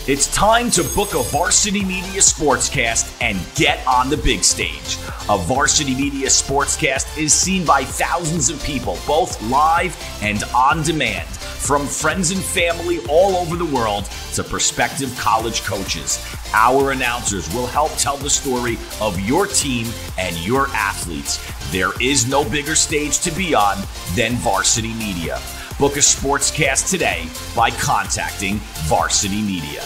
It's time to book a Varsity Media Sportscast and get on the big stage. A Varsity Media Sportscast is seen by thousands of people, both live and on demand, from friends and family all over the world to prospective college coaches. Our announcers will help tell the story of your team and your athletes. There is no bigger stage to be on than Varsity Media. Book a sportscast today by contacting Varsity Media.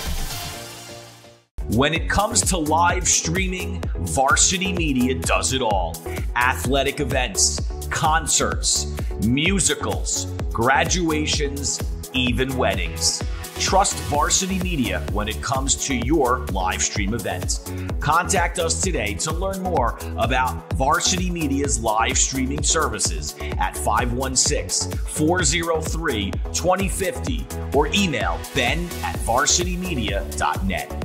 When it comes to live streaming, Varsity Media does it all. Athletic events, concerts, musicals, graduations, even weddings. Trust Varsity Media when it comes to your live stream event. Contact us today to learn more about Varsity Media's live streaming services at 516-403-2050 or email ben@varsitymedia.net.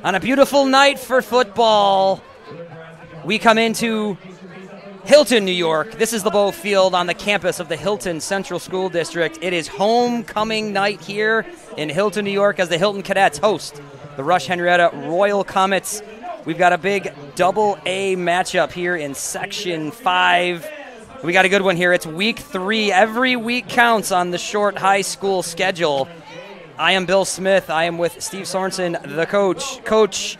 On a beautiful night for football, we come into Hilton, New York. This is the Bow Field on the campus of the Hilton Central School District. It is homecoming night here in Hilton, New York, as the Hilton Cadets host the Rush Henrietta Royal Comets. We've got a big double-A matchup here in Section 5. We got a good one here. It's week 3. Every week counts on the short high school schedule. I am Bill Smith. I am with Steve Sorensen, the coach. Coach,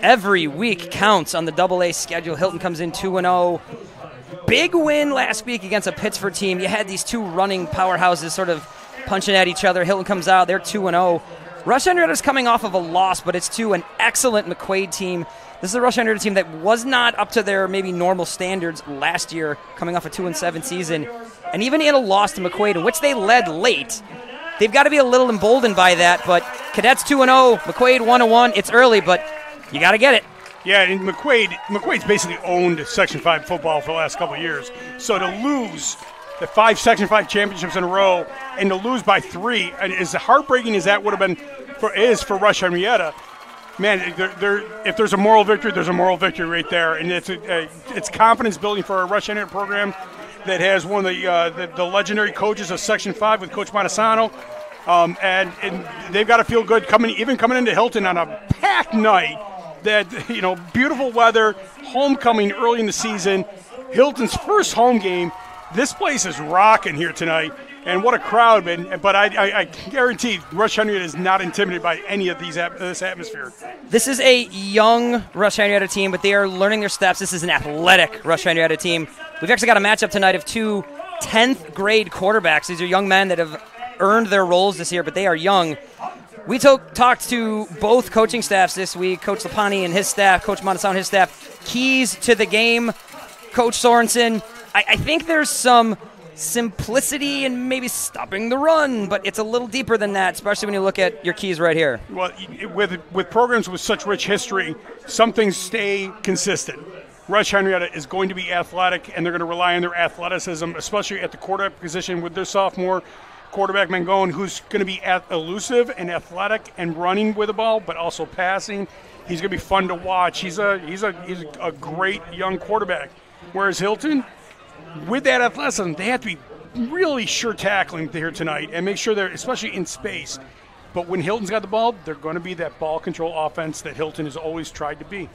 every week counts on the Double-A schedule. Hilton comes in 2-0. Big win last week against a Pittsford team. You had these two running powerhouses sort of punching at each other. Hilton comes out. They're 2-0. Rush Henrietta's coming off of a loss, but it's to an excellent McQuaid team. This is a Rush Henrietta team that was not up to their maybe normal standards last year, coming off a 2-7 season. And even in a loss to McQuaid, in which they led late, they've got to be a little emboldened by that, but Cadets 2-0, McQuaid 1-1. It's early, but you got to get it. Yeah, and McQuaid's basically owned Section 5 football for the last couple of years. So to lose the 5 Section 5 championships in a row and to lose by 3, and as heartbreaking as that would have been for Rush Henrietta, man, if there's a moral victory, there's a moral victory right there, and it's confidence building for a Rush Henrietta program that has one of the legendary coaches of Section 5 with Coach Montesano. And they've got to feel good coming into Hilton on a packed night. That, beautiful weather, homecoming early in the season, Hilton's first home game. This place is rocking here tonight, and what a crowd! But I guarantee Rush Henrietta is not intimidated by any of this atmosphere. This is a young Rush Henrietta team, but they are learning their steps. This is an athletic Rush Henrietta team. We've actually got a matchup tonight of two 10th grade quarterbacks. These are young men that have earned their roles this year, but they are young. We talked to both coaching staffs this week, Coach Lapani and his staff, Coach Montesano and his staff. Keys to the game, Coach Sorensen. I think there's some simplicity in maybe stopping the run, but it's a little deeper than that, especially when you look at your keys right here. Well, with programs with such rich history, some things stay consistent. Rush Henrietta is going to be athletic, and they're going to rely on their athleticism, especially at the quarterback position with their sophomore quarterback Mangone, who's going to be elusive and athletic and running with the ball, but also passing. He's going to be fun to watch. He's a great young quarterback. Whereas Hilton, with that athleticism, they have to be really sure tackling here tonight and make sure they're, especially in space. But when Hilton's got the ball, they're going to be that ball control offense that Hilton has always tried to be.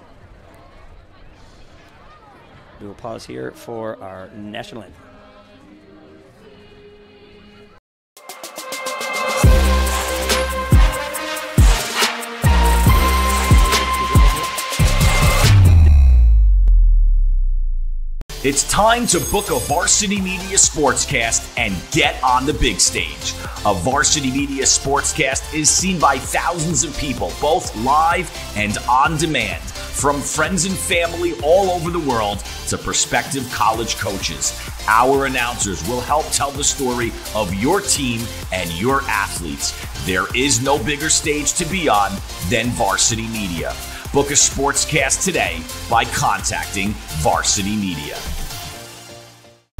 We will pause here for our national anthem. It's time to book a Varsity Media Sportscast and get on the big stage. A Varsity Media Sportscast is seen by thousands of people, both live and on demand, from friends and family all over the world to prospective college coaches. Our announcers will help tell the story of your team and your athletes. There is no bigger stage to be on than Varsity Media. Book a sportscast today by contacting Varsity Media.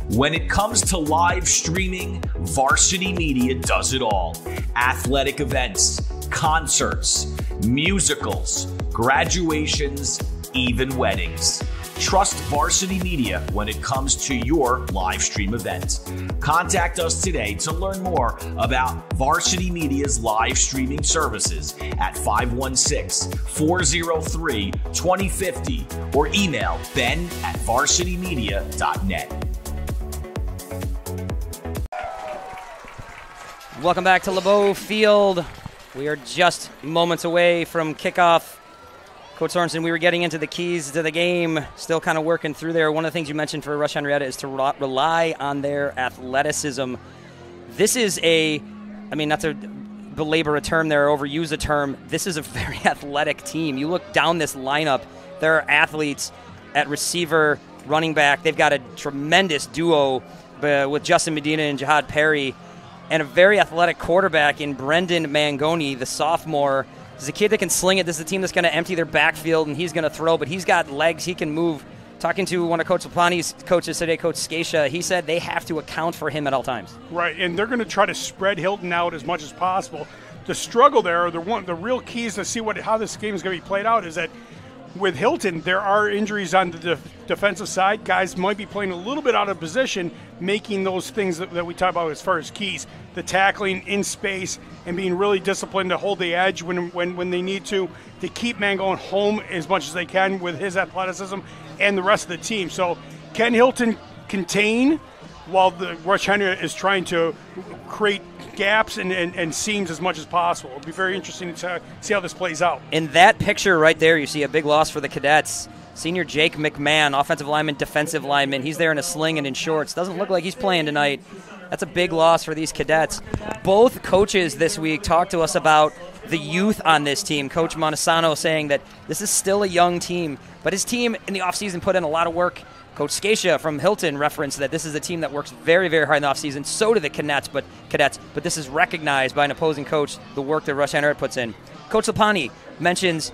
When it comes to live streaming, Varsity Media does it all. Athletic events, concerts, musicals, graduations, even weddings. Trust Varsity Media when it comes to your live stream event. Contact us today to learn more about Varsity Media's live streaming services at 516-403-2050 or email ben@varsitymedia.net. Welcome back to LeBeau Field. We are just moments away from kickoff. Coach Sorensen, we were getting into the keys to the game, still kind of working through there. One of the things you mentioned for Rush Henrietta is to rely on their athleticism. This is not to belabor a term there or overuse a term, this is a very athletic team. You look down this lineup, there are athletes at receiver, running back. They've got a tremendous duo with Justin Medina and Jihad Perry, and a very athletic quarterback in Brendan Mangoni, the sophomore. This is a kid that can sling it. This is a team that's going to empty their backfield, and he's going to throw, but he's got legs. He can move. Talking to one of Coach Lapani's coaches today, Coach Skasha, he said they have to account for him at all times. Right, and they're going to try to spread Hilton out as much as possible. The struggle there, the real keys to see how this game is going to be played out is that with Hilton, there are injuries on the defensive side. Guys might be playing a little bit out of position, making those things that we talk about as far as keys. The tackling in space and being really disciplined to hold the edge when they need to keep Mangone home as much as they can with his athleticism and the rest of the team. So can Hilton contain while the Rush Henrietta is trying to create gaps and seams as much as possible? It'll be very interesting to see how this plays out. In that picture right there, you see a big loss for the Cadets. Senior Jake McMahon, offensive lineman, defensive lineman. He's there in a sling and in shorts. Doesn't look like he's playing tonight. That's a big loss for these Cadets. Both coaches this week talked to us about the youth on this team. Coach Montesano saying that this is still a young team, but his team in the offseason put in a lot of work. Coach Skasha from Hilton referenced that this is a team that works very, very hard in the offseason. So do the Cadets, but this is recognized by an opposing coach, the work that Rush Henrietta puts in. Coach Lapani mentions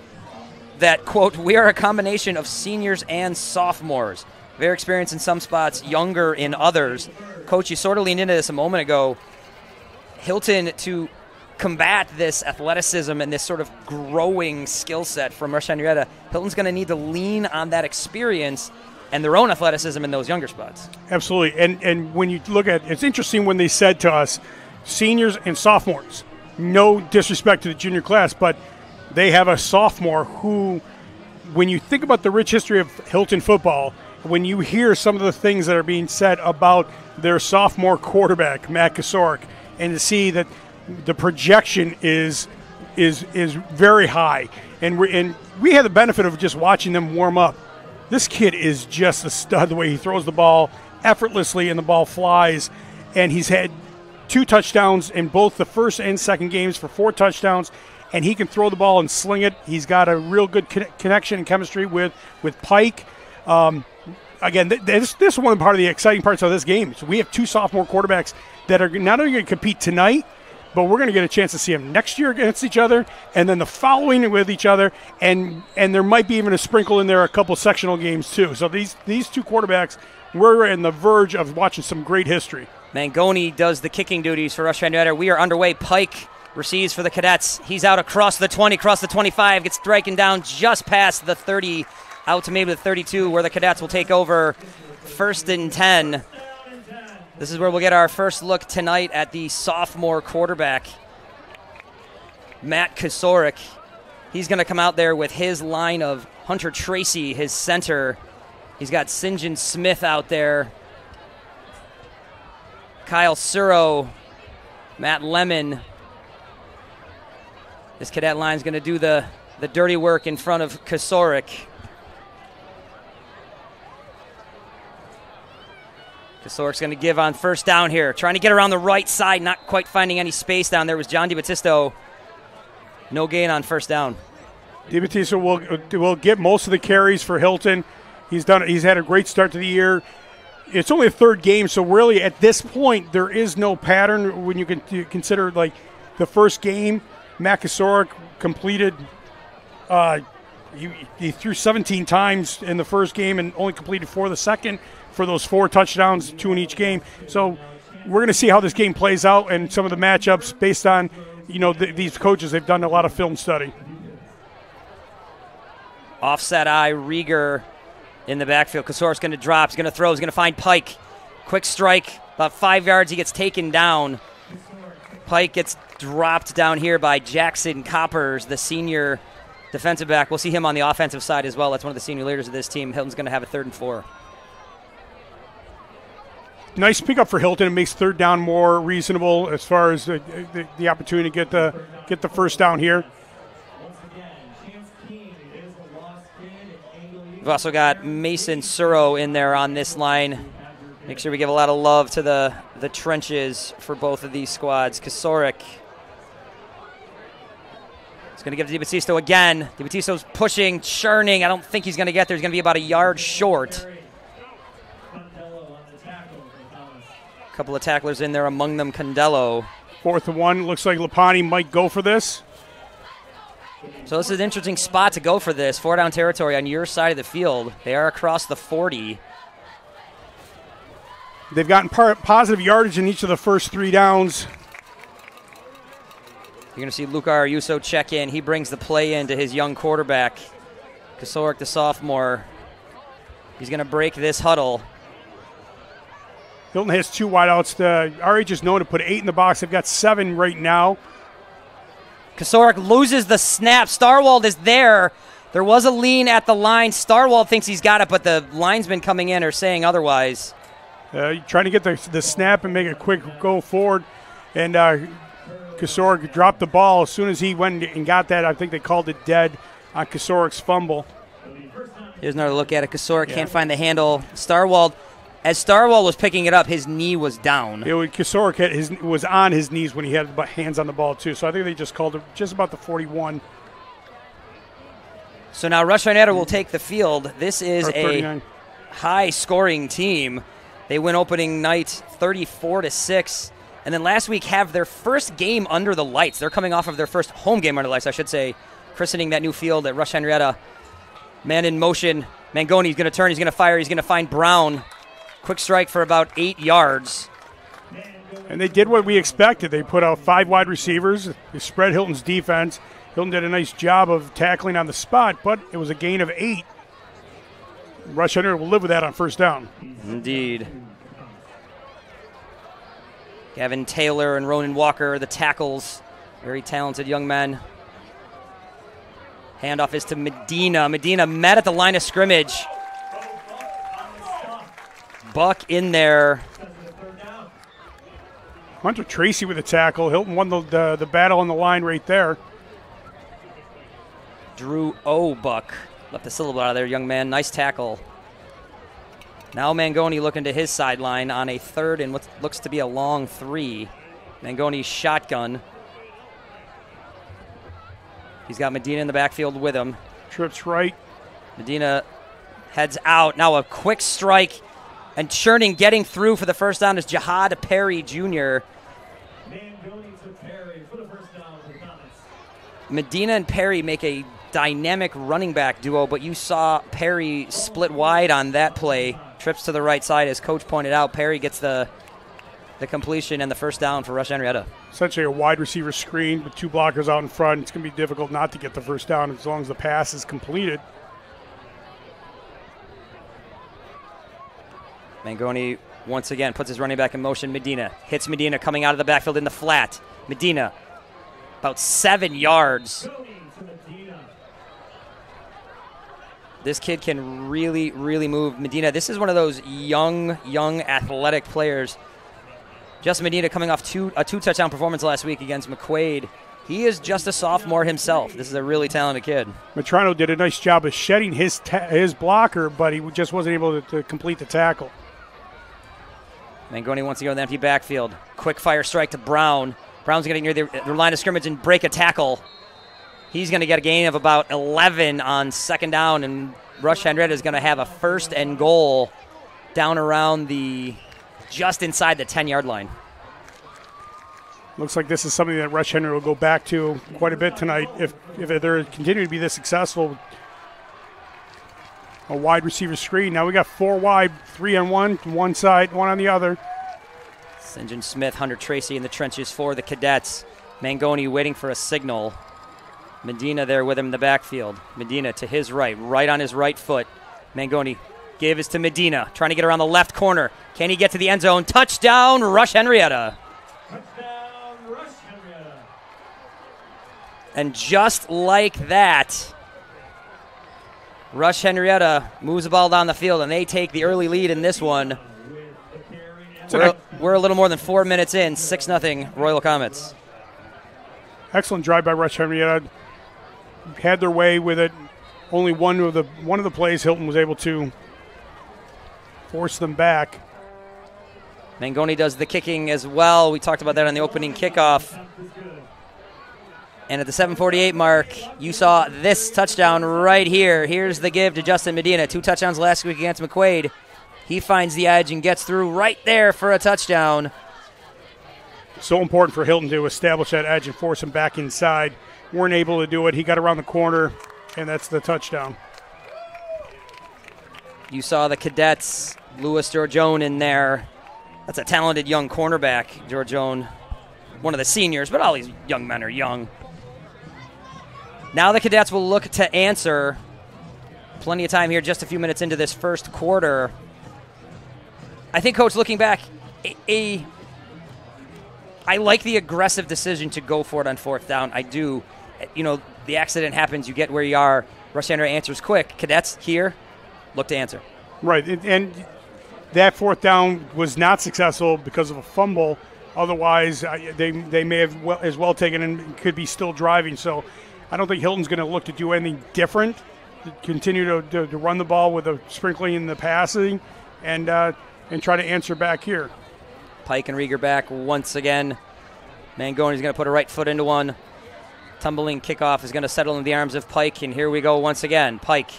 that, quote, we are a combination of seniors and sophomores. Very experienced in some spots, younger in others. Coach, you sort of leaned into this a moment ago. Hilton, to combat this athleticism and this sort of growing skill set from Rush Henrietta, Hilton's going to need to lean on that experience and their own athleticism in those younger spots. Absolutely. And when you look at it's interesting when they said to us, seniors and sophomores, no disrespect to the junior class, but they have a sophomore who, when you think about the rich history of Hilton football, when you hear some of the things that are being said about their sophomore quarterback, Matt Kosiorek, and to see that the projection is very high, and we had the benefit of just watching them warm up. This kid is just a stud the way he throws the ball effortlessly and the ball flies, and he's had 2 touchdowns in both the first and second games for 4 touchdowns, and he can throw the ball and sling it. He's got a real good connection and chemistry with Pike. Again, this is one part of the exciting parts of this game. So we have 2 sophomore quarterbacks that are not only going to compete tonight, but we're going to get a chance to see them next year against each other, and then the following with each other, and there might be even a sprinkle in there, a couple sectional games too. So these 2 quarterbacks, we're on the verge of watching some great history. Mangoni does the kicking duties for Rush Henrietta. We are underway. Pike receives for the Cadets. He's out across the 20, across the 25, gets striking down just past the 30, out to maybe the 32, where the Cadets will take over 1st and 10. This is where we'll get our first look tonight at the sophomore quarterback, Matt Kosiorek. He's going to come out there with his line of Hunter Tracy, his center. He's got St. John Smith out there, Kyle Suro, Matt Lemon. This Cadet line is going to do the dirty work in front of Kosiorek. Kosorik's going to give on first down here. Trying to get around the right side, not quite finding any space down there was John DiBattisto. No gain on first down. DiBattisto will get most of the carries for Hilton. He's had a great start to the year. It's only a third game, so really at this point there is no pattern when you consider like the first game. Matt Kosiorek completed. He threw 17 times in the first game and only completed 4 the second for those 4 touchdowns, 2 in each game. So we're going to see how this game plays out and some of the matchups based on these coaches. They've done a lot of film study. Offset eye, Rieger in the backfield. Kosorik's going to drop. He's going to throw. He's going to find Pike. Quick strike. About 5 yards. He gets taken down. Pike gets dropped down here by Jackson Coppers, the senior defensive back. We'll see him on the offensive side as well. That's one of the senior leaders of this team. Hilton's going to have a 3rd and 4. Nice pickup for Hilton. It makes third down more reasonable as far as the opportunity to get the first down here. We've also got Mason Suro in there on this line. Make sure we give a lot of love to the trenches for both of these squads. Kosiorek is going to give to DiBattisto again. DiBattisto's pushing, churning. I don't think he's going to get there. He's going to be about a yard short. A couple of tacklers in there, among them Condello. 4th and 1. Looks like Lapani might go for this. So this is an interesting spot to go for this. 4-down territory on your side of the field. They are across the 40. They've gotten positive yardage in each of the first 3 downs. You're going to see Luca Ayuso check in. He brings the play into his young quarterback. Kosiorek, the sophomore. He's going to break this huddle. Hilton has 2 wideouts. RH is known to put 8 in the box. They've got 7 right now. Kosiorek loses the snap. Starwald is there. There was a lean at the line. Starwald thinks he's got it, but the linesmen coming in are saying otherwise. Trying to get the snap and make a quick go forward. And Kosiorek dropped the ball. As soon as he went and got that, I think they called it dead on Kosorek's fumble. Here's another look at it. Kosiorek can't find the handle. As Starwald was picking it up, his knee was down. Kosiorek was on his knees when he had hands on the ball, too. So I think they just called it just about the 41. So now Rush Henrietta will take the field. This is a high-scoring team. They win opening night 34-6. And then last week have their first game under the lights. They're coming off of their first home game under the lights, I should say, christening that new field at Rush Henrietta. Man in motion. Mangoni's going to turn. He's going to fire. He's going to find Brown. Quick strike for about 8 yards. And they did what we expected. They put out 5 wide receivers. They spread Hilton's defense. Hilton did a nice job of tackling on the spot, but it was a gain of 8. Rush Henrietta will live with that on first down. Indeed. Gavin Taylor and Ronan Walker, the tackles. Very talented young men. Handoff is to Medina. Medina met at the line of scrimmage. Buck in there. Hunter Tracy with a tackle. Hilton won the battle on the line right there. Drew Buck. Left the syllable out of there, young man. Nice tackle. Now Mangoni looking to his sideline on a 3rd and what looks to be a long 3. Mangoni's shotgun. He's got Medina in the backfield with him. Trips right. Medina heads out. Now a quick strike. And churning, getting through for the first down is Jihad Perry Jr. Medina and Perry make a dynamic running back duo, but you saw Perry split wide on that play. Trips to the right side, as Coach pointed out. Perry gets the completion and the first down for Rush Henrietta. Essentially a wide receiver screen with 2 blockers out in front. It's going to be difficult not to get the first down as long as the pass is completed. Mangoni once again puts his running back in motion. Medina hits Medina coming out of the backfield in the flat. Medina about 7 yards. This kid can really, really move. Medina, this is one of those young athletic players. Justin Medina coming off a 2-touchdown performance last week against McQuaid. He is just a sophomore himself. This is a really talented kid. Matrano did a nice job of shedding his blocker, but he just wasn't able to complete the tackle. Mangoni wants to go in the empty backfield. Quick fire strike to Brown. Brown's going to get near the line of scrimmage and break a tackle. He's going to get a gain of about 11 on second down, and Rush Henrietta is going to have a 1st and goal down around just inside the 10-yard line. Looks like this is something that Rush Henry will go back to quite a bit tonight if they're continuing to be this successful. A wide receiver screen. Now we got 4 wide, 3 on one side, 1 on the other. St. John Smith, Hunter Tracy in the trenches for the Cadets. Mangoni waiting for a signal. Medina there with him in the backfield. Medina to his right on his right foot. Mangoni give is to Medina, trying to get around the left corner. Can he get to the end zone? Touchdown, Rush Henrietta. Touchdown, Rush Henrietta. And just like that, Rush Henrietta moves the ball down the field, and they take the early lead in this one. We're a little more than 4 minutes in, 6-0 Royal Comets. Excellent drive by Rush Henrietta. Had their way with it. Only one of the plays Hilton was able to force them back. Mangoni does the kicking as well. We talked about that on the opening kickoff. And at the 7:48 mark, you saw this touchdown right here. Here's the give to Justin Medina. 2 touchdowns last week against McQuaid. He finds the edge and gets through right there for a touchdown. So important for Hilton to establish that edge and force him back inside. Weren't able to do it. He got around the corner, and that's the touchdown. You saw the Cadets, Louis Georgione in there. That's a talented young cornerback, Georgione. One of the seniors, but all these young men are young. Now the Cadets will look to answer. Plenty of time here, just a few minutes into this first quarter. I think, Coach, looking back, I like the aggressive decision to go for it on 4th down. I do. The accident happens. You get where you are. Rush Henrietta answers quick. Cadets here look to answer. Right, and that 4th down was not successful because of a fumble. Otherwise, they may have as well taken and could be still driving. So I don't think Hilton's going to look to do anything different. Continue to run the ball with a sprinkling in the passing and try to answer back here. Pike and Rieger back once again. Mangoni's going to put a right foot into one. Tumbling kickoff is going to settle in the arms of Pike, and here we go once again. Pike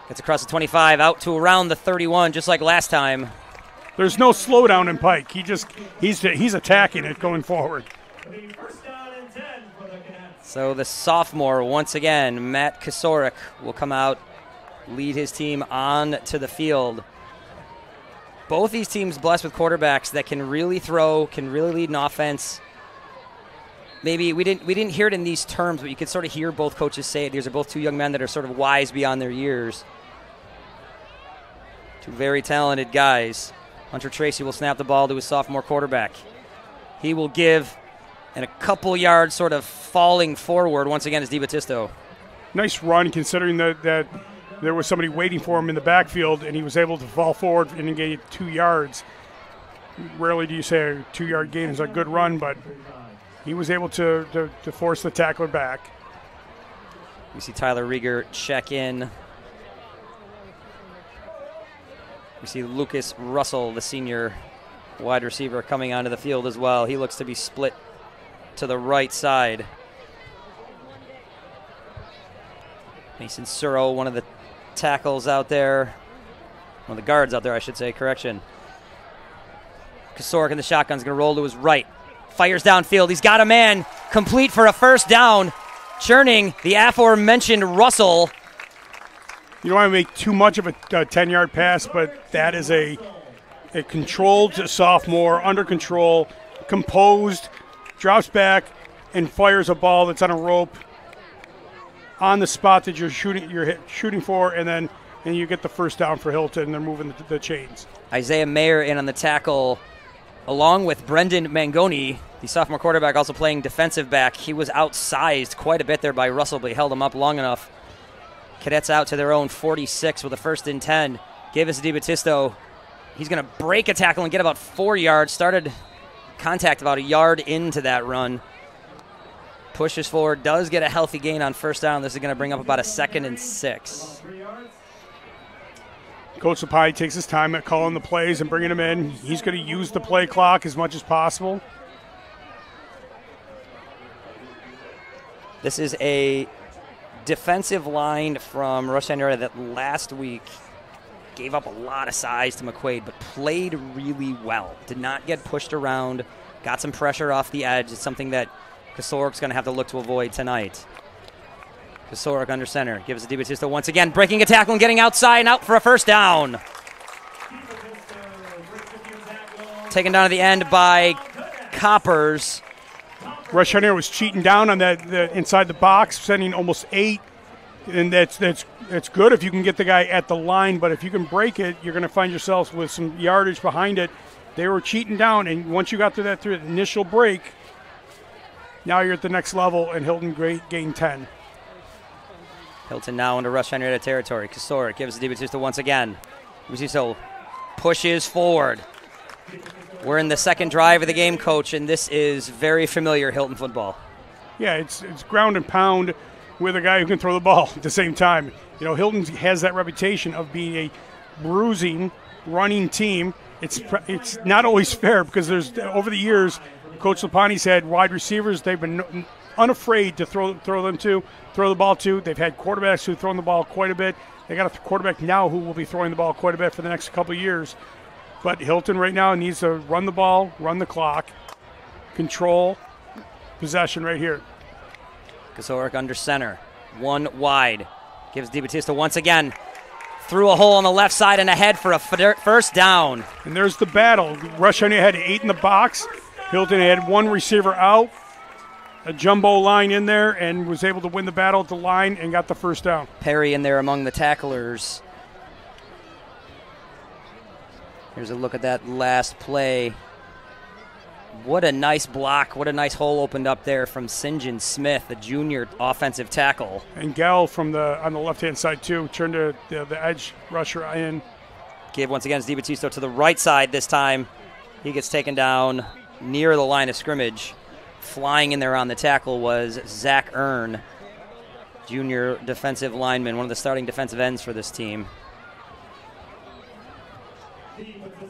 gets across the 25, out to around the 31, just like last time. There's no slowdown in Pike. He's attacking it going forward. First down and 10 for the Cadets. So the sophomore, once again, Matt Kosiorek, will come out, lead his team on to the field. Both these teams blessed with quarterbacks that can really throw, can really lead an offense. Maybe we didn't hear it in these terms, but you could sort of hear both coaches say it. These are both 2 young men that are sort of wise beyond their years. 2 very talented guys. Hunter Tracy will snap the ball to his sophomore quarterback. He will give, and a couple yards sort of falling forward once again is DiBattisto. Nice run considering that there was somebody waiting for him in the backfield, and he was able to fall forward and gain 2 yards. Rarely do you say a 2-yard gain is a good run, but he was able to force the tackler back. We see Tyler Rieger check in. We see Lucas Russell, the senior wide receiver, coming onto the field as well. He looks to be split to the right side. Mason Suro, one of the tackles out there. One of the guards out there, I should say. Correction. Kosiorek in the shotgun is going to roll to his right. Fires downfield. He's got a man complete for a first down. Churning the aforementioned Russell. You don't want to make too much of a 10-yard pass, but that is a controlled sophomore, under control, composed, drops back, and fires a ball that's on a rope on the spot that you're shooting for, and you get the first down for Hilton. They're moving the chains. Isaiah Mayer in on the tackle, along with Brendan Mangoni, the sophomore quarterback, also playing defensive back. He was outsized quite a bit there by Russell, but he held him up long enough. Cadets out to their own 46 with a 1st and 10. Gave us DiBattisto. He's going to break a tackle and get about 4 yards. Started contact about a yard into that run. Pushes forward, does get a healthy gain on first down. This is going to bring up about a 2nd and 6. Coach Lapine takes his time at calling the plays and bringing them in. He's going to use the play clock as much as possible. This is a defensive line from Rush Henrietta that last week gave up a lot of size to McQuaid, but played really well. Did not get pushed around, got some pressure off the edge. It's something that Kosorek's going to have to look to avoid tonight. Kosiorek under center, gives it to DiBattista once again, breaking a tackle and getting outside and out for a first down. Taken down at the end by Coppers. Rush Henrietta was cheating down on that inside the box, sending almost 8, and that's good if you can get the guy at the line. But if you can break it, you're going to find yourself with some yardage behind it. They were cheating down, and once you got through the initial break, now you're at the next level, and Hilton gained 10. Hilton now into Rush Henrietta territory. Kosiorek gives it to DiBattista once again. DiBattista pushes forward. We're in the second drive of the game, Coach, and this is very familiar Hilton football. Yeah, it's ground and pound with a guy who can throw the ball at the same time. You know, Hilton has that reputation of being a bruising, running team. It's not always fair because there's over the years, Coach Lapani's had wide receivers they've been unafraid to throw the ball to. They've had quarterbacks who've thrown the ball quite a bit. They got a quarterback now who will be throwing the ball quite a bit for the next couple of years. But Hilton right now needs to run the ball, run the clock, control possession right here. Kosiorek under center, one wide. Gives DiBattista once again. Through a hole on the left side and ahead for a first down. And there's the battle. Rush Henrietta had 8 in the box. Hilton had one receiver out, a jumbo line in there, and was able to win the battle at the line and got the first down. Perry in there among the tacklers. Here's a look at that last play. What a nice block. What a nice hole opened up there from St. John Smith, the junior offensive tackle. And Gell on the left-hand side, too, turned the edge rusher in. Give once again to DiBattista to the right side this time. He gets taken down near the line of scrimmage. Flying in there on the tackle was Zach Earn, junior defensive lineman, one of the starting defensive ends for this team.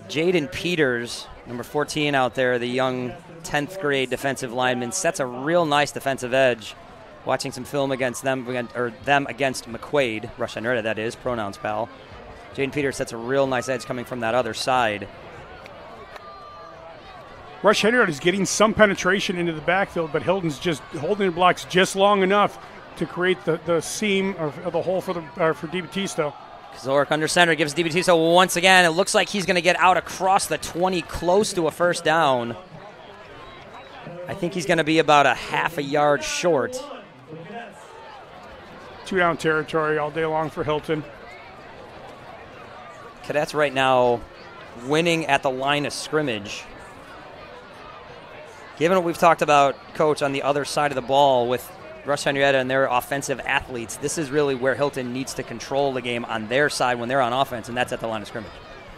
Jaden Peters, number 14 out there, the young 10th grade defensive lineman, sets a real nice defensive edge. Watching some film against them against McQuaid, Rush Henrietta that is, pronouns pal. Jaden Peters sets a real nice edge coming from that other side. Rush Henrietta is getting some penetration into the backfield, but Hilton's just holding the blocks just long enough to create the seam of the hole for DiBattista. Kosiorek under center gives DiBattista once again. It looks like he's going to get out across the 20, close to a first down. I think he's going to be about a half a yard short. 2-down territory all day long for Hilton. Cadets right now winning at the line of scrimmage. Given what we've talked about, Coach, on the other side of the ball with Rush Henrietta and their offensive athletes, this is really where Hilton needs to control the game on their side when they're on offense, and that's at the line of scrimmage.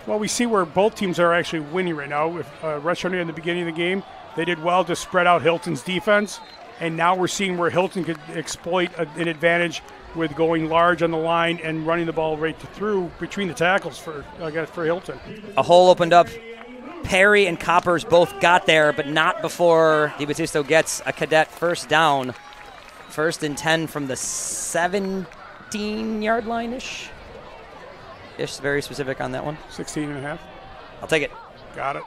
Well, we see where both teams are actually winning right now. With Rush Henrietta in the beginning of the game, they did well to spread out Hilton's defense, and now we're seeing where Hilton could exploit an advantage with going large on the line and running the ball right through between the tackles for Hilton. A hole opened up. Perry and Coppers both got there, but not before DiBattista gets a cadet first down. First and 10 from the 17-yard line-ish. Very specific on that one. 16 and a half. I'll take it. Got it.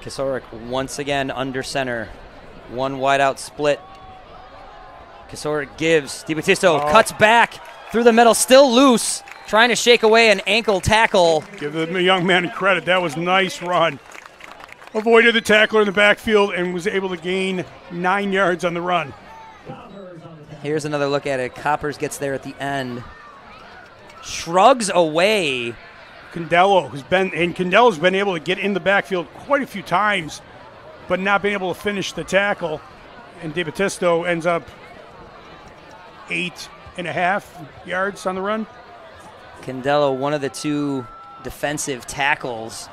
Kosiorek once again under center. One wide out split. Kosiorek gives. DiBattista cuts back through the middle, still loose. Trying to shake away an ankle tackle. Give the young man credit. That was a nice run. Avoided the tackler in the backfield and was able to gain 9 yards on the run. Here's another look at it. Coppers gets there at the end. Shrugs away. Condello's been able to get in the backfield quite a few times, but not been able to finish the tackle. And DiBattista ends up 8.5 yards on the run. Condello, one of the two defensive tackles.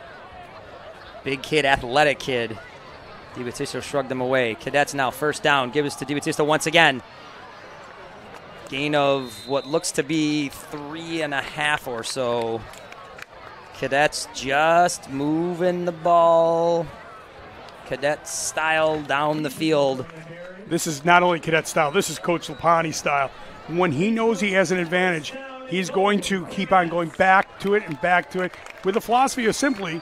Big kid, athletic kid. DiBattista shrugged him away. Cadets now first down. Gives to DiBattista once again. Gain of what looks to be 3.5 or so. Cadets just moving the ball. Cadet style down the field. This is not only cadet style, this is Coach Lapani style. When he knows he has an advantage, he's going to keep on going back to it and back to it with the philosophy of simply,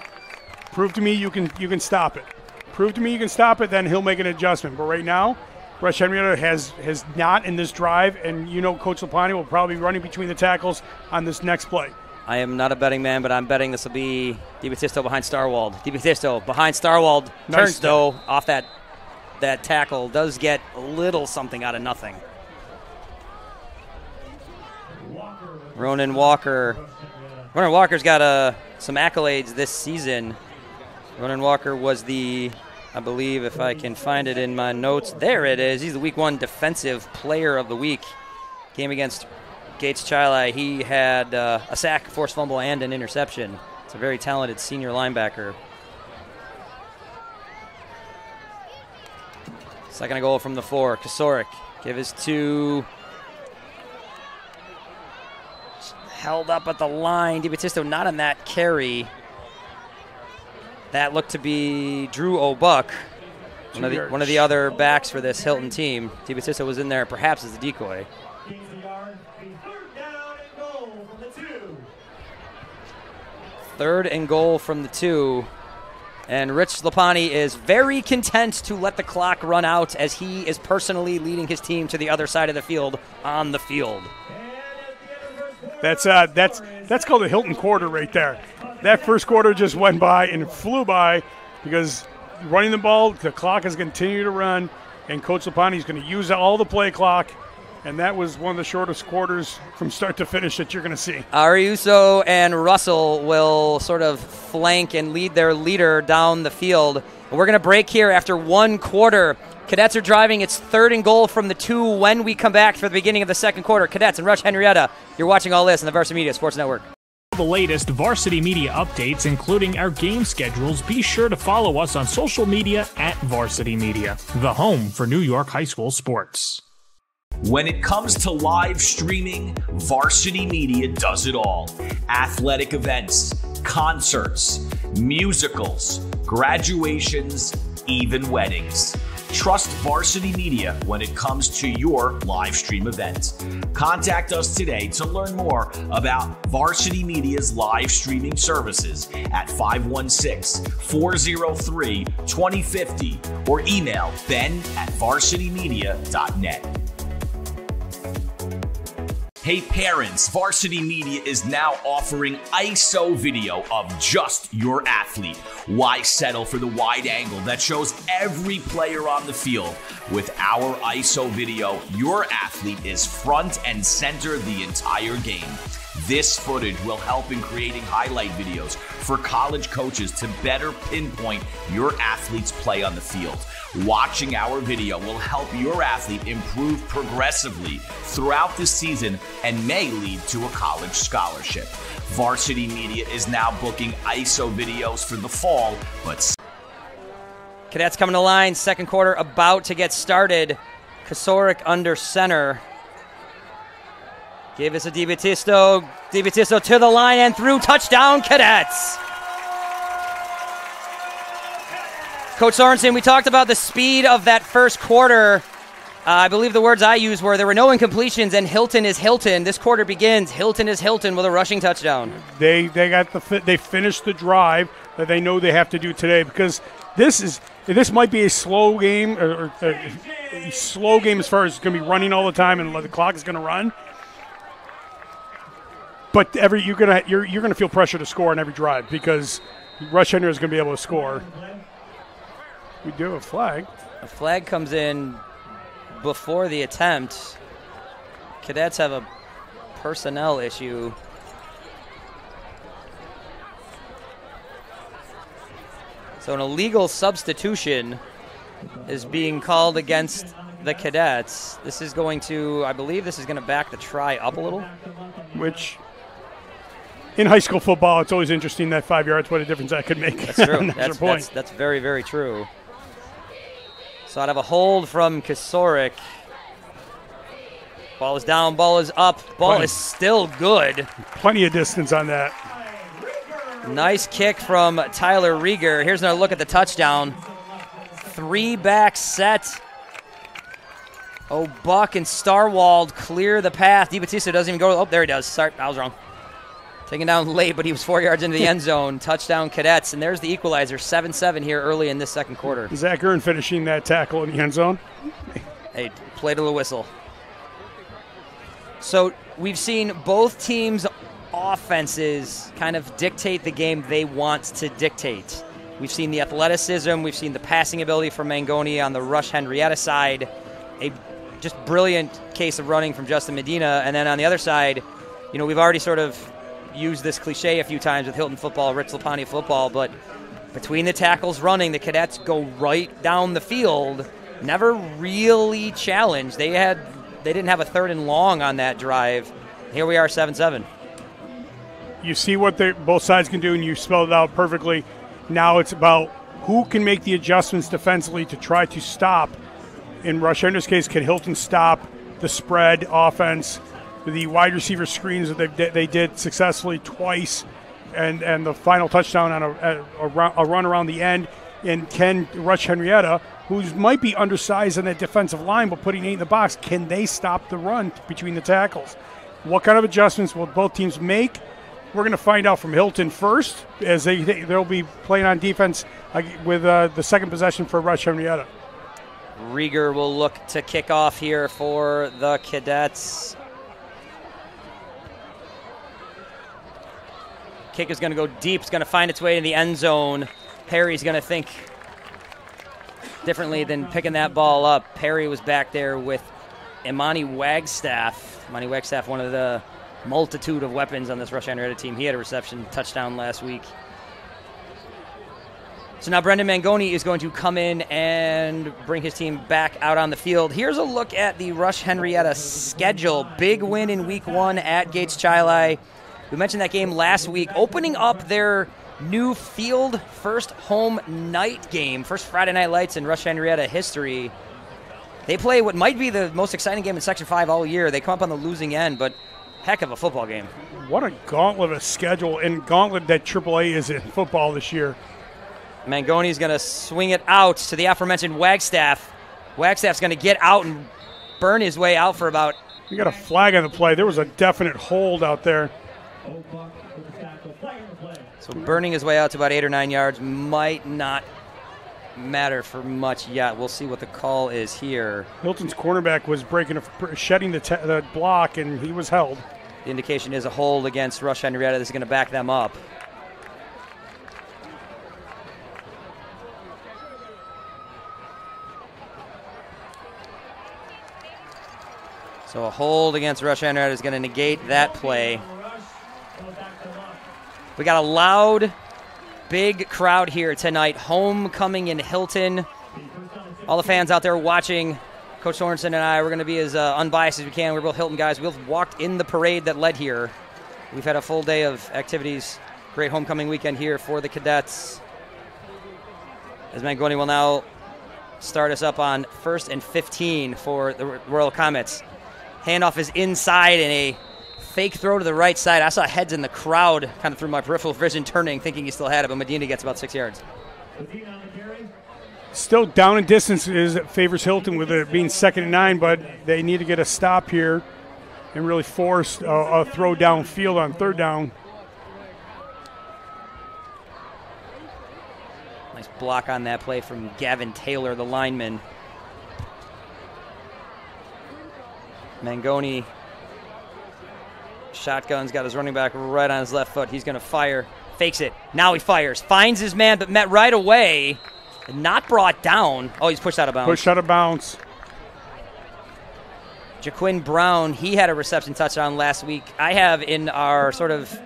prove to me you can stop it. Prove to me you can stop it, then he'll make an adjustment. But right now, Rush Henrietta has not in this drive, and you know Coach Lapani will probably be running between the tackles on this next play. I am not a betting man, but I'm betting this will be DiBattista behind Starwald. DiBattista behind Starwald. Nice Turns, though, off that tackle. Does get a little something out of nothing. Ronan Walker. Ronan Walker's got some accolades this season. Ronan Walker was the, I believe, if I can find it in my notes, there it is. He's the Week 1 Defensive Player of the Week. Game against Gates Chili, he had a sack, forced fumble, and an interception. It's a very talented senior linebacker. Second goal from the 4. Kosiorek give his 2. Held up at the line. DiBattista not on that carry. That looked to be Drew O'Buck, one of the other backs for this Hilton team. DiBattista was in there perhaps as a decoy. Third and goal from the 2. And Rich Lapani is very content to let the clock run out as he is personally leading his team to the other side of the field on the field. That's called a Hilton quarter right there. That first quarter just went by and flew by because running the ball, the clock is going to continue to run, and Coach Lapani is going to use all the play clock. And that was one of the shortest quarters from start to finish that you're going to see. Ariuso and Russell will sort of flank and lead their leader down the field. And we're going to break here after 1 quarter. Cadets are driving. It's 3rd and goal from the 2 when we come back for the beginning of the 2nd quarter. Cadets and Rush Henrietta, you're watching all this on the Varsity Media Sports Network. The latest Varsity Media updates, including our game schedules, be sure to follow us on social media at Varsity Media, the home for New York high school sports. When it comes to live streaming, Varsity Media does it all. Athletic events, concerts, musicals, graduations, even weddings. Trust Varsity Media when it comes to your live stream event. Contact us today to learn more about Varsity Media's live streaming services at 516-403-2050 or email ben@varsitymedia.net. Hey parents, Varsity Media is now offering ISO video of just your athlete. Why settle for the wide angle that shows every player on the field? With our ISO video, your athlete is front and center the entire game. This footage will help in creating highlight videos for college coaches to better pinpoint your athlete's play on the field. Watching our video will help your athlete improve progressively throughout the season and may lead to a college scholarship. Varsity Media is now booking ISO videos for the fall, but Cadets coming to line, 2nd quarter about to get started. Kosiorek under center. Give us a DiBattista. DiBattista to the line and through. Touchdown, Cadets. Coach Sorensen, we talked about the speed of that first quarter. I believe the words I used were there were no incompletions and Hilton is Hilton. This quarter begins. Hilton is Hilton with a rushing touchdown. They finished the drive that they know they have to do today because this might be a slow game or a slow game as far as it's going to be running all the time and the clock is going to run. But you're gonna feel pressure to score on every drive because Rush Henrietta is going to be able to score. We do have a flag. A flag comes in before the attempt. Cadets have a personnel issue. So an illegal substitution is being called against the Cadets. This is going to, I believe this is going to back the try up a little. Which, in high school football, it's always interesting that 5 yards, what a difference that could make. That's true. That's very, very true. So out of a hold from Kosiorek. Ball is down, ball is up, ball is still good. Plenty of distance on that. Nice kick from Tyler Rieger. Here's another look at the touchdown. 3-back set. Buck and Starwald clear the path. DiBattista doesn't even go. Oh, there he does. Sorry, I was wrong. Taken down late, but he was 4 yards into the end zone. Touchdown, Cadets. And there's the equalizer, 7-7 here early in this second quarter. Zach Ern finishing that tackle in the end zone. Hey, play to the whistle. So we've seen both teams' offenses kind of dictate the game they want to dictate. We've seen the athleticism. We've seen the passing ability from Mangoni on the Rush Henrietta side. A just brilliant case of running from Justin Medina. And then on the other side, we've already sort of used this cliche a few times with Hilton football, Rich Lapani football, but between the tackles running, the Cadets go right down the field. Never really challenged. They didn't have a 3rd and long on that drive. Here we are, 7-7. You see what both sides can do, and you spelled it out perfectly. Now it's about who can make the adjustments defensively to try to stop. In Rush Henriatta's case, can Hilton stop the spread offense, the wide receiver screens that they did successfully twice, and the final touchdown on a run around the end? And can Rush Henrietta, who might be undersized on that defensive line but putting 8 in the box, can they stop the run between the tackles? What kind of adjustments will both teams make? We're going to find out from Hilton first, as they'll be playing on defense with the second possession for Rush Henrietta. Rieger will look to kick off here for the Cadets. Kick is going to go deep. It's going to find its way in the end zone. Perry's going to think differently than picking that ball up. Perry was back there with Imani Wagstaff. Imani Wagstaff, one of the multitude of weapons on this Rush Henrietta team. He had a reception touchdown last week. So now Brendan Mangoni is going to come in and bring his team back out on the field. Here's a look at the Rush Henrietta schedule. Big win in week 1 at Gates Chili. We mentioned that game last week, opening up their new field first home night game, first Friday Night Lights in Rush Henrietta history. They play what might be the most exciting game in Section 5 all year. They come up on the losing end, but heck of a football game. What a gauntlet of schedule, and gauntlet that AAA is in football this year. Mangoni's going to swing it out to the aforementioned Wagstaff. Wagstaff's going to get out and burn his way out for about... You got a flag on the play. There was a definite hold out there. So burning his way out to about 8 or 9 yards might not matter for much yet. We'll see what the call is here. Hilton's cornerback was shedding the block, and he was held. The indication is a hold against Rush Henrietta. This is going to back them up. So a hold against Rush Henrietta is going to negate that play. We got a loud, big crowd here tonight. Homecoming in Hilton. All the fans out there watching. Coach Sorensen and I, we're going to be as unbiased as we can. We're both Hilton guys. We've walked in the parade that led here. We've had a full day of activities. Great homecoming weekend here for the Cadets. As Mangoni will now start us up on 1st and 15 for the Royal Comets. Handoff is inside and a fake throw to the right side. I saw heads in the crowd kind of through my peripheral vision turning, thinking he still had it, but Medina gets about 6 yards. Still down in distance favors Hilton with it being 2nd and 9, but they need to get a stop here and really force a throw downfield on 3rd down. Nice block on that play from Gavin Taylor, the lineman. Mangoni shotgun's got his running back right on his left foot. He's going to fire, fakes it. Now he fires, finds his man, but met right away. Not brought down. Oh, he's pushed out of bounds. Pushed out of bounds. Jaquin Brown, he had a reception touchdown last week. I have in our sort of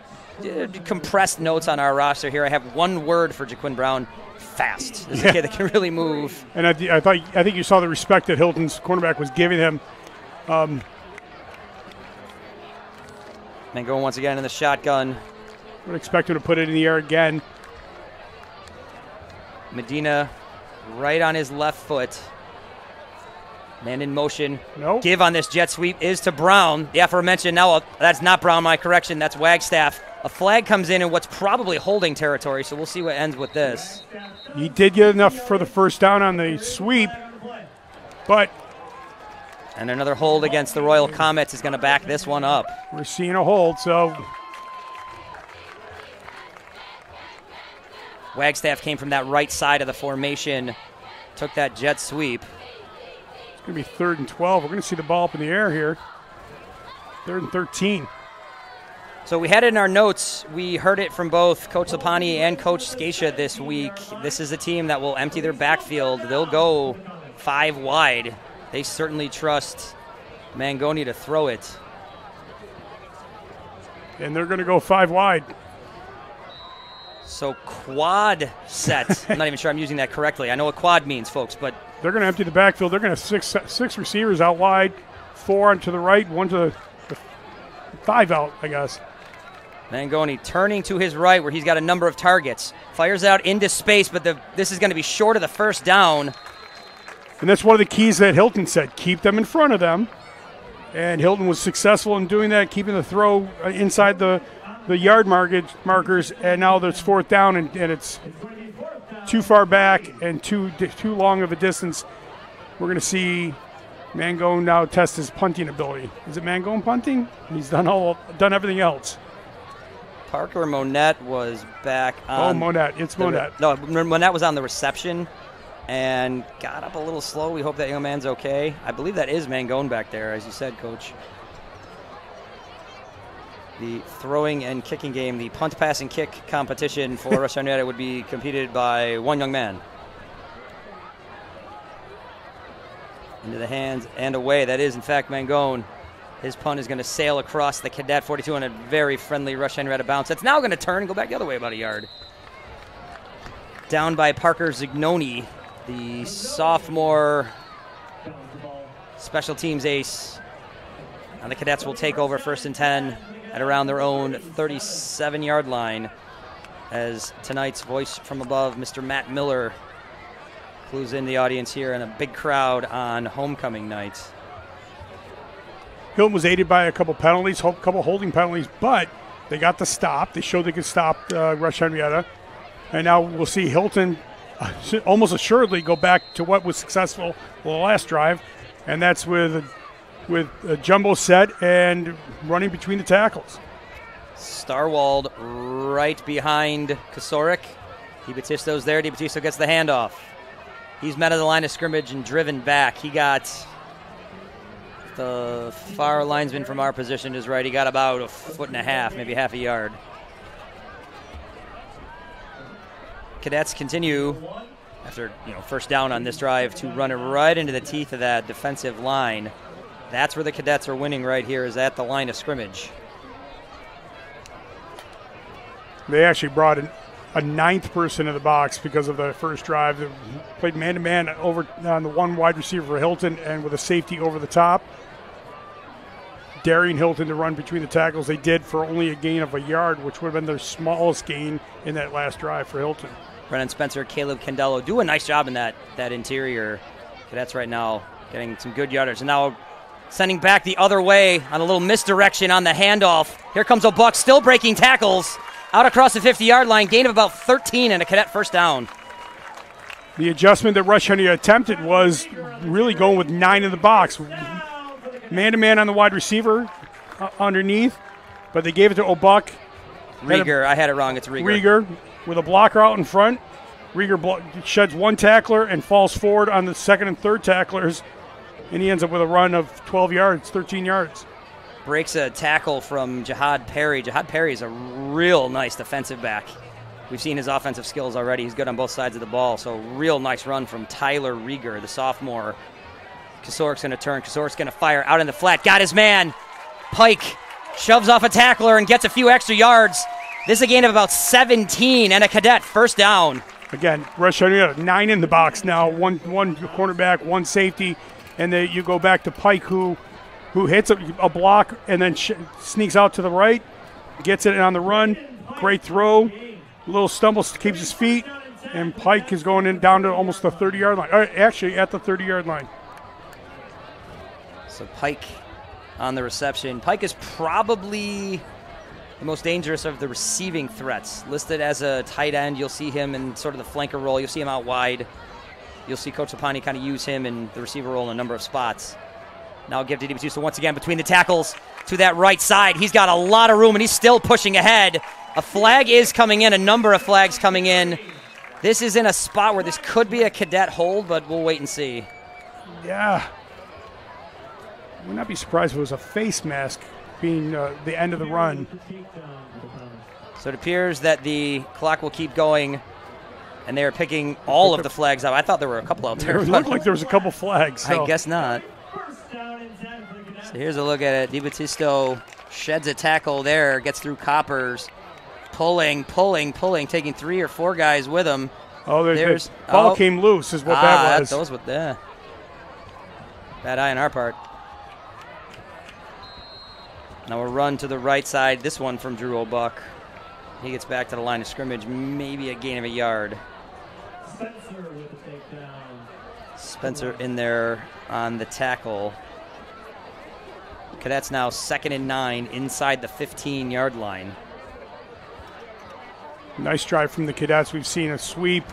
compressed notes on our roster here, I have one word for Jaquin Brown: fast. This is a kid that can really move. And I think you saw the respect that Hilton's cornerback was giving him. Mangoni once again in the shotgun. Would expect him to put it in the air again. Medina right on his left foot. Man in motion. Nope. Give on this jet sweep is to Brown. The aforementioned, now that's not Brown, my correction, that's Wagstaff. A flag comes in what's probably holding territory, so we'll see what ends with this. He did get enough for the first down on the sweep, but and another hold against the Royal Comets is going to back this one up. We're seeing a hold, so Wagstaff came from that right side of the formation, took that jet sweep. It's going to be 3rd and 12. We're going to see the ball up in the air here. 3rd and 13. So we had it in our notes. We heard it from both Coach Lapani and Coach Scacia this week. This is a team that will empty their backfield. They'll go 5 wide. They certainly trust Mangoni to throw it. And they're going to go 5 wide. So quad set. I'm not even sure I'm using that correctly. I know what quad means, folks, but they're going to empty the backfield. They're going to have six receivers out wide, 4 to the right, 1 to the 5 out, I guess. Mangoni turning to his right where he's got a number of targets. Fires out into space, but this is going to be short of the first down. And that's one of the keys that Hilton said. Keep them in front of them. And Hilton was successful in doing that, keeping the throw inside the yard markers. And now there's 4th down, and it's too far back and too long of a distance. We're going to see Mangone now test his punting ability. Is it Mangone punting? He's done everything else. Parker Monette was back on. Oh, Monette. It's Monette. No, Monette was on the reception and got up a little slow. We hope that young man's okay. I believe that is Mangone back there, as you said, Coach. The throwing and kicking game, the punt, pass, and kick competition for Rush Henrietta would be competed by one young man. Into the hands and away. That is, in fact, Mangone. His punt is going to sail across the Cadet 42 on a very friendly Rush Henrietta bounce. It's now going to turn and go back the other way about a yard. Down by Parker Zignoni, the sophomore special teams ace. And the Cadets will take over 1st and 10 at around their own 37-yard line as tonight's voice from above, Mr. Matt Miller, clues in the audience here and a big crowd on homecoming night. Hilton was aided by a couple penalties, a couple holding penalties, but they got the stop. They showed they could stop Rush Henrietta. And now we'll see Hilton almost assuredly go back to what was successful the last drive, and that's with a jumbo set and running between the tackles. Starwald right behind Kosiorek. DiBattisto's there. DiBattisto gets the handoff. He's met at the line of scrimmage and driven back. He got the far linesman from our position is right. He got about 1.5 foot, maybe half a yard. Cadets continue after 1st down on this drive to run it right into the teeth of that defensive line. That's where the Cadets are winning right here, is at the line of scrimmage. They actually brought a 9th person in the box because of the first drive. They played man-to-man over on the one wide receiver for Hilton and with a safety over the top. Daring Hilton to run between the tackles. They did for only a gain of a yard, which would have been their smallest gain in that last drive for Hilton. Brennan Spencer, Caleb Candello do a nice job in that interior. Cadets right now getting some good yardage. And now sending back the other way on a little misdirection on the handoff. Here comes O'Buck, still breaking tackles. Out across the 50-yard line, gain of about 13 and a Cadet 1st down. The adjustment that Rush Henrietta attempted was really going with 9 in the box. Man-to-man on the wide receiver underneath, but they gave it to O'Buck. Rieger, I had it wrong, it's Rieger. Rieger with a blocker out in front. Rieger sheds one tackler and falls forward on the 2nd and 3rd tacklers, and he ends up with a run of 12 yards, 13 yards. Breaks a tackle from Jihad Perry. Jihad Perry is a real nice defensive back. We've seen his offensive skills already. He's good on both sides of the ball, so real nice run from Tyler Rieger, the sophomore. Kosorek's going to turn. Kosorek's going to fire out in the flat. Got his man. Pike shoves off a tackler and gets a few extra yards. This is a gain of about 17 and a Cadet 1st down. Again, Rush Henrietta 9 in the box now. One cornerback, 1 safety, and then you go back to Pike who hits a block and then sneaks out to the right, gets it on the run. Great throw. Little stumble, keeps his feet, and Pike is going in down to almost the 30-yard line. Actually, at the 30-yard line. So Pike on the reception. Pike is probably the most dangerous of the receiving threats. Listed as a tight end, you'll see him in sort of the flanker role. You'll see him out wide. You'll see Coach Lapani kind of use him in the receiver role in a number of spots. Now give to DiBattista once again between the tackles to that right side. He's got a lot of room, and he's still pushing ahead. A flag is coming in, a number of flags coming in. This is in a spot where this could be a cadet hold, but we'll wait and see. Yeah. I would not be surprised if it was a face mask being the end of the run. So it appears that the clock will keep going, and they are picking all of the flags out. I thought there were a couple out there. It looked like there was a couple flags. So. I guess not. So here's a look at it. DiBattista sheds a tackle there, gets through Coppers, pulling, taking 3 or 4 guys with him. Oh, there's ball came loose is what that was. That was what, bad eye on our part. Now a run to the right side. This one from Drew O'Buck. He gets back to the line of scrimmage, maybe a gain of a yard. Spencer with the takedown. Spencer in there on the tackle. Cadets now 2nd and 9 inside the 15-yard line. Nice drive from the Cadets. We've seen a sweep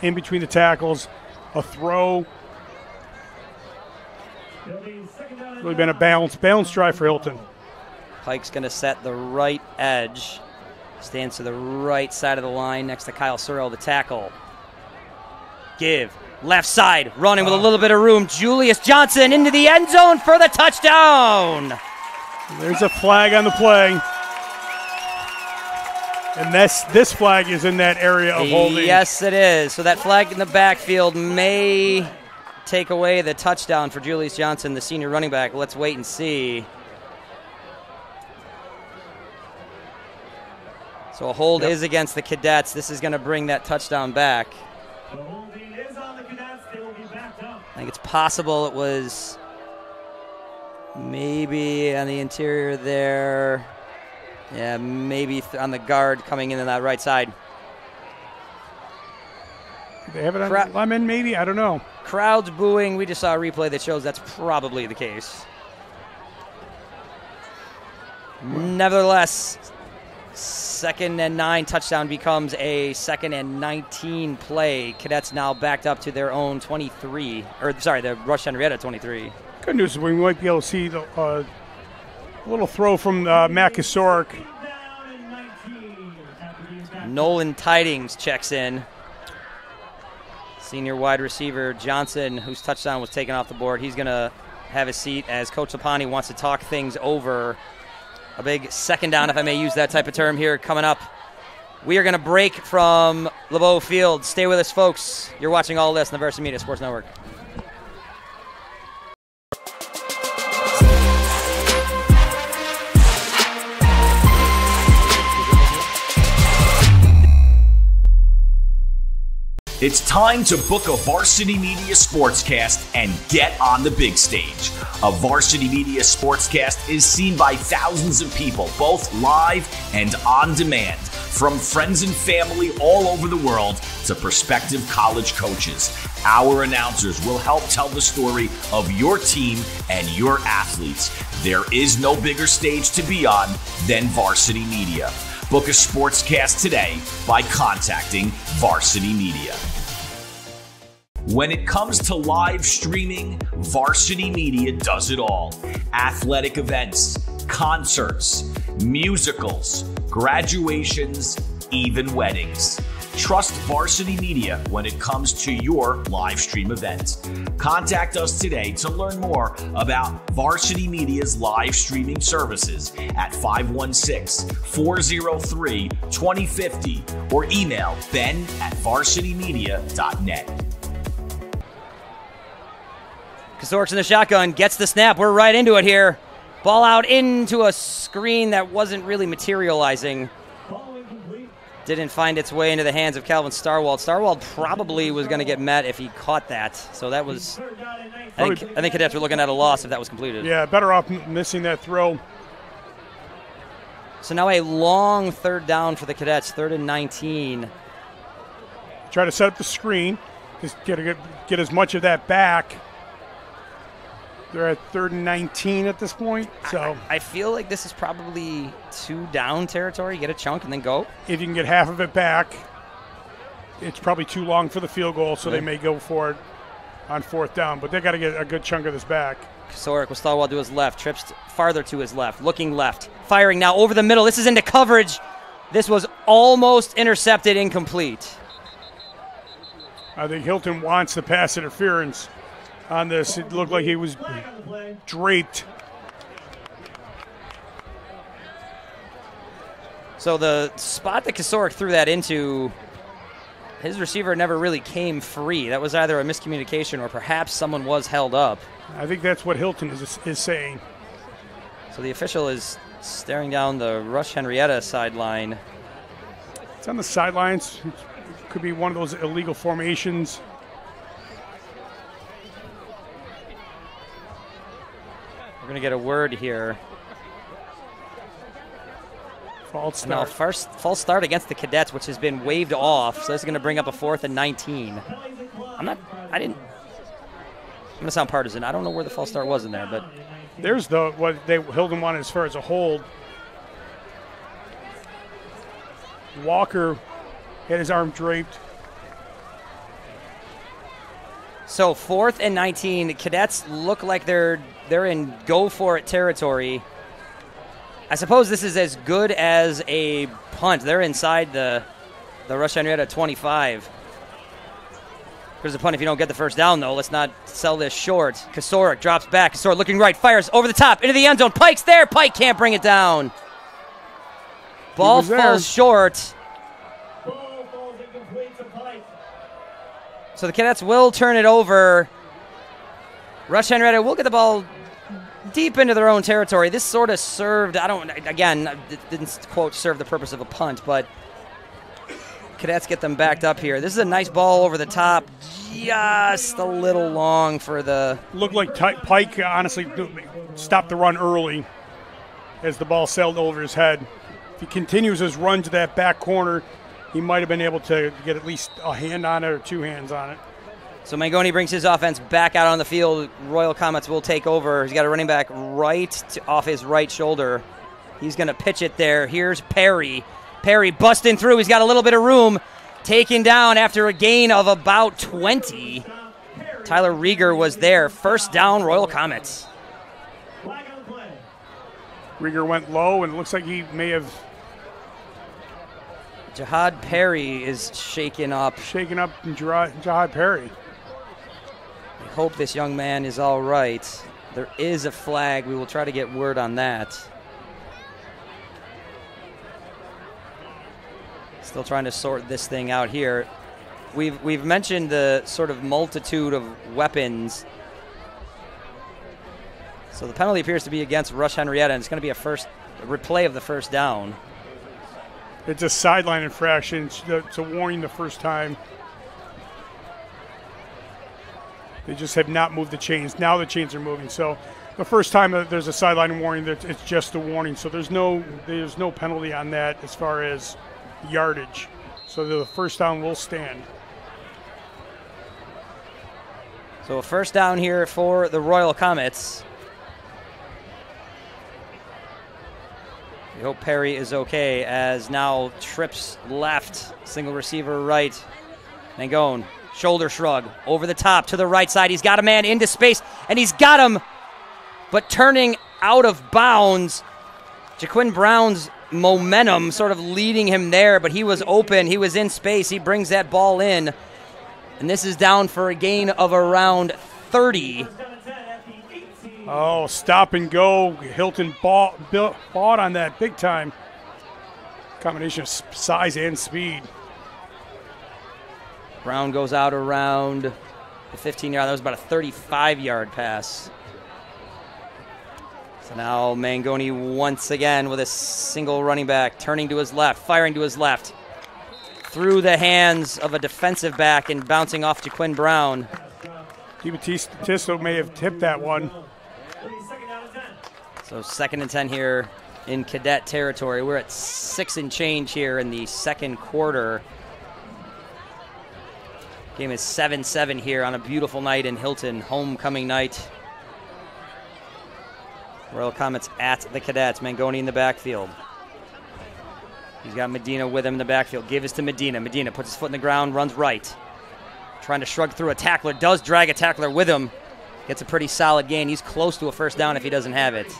in between the tackles, a throw. Really been a balanced drive for Hilton. Pike's going to set the right edge. Stands to the right side of the line next to Kyle Searle, the tackle. Give. Left side, running with a little bit of room. Julius Johnson into the end zone for the touchdown. There's a flag on the play. And this flag is in that area of holding. Yes, it is. So that flag in the backfield may take away the touchdown for Julius Johnson, the senior running back. Let's wait and see. So a hold is against the Cadets. This is going to bring that touchdown back. The holding is on the Cadets. They will be backed up. I think it's possible it was maybe on the interior there. Yeah, maybe on the guard coming in on that right side. Do they have it on Lemon maybe? I don't know. Crowds booing. We just saw a replay that shows that's probably the case. Nevertheless, 2nd and 9 touchdown becomes a 2nd and 19 play. Cadets now backed up to their own 23, the Rush Henrietta 23. Good news is we might be able to see the little throw from Matt Kosiorek. Nolan Tidings checks in. Senior wide receiver Johnson, whose touchdown was taken off the board, he's going to have a seat as Coach Lapani wants to talk things over. A big second down, if I may use that type of term here, coming up. We are going to break from LeBeau Field. Stay with us, folks. You're watching all this on the Varsity Media Sports Network. It's time to book a Varsity Media Sportscast and get on the big stage. A Varsity Media Sportscast is seen by thousands of people, both live and on demand, from friends and family all over the world to prospective college coaches. Our announcers will help tell the story of your team and your athletes. There is no bigger stage to be on than Varsity Media. Book a sportscast today by contacting Varsity Media. When it comes to live streaming, Varsity Media does it all. Athletic events, concerts, musicals, graduations, even weddings. Trust Varsity Media when it comes to your live stream event. Contact us today to learn more about Varsity Media's live streaming services at 516-403-2050 or email ben@varsitymedia.net. Kosorik's in the shotgun, gets the snap. We're right into it here. Ball out into a screen that wasn't really materializing. Didn't find its way into the hands of Calvin Starwald. Starwald probably was going to get met if he caught that. So that was, I think Cadets were looking at a loss if that was completed. Yeah, better off missing that throw. So now a long third down for the Cadets, 3rd and 19. Try to set up the screen, just get as much of that back. They're at 3rd and 19 at this point. So I feel like this is probably 2 down territory. Get a chunk and then go. if you can get half of it back, it's probably too long for the field goal, so they may go for it on 4th down. But they got to get a good chunk of this back. Kosiorek will stall to his left, trips farther to his left, looking left, firing now over the middle. This is into coverage. This was almost intercepted, incomplete. I think Hilton wants the pass interference on this. It looked like he was draped. So the spot that Kosiorek threw that into, his receiver never really came free. That was either a miscommunication or perhaps someone was held up. I think that's what Hilton is saying. So the official is staring down the Rush Henrietta sideline. It's on the sidelines. It could be one of those illegal formations. We're going to get a word here. False Now, start. false start against the Cadets, which has been waved off. So this is going to bring up a 4th and 19. I'm going to sound partisan. I don't know where the false start was in there, but There's what Hilton wanted as far as a hold. Walker had his arm draped. so 4th and 19. The Cadets look like they're in go for it territory. I suppose this is as good as a punt. They're inside the Rush Henrietta 25. There's a punt if you don't get the first down, though. Let's not sell this short. Kosiorek drops back. Kosiorek looking right, fires over the top, into the end zone. Pike's there. Pike can't bring it down. Ball falls short. Ball falls incomplete to Pike. So the Cadets will turn it over. Rush Henrietta will get the ball deep into their own territory. This sort of served, didn't quote serve the purpose of a punt, but Cadets get them backed up here. This is a nice ball over the top, just a little long for the... Looked like Pike honestly stopped the run early as the ball sailed over his head. If he continues his run to that back corner, he might have been able to get at least a hand on it or 2 hands on it. So Mangoni brings his offense back out on the field. Royal Comets will take over. He's got a running back off his right shoulder. He's going to pitch it there. Here's Perry. Perry busting through. He's got a little bit of room. Taken down after a gain of about 20. Tyler Rieger was there. First down, Royal Comets. Rieger went low, and it looks like he may have Jihad Perry is shaken up. Jihad Perry. I hope this young man is all right. There is a flag. We will try to get word on that. Still trying to sort this thing out here. We've mentioned the sort of multitude of weapons. So the penalty appears to be against Rush Henrietta, and it's going to be a replay of the first down. It's a sideline infraction. It's a warning the first time. They just have not moved the chains. Now the chains are moving. So the first time there's a sideline warning, it's just a warning. So there's no penalty on that as far as yardage. So the first down will stand. So a first down here for the Royal Comets. We hope Perry is okay as now trips left, single receiver right. Mangone, shoulder shrug, over the top to the right side. He's got a man into space, and he's got him, but turning out of bounds. Jaquin Brown's momentum sort of leading him there, but he was open. He was in space. He brings that ball in, and this is down for a gain of around 30. Oh, stop and go. Hilton bought on that big time. Combination of size and speed. Brown goes out around the 15-yard. That was about a 35-yard pass. So now Mangoni once again with a single running back, turning to his left, firing to his left. Through the hands of a defensive back and bouncing off Jaquin Brown. DiBattista may have tipped that one. So 2nd and 10 here in Cadet territory. We're at 6 and change here in the second quarter. Game is 7-7 here on a beautiful night in Hilton, homecoming night. Royal Comets at the Cadets. Mangoni in the backfield. He's got Medina with him in the backfield. Give us to Medina. Medina puts his foot in the ground, runs right. Trying to shrug through a tackler. Does drag a tackler with him. Gets a pretty solid gain. He's close to a first down if he doesn't have it.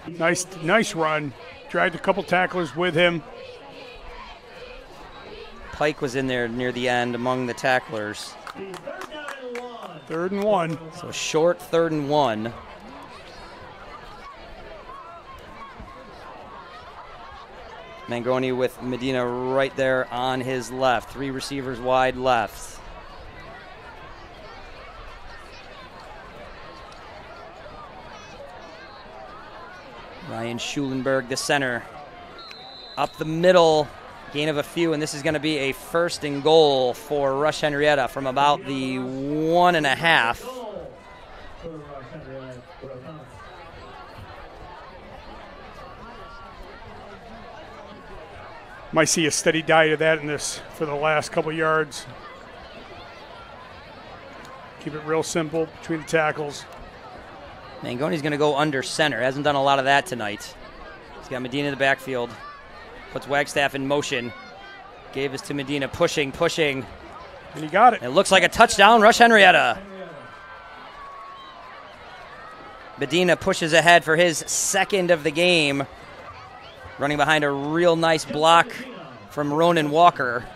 Nice run. Dragged a couple tacklers with him. Pike was in there near the end among the tacklers. 3rd and 1. So short 3rd and 1. Mangoni with Medina right there on his left. 3 receivers wide left. Ryan Schulenberg, the center. Up the middle, gain of a few, and this is going to be a 1st and goal for Rush Henrietta from about the 1.5. Might see a steady diet of that in this for the last couple yards. Keep it real simple between the tackles. Mangoni's going to go under center. Hasn't done a lot of that tonight. He's got Medina in the backfield. Puts Wagstaff in motion. Gave us to Medina, pushing. And he got it. It looks like a touchdown, Rush Henrietta. Medina pushes ahead for his 2nd of the game. Running behind a real nice block from Ronan Walker.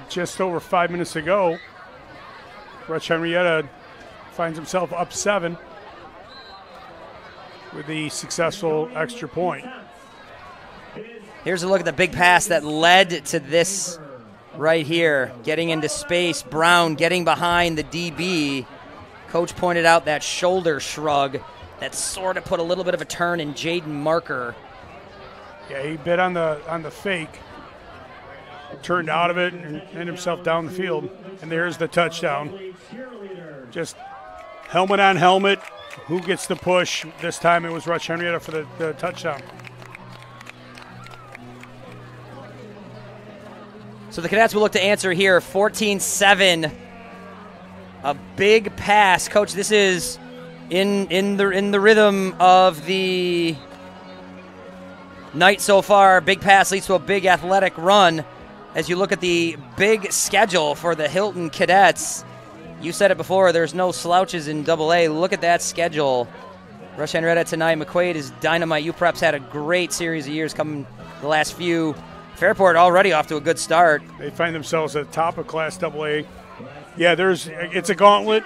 Just over 5 minutes ago, Rush Henrietta finds himself up 7 with the successful extra point. Here's a look at the big pass that led to this right here. Getting into space, Brown getting behind the DB. Coach pointed out that shoulder shrug that sort of put a little bit of a turn in Jaden Marker. Yeah, he bit on the fake. Turned out of it and himself down the field. And there's the touchdown. Just helmet on helmet. Who gets the push? This time it was Rush Henrietta for the touchdown. So the Cadets will look to answer here, 14-7. A big pass. Coach, this is in the rhythm of the night so far. Big pass leads to a big athletic run. As you look at the big schedule for the Hilton Cadets, you said it before, there's no slouches in AA. Look at that schedule. Rush Henrietta tonight. McQuaid is dynamite. UPrep's had a great series of years coming the last few. Fairport already off to a good start. They find themselves at the top of Class AA. Yeah, it's a gauntlet.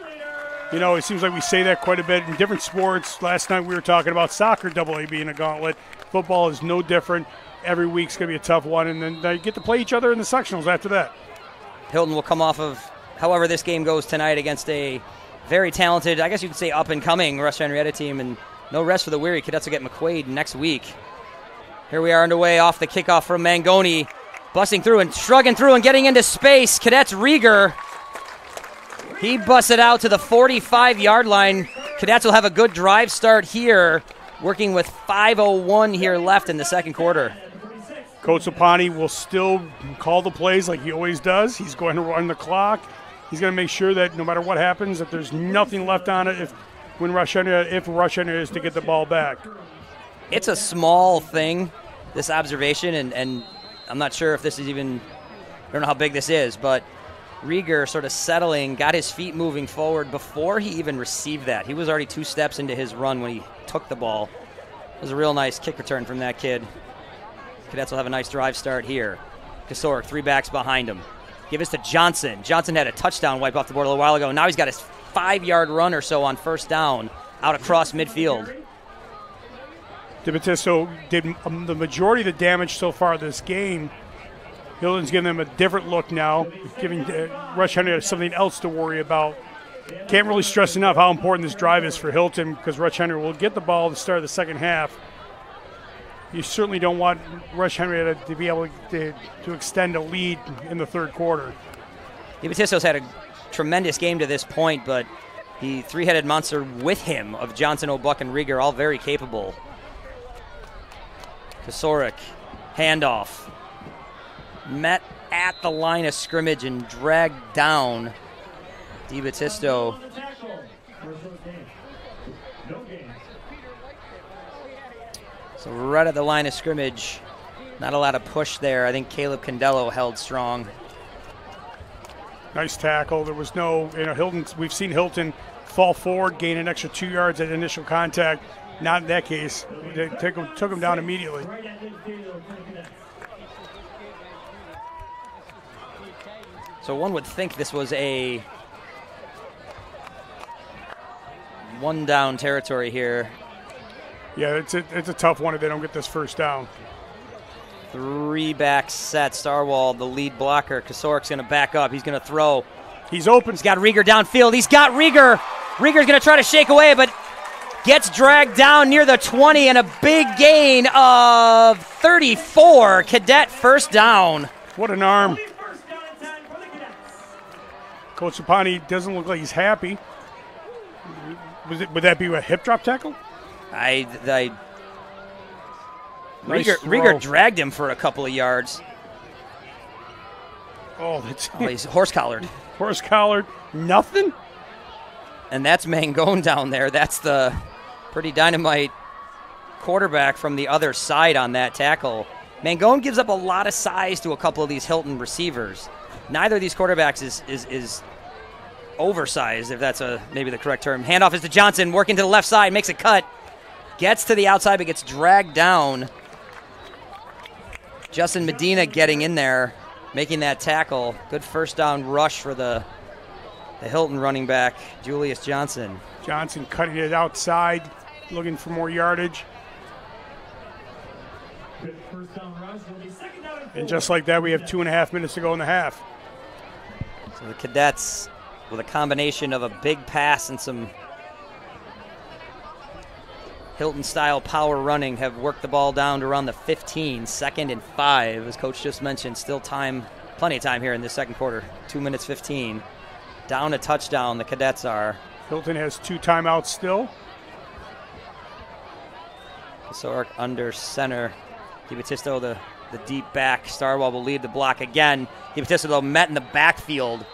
You know, it seems like we say that quite a bit in different sports. Last night we were talking about soccer AA being a gauntlet. Football is no different. Every week's going to be a tough one, and then they get to play each other in the sectionals after that. Hilton will come off of, however this game goes tonight, against a very talented, I guess you could say up-and-coming Rush Henrietta team, and no rest for the weary. Cadets will get McQuaid next week. Here we are underway off the kickoff from Mangoni. Busting through and shrugging through and getting into space. Cadets Rieger. He busted out to the 45-yard line. Cadets will have a good drive start here, working with 5:01 here left in the second quarter. Coach Sapani will still call the plays like he always does. He's going to run the clock. He's going to make sure that no matter what happens, that there's nothing left on it if Rush Henrietta is to get the ball back. It's a small thing, this observation, and I'm not sure if this is even, I don't know how big this is, but Rieger sort of settling, got his feet moving forward before he even received that. He was already 2 steps into his run when he took the ball. It was a real nice kick return from that kid. Cadets will have a nice drive start here. Kosiorek, 3 backs behind him. Give us to Johnson. Johnson had a touchdown wipe off the board a little while ago. Now he's got his 5-yard run or so on first down out across midfield. DiBattista did the majority of the damage so far this game. Hilton's giving them a different look now, giving Rush Henrietta something else to worry about. Can't really stress enough how important this drive is for Hilton, because Rush Henrietta will get the ball at the start of the second half. You certainly don't want Rush Henrietta to be able to extend a lead in the third quarter. DiBattista's had a tremendous game to this point, but the 3-headed monster with him of Johnson, O'Buck, and Rieger, all very capable. Kosiorek, handoff. met at the line of scrimmage and dragged down DiBattista. So right at the line of scrimmage, not a lot of push there. I think Caleb Condello held strong. Nice tackle. There was no, Hilton. We've seen Hilton fall forward, gain an extra 2 yards at initial contact. Not in that case. They took him down immediately. So one would think this was a one-down territory here. Yeah, it's a tough one if they don't get this first down. 3-back set. Starwald, the lead blocker. Kosorek's going to back up. He's going to throw. He's open. He's got Rieger downfield. He's got Rieger. Rieger's going to try to shake away, but gets dragged down near the 20 and a big gain of 34. Cadet first down. What an arm. Coach Sapani doesn't look like he's happy. Would that be a hip drop tackle? Rieger dragged him for a couple of yards. He's horse-collared. Horse-collared, nothing? And that's Mangone down there. That's the pretty dynamite quarterback from the other side on that tackle. Mangone gives up a lot of size to a couple of these Hilton receivers. Neither of these quarterbacks is oversized, if that's maybe the correct term. Handoff is to Johnson, working to the left side, makes a cut. Gets to the outside, but gets dragged down. Justin Medina getting in there, making that tackle. Good first down rush for the Hilton running back, Julius Johnson. Johnson cutting it outside, looking for more yardage. And just like that, we have 2.5 minutes to go in the half. So the Cadets, with a combination of a big pass and some Hilton-style power running, have worked the ball down to around the 15, 2nd and 5. As Coach just mentioned, still time, plenty of time here in this second quarter. 2 minutes 15. Down a touchdown, the Cadets are. Hilton has 2 timeouts still. Kosiorek under center. DiBattista, the deep back. Starwell will lead the block again. DiBattista, though, met in the backfield.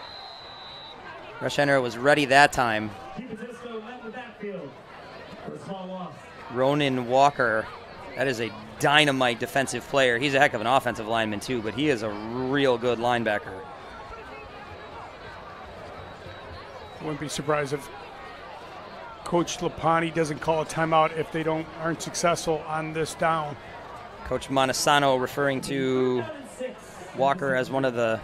Rush Henrietta was ready that time. Ronan Walker, that is a dynamite defensive player. He's a heck of an offensive lineman too, but he is a real good linebacker. Wouldn't be surprised if Coach Lapani doesn't call a timeout if they aren't successful on this down. Coach Montesano referring to Walker as one of the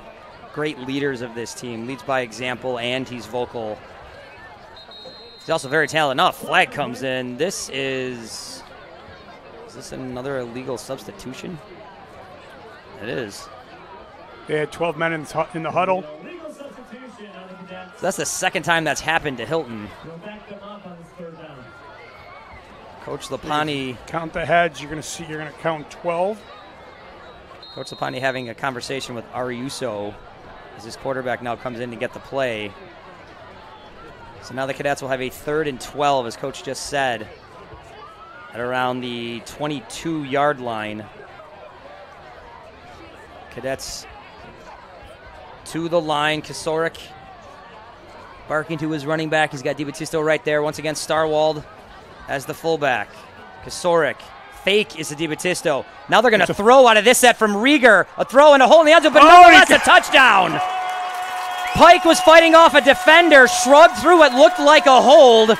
great leaders of this team. Leads by example, and he's vocal. He's also very talented enough. Flag comes in. Is this another illegal substitution? It is. They had 12 men in the huddle. So that's the second time that's happened to Hilton. Coach Lapani. Count the heads. You're going to count 12. Coach Lapani having a conversation with Ariuso as his quarterback now comes in to get the play. So now the Cadets will have a 3rd and 12, as Coach just said, at around the 22-yard line. Cadets to the line. Kosiorek barking to his running back. He's got DiBattista right there. Once again, Starwald as the fullback. Kosiorek. Fake is to DiBattista. Now they're going to throw out of this set from Rieger. A throw and a hole in the end zone, but no, that's a touchdown. Pike was fighting off a defender, shrugged through what looked like a hold,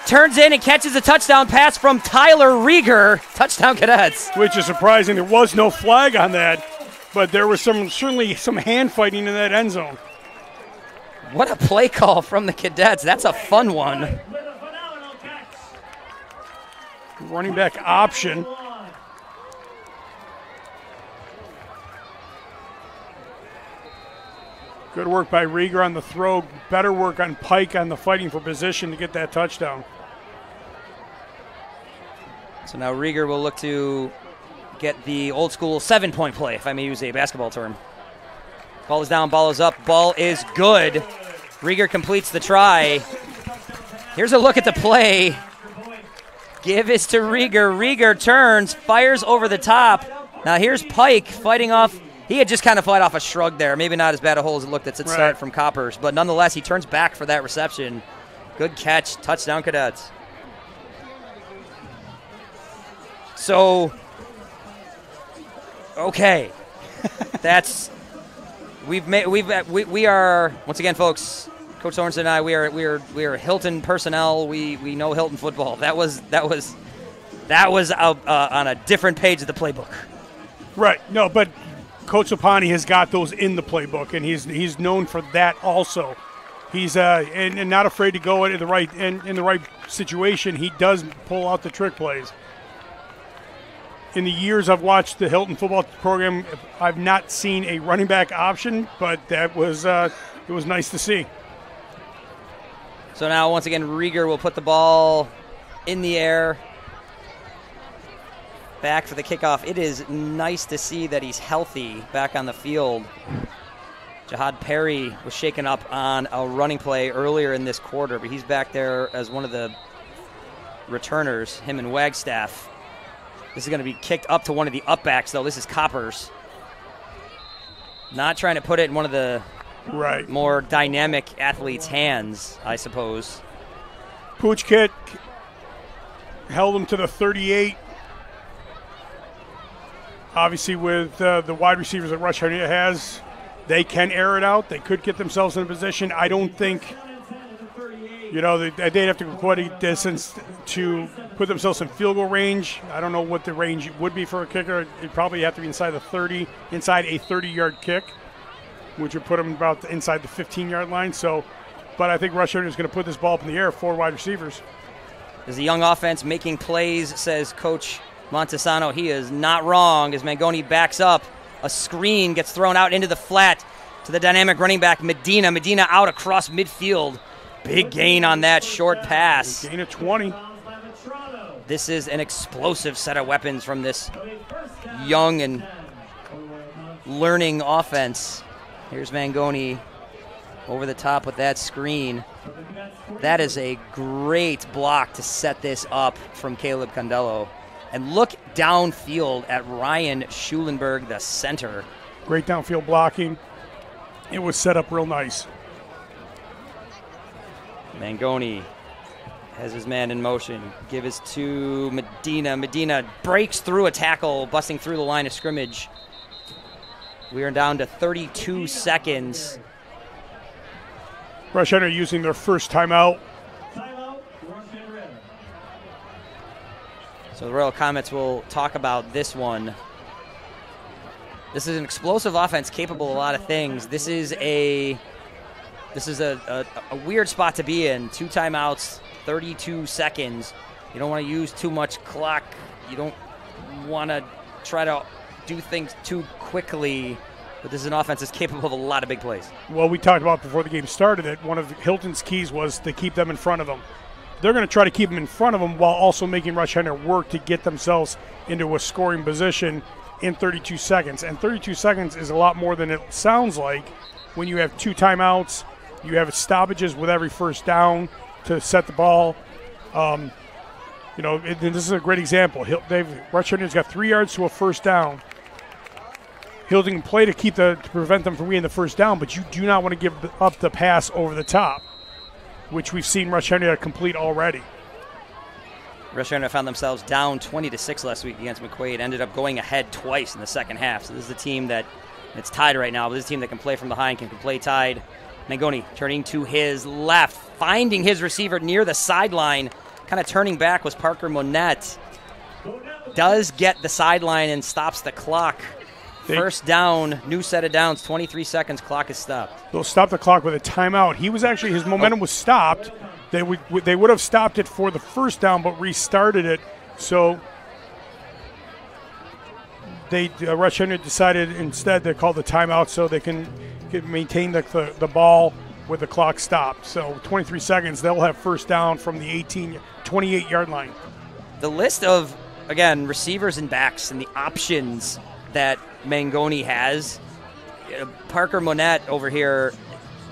turns in and catches a touchdown pass from Tyler Rieger. Touchdown Cadets. Which is surprising. There was no flag on that, but there was certainly some hand fighting in that end zone. What a play call from the Cadets. That's a fun one. Running back option. Good work by Rieger on the throw. Better work on Pike on the fighting for position to get that touchdown. So now Rieger will look to get the old school 7-point play, if I may use a basketball term. Ball is down, ball is up, ball is good. Rieger completes the try. Here's a look at the play. Give is to Rieger. Rieger turns, fires over the top. Now here's Pike fighting off He had just kind of flied off a shrug there. Maybe not as bad a hole as it looked at the start Right. from Coppers, but nonetheless, he turns back for that reception. Good catch. Touchdown, Cadets. So, okay. We are, once again, folks, Coach Sorensen and I, we are Hilton personnel. We know Hilton football. That was on a different page of the playbook. Right. No, but Coach Lapani has got those in the playbook, and he's known for that also. He's and not afraid to go in the right situation. He does pull out the trick plays. In the years I've watched the Hilton football program, I've not seen a running back option, but that was it was nice to see. So now, once again, Rieger will put the ball in the air. Back for the kickoff. It is nice to see that he's healthy back on the field. Jihad Perry was shaken up on a running play earlier in this quarter, but he's back there as one of the returners, him and Wagstaff. This is going to be kicked up to one of the upbacks, though. This is Coppers. Not trying to put it in one of the more dynamic athletes' hands, I suppose. Pooch kick held him to the 38. Obviously, with the wide receivers that Rush Henrietta has, they can air it out. They could get themselves in a position. I don't think, they'd have to go quite a distance to put themselves in field goal range. I don't know what the range would be for a kicker. It'd probably have to be inside a 30-yard kick, which would put them about inside the 15-yard line. So, but I think Rush Henrietta is going to put this ball up in the air, 4 wide receivers. There's a young offense making plays, says Coach Montesano. He is not wrong as Mangoni backs up. A screen gets thrown out into the flat to the dynamic running back, Medina. Medina out across midfield. Big gain on that short pass. Gain of 20. This is an explosive set of weapons from this young and learning offense. Here's Mangoni over the top with that screen. That is a great block to set this up from Caleb Condello. And look downfield at Ryan Schulenberg, the center. Great downfield blocking. It was set up real nice. Mangoni has his man in motion. Give it to Medina. Medina breaks through a tackle, busting through the line of scrimmage. We are down to 32 seconds. Rush Henrietta using their first timeout. So the Royal Comets will talk about this one. This is an explosive offense capable of a lot of things. This is a weird spot to be in. 2 timeouts, 32 seconds. You don't want to use too much clock. You don't want to try to do things too quickly. But this is an offense that's capable of a lot of big plays. Well, we talked about before the game started that one of Hilton's keys was to keep them in front of them. They're going to try to keep them in front of them while also making Rush Henrietta work to get themselves into a scoring position in 32 seconds. And 32 seconds is a lot more than it sounds like when you have 2 timeouts, you have stoppages with every first down to set the ball. This is a great example. Rush Henrietta's got 3 yards to a first down. Hilton can play to prevent them from getting the first down, but you do not want to give up the pass over the top, which we've seen Rush Henrietta complete already. Rush Henrietta found themselves down 20-6 last week against McQuaid. Ended up going ahead twice in the second half. So this is a team that it's tied right now. But this is a team that can play from behind, can play tied. Mangoni turning to his left, finding his receiver near the sideline. Kind of turning back was Parker Monette. Does get the sideline and stops the clock. First down, new set of downs, 23 seconds, clock is stopped. They'll stop the clock with a timeout. His momentum was stopped. They would have stopped it for the first down, but restarted it. So Rush Henrietta decided instead to call the timeout so they can maintain the ball with the clock stopped. So 23 seconds, they'll have first down from the 28-yard line. The list of, again, receivers and backs and the options that Mangoni has. Parker Monette over here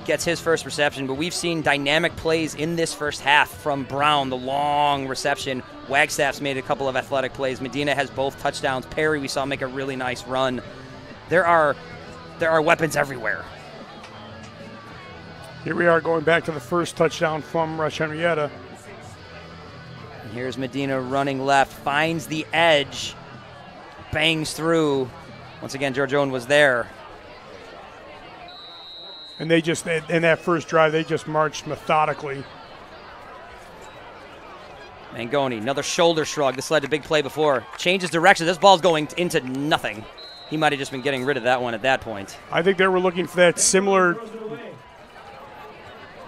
gets his first reception, but we've seen dynamic plays in this first half from Brown, the long reception. Wagstaff's made a couple of athletic plays. Medina has both touchdowns. Perry, we saw make a really nice run. There are weapons everywhere. Here we are going back to the first touchdown from Rush Henrietta. And here's Medina running left, finds the edge, bangs through. Once again, George Owen was there. And they just, in that first drive, they just marched methodically. Mangoni, another shoulder shrug. This led to a big play before. Changes direction. This ball's going into nothing. He might have just been getting rid of that one at that point. I think they were looking for that similar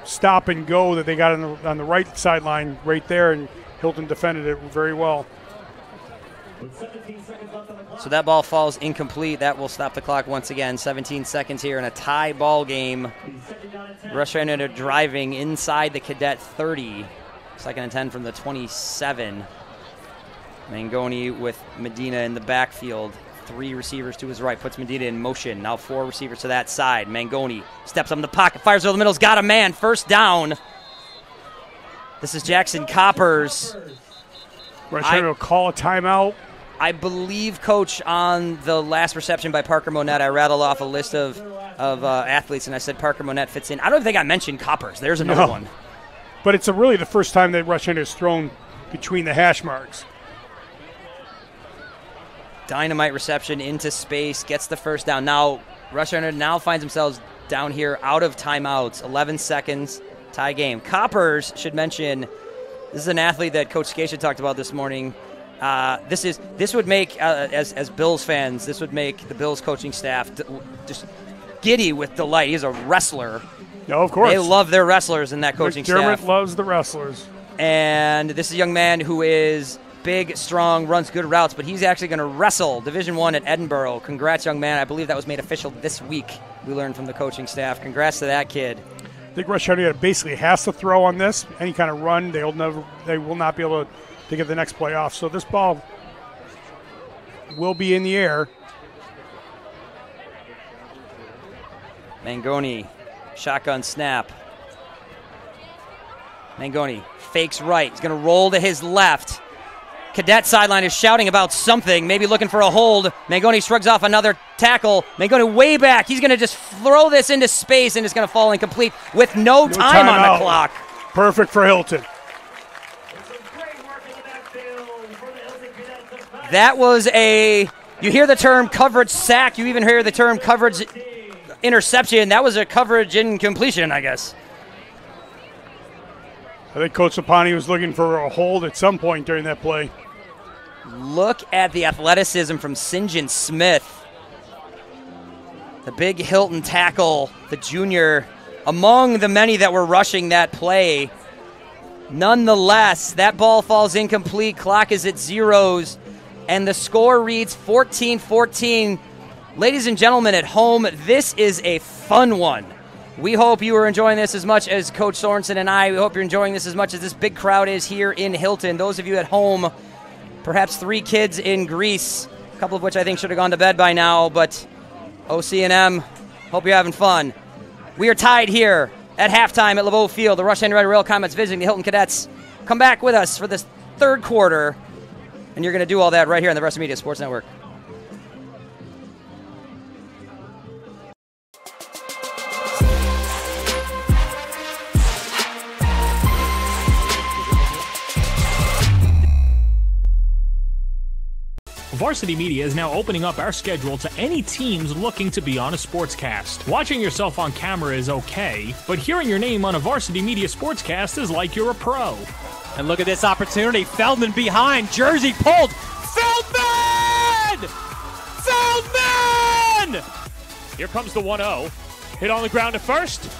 stop and go that they got on the right sideline right there, and Hilton defended it very well. So that ball falls incomplete. That will stop the clock once again. 17 seconds here in a tie ball game. Rush Henrietta driving inside the Cadet 30. 2nd and 10 from the 27. Mangoni with Medina in the backfield. 3 receivers to his right, puts Medina in motion. Now 4 receivers to that side. Mangoni steps up in the pocket, fires over the middle, got a man, first down. This is Jackson Coppers. Rush Henrietta will call a timeout. I believe, Coach, on the last reception by Parker Monette, I rattled off a list of athletes, and I said Parker Monette fits in. I don't think I mentioned Coppers. There's another one. But it's really the first time that Rush Henrietta has thrown between the hash marks. Dynamite reception into space, gets the first down. Now, Rush Henrietta now finds themselves down here out of timeouts. 11 seconds, tie game. Coppers, should mention, this is an athlete that Coach Scacia talked about this morning. This would make, as Bills fans, this would make the Bills coaching staff just giddy with delight. He's a wrestler. No, of course. They love their wrestlers in that coaching staff. McDermott loves the wrestlers. And this is a young man who is big, strong, runs good routes, but he's actually going to wrestle Division I at Edinburgh. Congrats, young man. I believe that was made official this week, we learned from the coaching staff. Congrats to that kid. I think Rush Henrietta basically has to throw on this. Any kind of run, they will not be able to get the next play off. So this ball will be in the air. Mangoni, shotgun snap. Mangoni fakes right. He's going to roll to his left. Cadet sideline is shouting about something, maybe looking for a hold. Mangoni shrugs off another tackle. Mangoni way back. He's going to just throw this into space, and it's going to fall incomplete with no time on the clock. Perfect for Hilton. That was you hear the term coverage sack. You even hear the term coverage interception. That was a coverage incompletion, I guess. I think Coach Sapani was looking for a hold at some point during that play. Look at the athleticism from St. John Smith. The big Hilton tackle, the junior, among the many that were rushing that play. Nonetheless, that ball falls incomplete. Clock is at zeros, and the score reads 14-14. Ladies and gentlemen at home, this is a fun one. We hope you are enjoying this as much as Coach Sorensen and I. We hope you're enjoying this as much as this big crowd is here in Hilton. Those of you at home, perhaps 3 kids in Greece, a couple of which I think should have gone to bed by now, but OC&M, hope you're having fun. We are tied here at halftime at LeBeau Field. The Rush Henrietta Rail Comets visiting the Hilton Cadets. Come back with us for this third quarter, and you're going to do all that right here on the Varsity Media Sports Network. Varsity Media is now opening up our schedule to any teams looking to be on a sportscast. Watching yourself on camera is okay, but hearing your name on a Varsity Media sportscast is like you're a pro. And look at this opportunity. Feldman behind. Jersey pulled. Feldman! Feldman! Here comes the 1-0. Hit on the ground at first.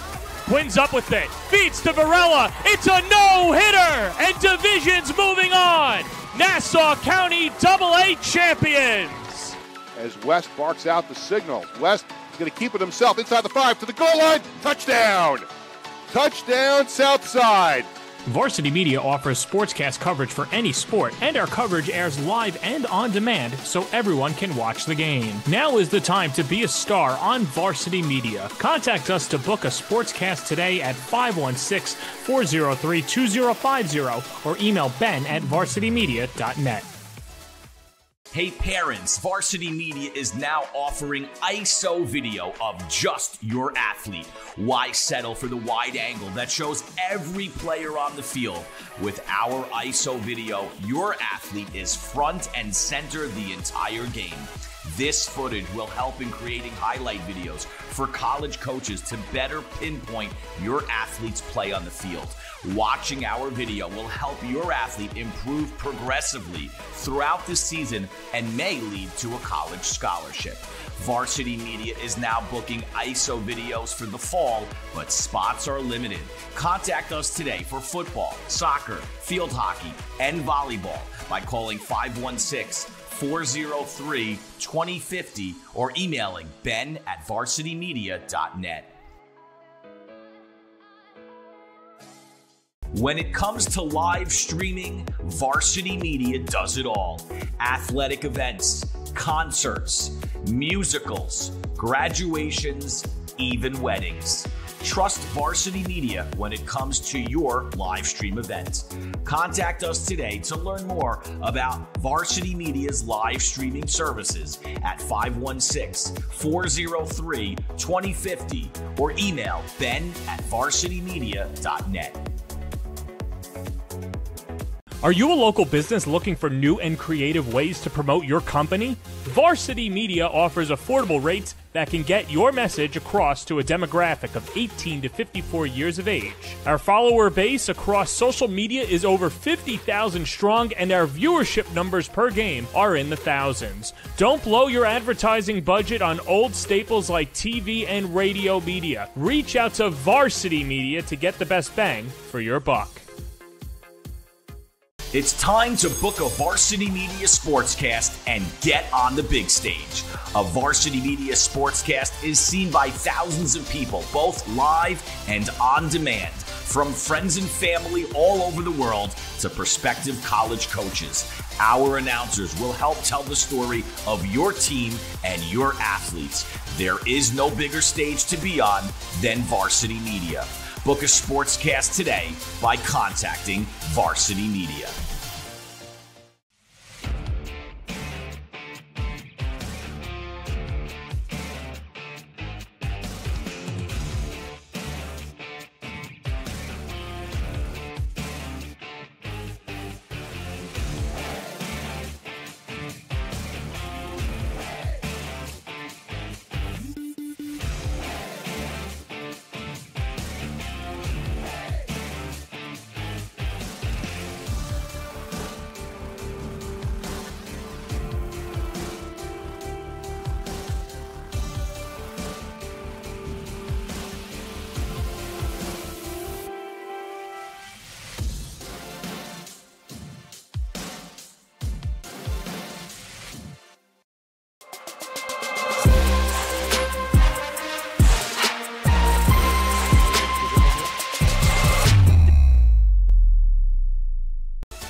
Wins up with it. Feeds to Varela. It's a no-hitter! And Division's moving on. Nassau County AA champions. As West barks out the signal. West is going to keep it himself inside the 5 to the goal line. Touchdown! Touchdown, Southside. Varsity Media offers sportscast coverage for any sport, and our coverage airs live and on demand so everyone can watch the game. Now is the time to be a star on Varsity Media. Contact us to book a sportscast today at 516-403-2050 or email ben@varsitymedia.net. Hey parents, Varsity Media is now offering ISO video of just your athlete. Why settle for the wide angle that shows every player on the field? With our ISO video, your athlete is front and center the entire game. This footage will help in creating highlight videos for college coaches to better pinpoint your athlete's play on the field. Watching our video will help your athlete improve progressively throughout the season and may lead to a college scholarship. Varsity Media is now booking ISO videos for the fall, but spots are limited. Contact us today for football, soccer, field hockey, and volleyball by calling 516-403-2050 or emailing ben@varsitymedia.net. When it comes to live streaming, Varsity Media does it all. Athletic events, concerts, musicals, graduations, even weddings. Trust Varsity Media when it comes to your live stream event. Contact us today to learn more about Varsity Media's live streaming services at 516-403-2050 or email ben@varsitymedia.net. Are you a local business looking for new and creative ways to promote your company? Varsity Media offers affordable rates that can get your message across to a demographic of 18 to 54 years of age. Our follower base across social media is over 50,000 strong, and our viewership numbers per game are in the thousands. Don't blow your advertising budget on old staples like TV and radio media. Reach out to Varsity Media to get the best bang for your buck. It's time to book a Varsity Media Sportscast and get on the big stage. A Varsity Media Sportscast is seen by thousands of people, both live and on demand, from friends and family all over the world to prospective college coaches. Our announcers will help tell the story of your team and your athletes. There is no bigger stage to be on than Varsity Media. Book a sportscast today by contacting Varsity Media.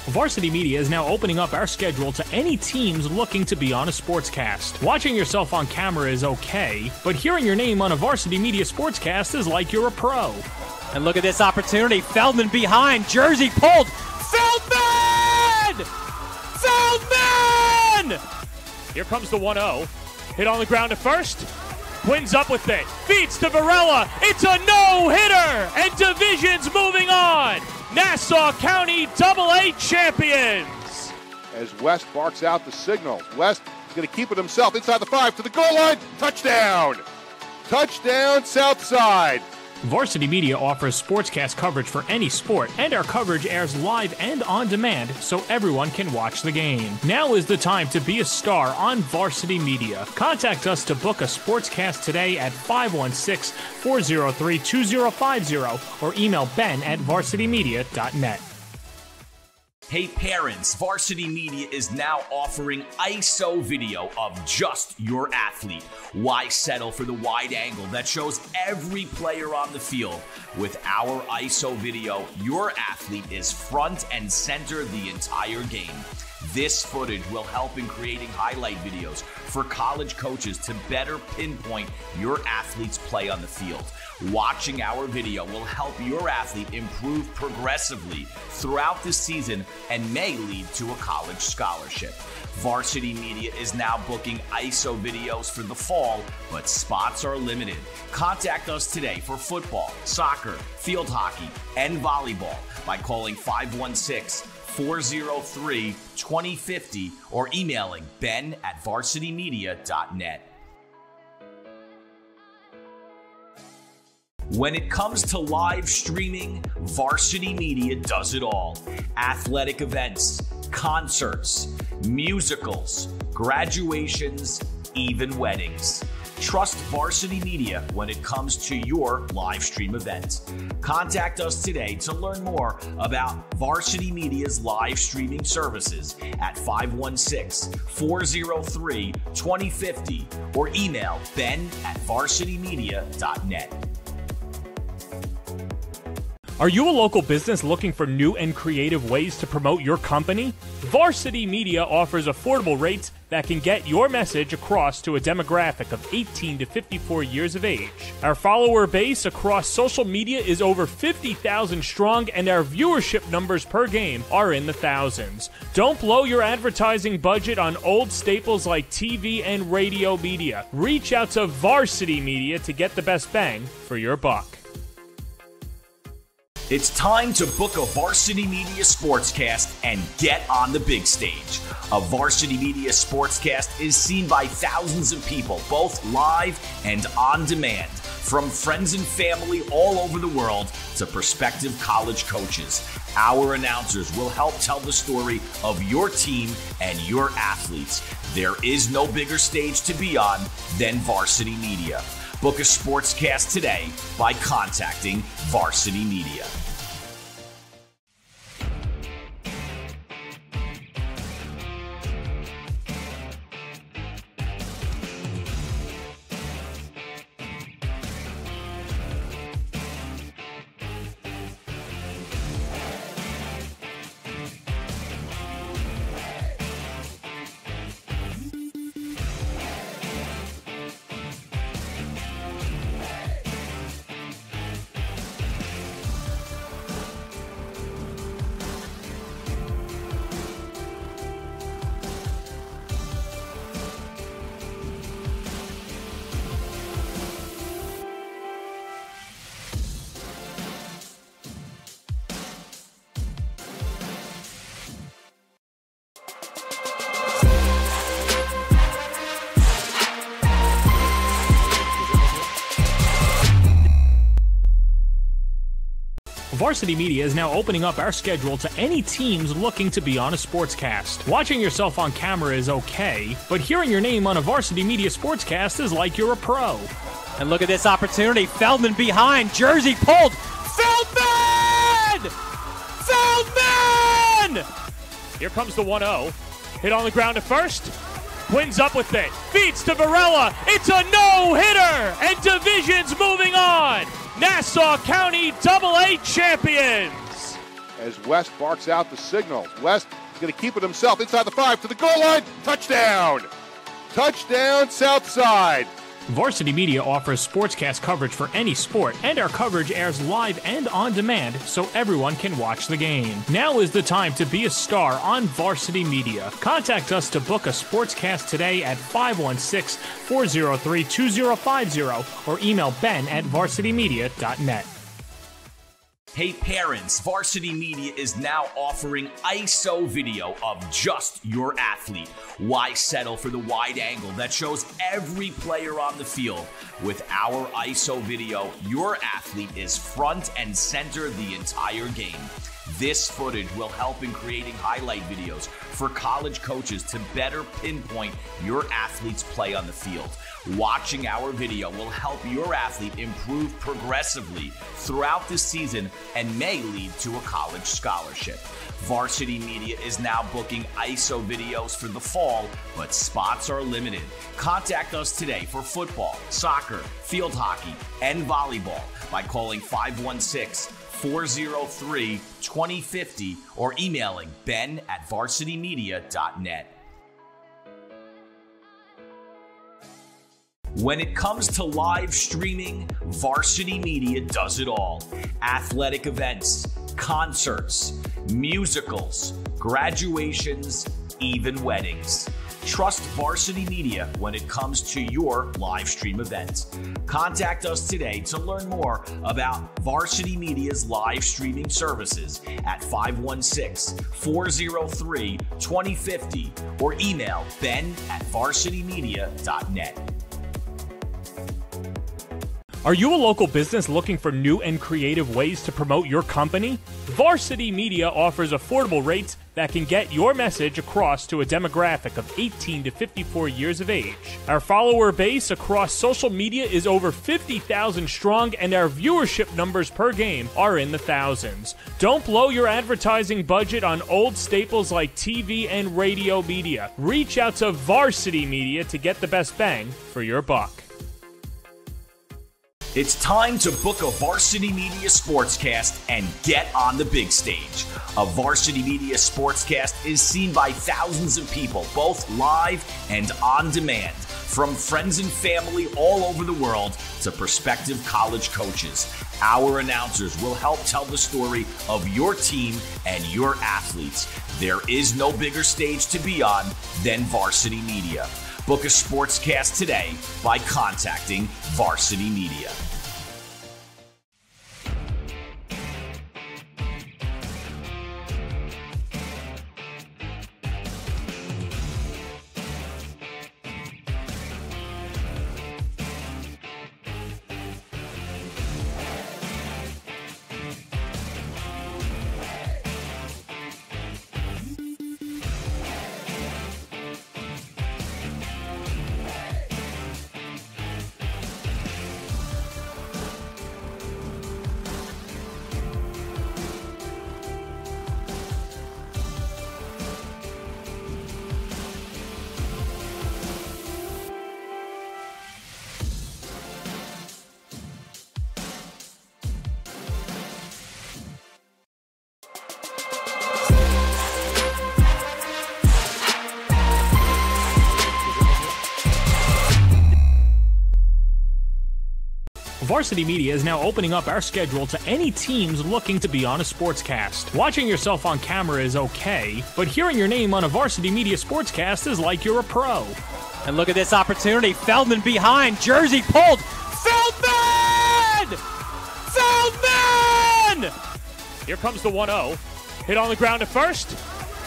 Varsity Media is now opening up our schedule to any teams looking to be on a sportscast. Watching yourself on camera is okay, but hearing your name on a Varsity Media sportscast is like you're a pro. And look at this opportunity. Feldman behind. Jersey pulled. Feldman! Feldman! Here comes the 1-0. Hit on the ground at first. Quinn's up with it. Feeds to Varela. It's a no-hitter! And division's moving on. Nassau County AA champions. As West barks out the signals. West is going to keep it himself inside the 5 to the goal line. Touchdown! Touchdown, Southside. Varsity Media offers sportscast coverage for any sport, and our coverage airs live and on demand so everyone can watch the game. Now is the time to be a star on Varsity Media. Contact us to book a sportscast today at 516-403-2050 or email ben@varsitymedia.net. Hey parents, Varsity Media is now offering ISO video of just your athlete. Why settle for the wide angle that shows every player on the field? With our ISO video, your athlete is front and center the entire game. This footage will help in creating highlight videos for college coaches to better pinpoint your athlete's play on the field. Watching our video will help your athlete improve progressively throughout the season and may lead to a college scholarship. Varsity Media is now booking ISO videos for the fall, but spots are limited. Contact us today for football, soccer, field hockey, and volleyball by calling 516-403-2050 or emailing ben@varsitymedia.net. When it comes to live streaming, Varsity Media does it all. Athletic events, concerts, musicals, graduations, even weddings. Trust Varsity Media when it comes to your live stream event. Contact us today to learn more about Varsity Media's live streaming services at 516-403-2050 or email ben@varsitymedia.net. Are you a local business looking for new and creative ways to promote your company? Varsity Media offers affordable rates that can get your message across to a demographic of 18 to 54 years of age. Our follower base across social media is over 50,000 strong, and our viewership numbers per game are in the thousands. Don't blow your advertising budget on old staples like TV and radio media. Reach out to Varsity Media to get the best bang for your buck. It's time to book a Varsity Media Sportscast and get on the big stage. A Varsity Media Sportscast is seen by thousands of people, both live and on demand, from friends and family all over the world to prospective college coaches. Our announcers will help tell the story of your team and your athletes. There is no bigger stage to be on than Varsity Media. Book a sportscast today by contacting Varsity Media. Varsity Media is now opening up our schedule to any teams looking to be on a sportscast. Watching yourself on camera is okay, but hearing your name on a Varsity Media sportscast is like you're a pro. And look at this opportunity. Feldman behind. Jersey pulled. Feldman! Feldman! Here comes the 1-0. Hit on the ground at first. Quinn's up with it. Feeds to Varela. It's a no-hitter! And Division's moving on. Nassau County AA champions. As West barks out the signal. West is going to keep it himself inside the 5 to the goal line. Touchdown! Touchdown, Southside. Varsity Media offers sportscast coverage for any sport, and our coverage airs live and on demand so everyone can watch the game. Now is the time to be a star on Varsity Media. Contact us to book a sportscast today at 516-403-2050 or email ben@varsitymedia.net. Hey parents, Varsity Media is now offering ISO video of just your athlete. Why settle for the wide angle that shows every player on the field? With our ISO video, your athlete is front and center the entire game. This footage will help in creating highlight videos for college coaches to better pinpoint your athlete's play on the field. Watching our video will help your athlete improve progressively throughout the season and may lead to a college scholarship. Varsity Media is now booking ISO videos for the fall, but spots are limited. Contact us today for football, soccer, field hockey, and volleyball by calling 516-403-2050 or emailing ben@varsitymedia.net. When it comes to live streaming, Varsity Media does it all. Athletic events, concerts, musicals, graduations, even weddings. Trust Varsity Media when it comes to your live stream events. Contact us today to learn more about Varsity Media's live streaming services at 516-403-2050 or email ben@varsitymedia.net. Are you a local business looking for new and creative ways to promote your company? Varsity Media offers affordable rates that can get your message across to a demographic of 18 to 54 years of age. Our follower base across social media is over 50,000 strong, and our viewership numbers per game are in the thousands. Don't blow your advertising budget on old staples like TV and radio media. Reach out to Varsity Media to get the best bang for your buck. It's time to book a Varsity Media Sportscast and get on the big stage. A Varsity Media Sportscast is seen by thousands of people, both live and on demand, from friends and family all over the world to prospective college coaches. Our announcers will help tell the story of your team and your athletes. There is no bigger stage to be on than Varsity Media. Book a sportscast today by contacting Varsity Media. Varsity Media is now opening up our schedule to any teams looking to be on a sportscast. Watching yourself on camera is okay, but hearing your name on a Varsity Media sportscast is like you're a pro. And look at this opportunity. Feldman behind. Jersey pulled. Feldman! Feldman! Here comes the 1-0. Hit on the ground at first.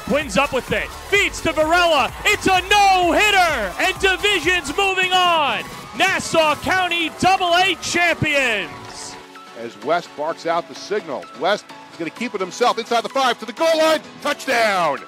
Quinn's up with it. Feeds to Varela. It's a no-hitter! And Division's moving on. Nassau County AA champions. As West barks out the signals. West is going to keep it himself inside the 5 to the goal line. Touchdown!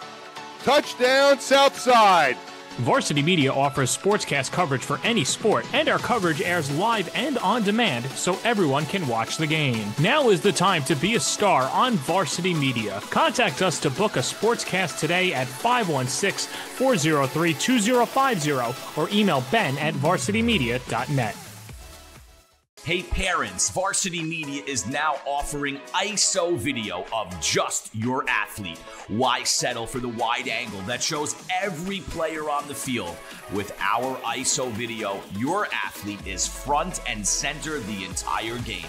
Touchdown, Southside. Varsity Media offers sportscast coverage for any sport, and our coverage airs live and on demand so everyone can watch the game. Now is the time to be a star on Varsity Media. Contact us to book a sportscast today at 516-403-2050 or email ben@varsitymedia.net. Hey parents, Varsity Media is now offering ISO video of just your athlete. Why settle for the wide angle that shows every player on the field? With our ISO video, your athlete is front and center the entire game.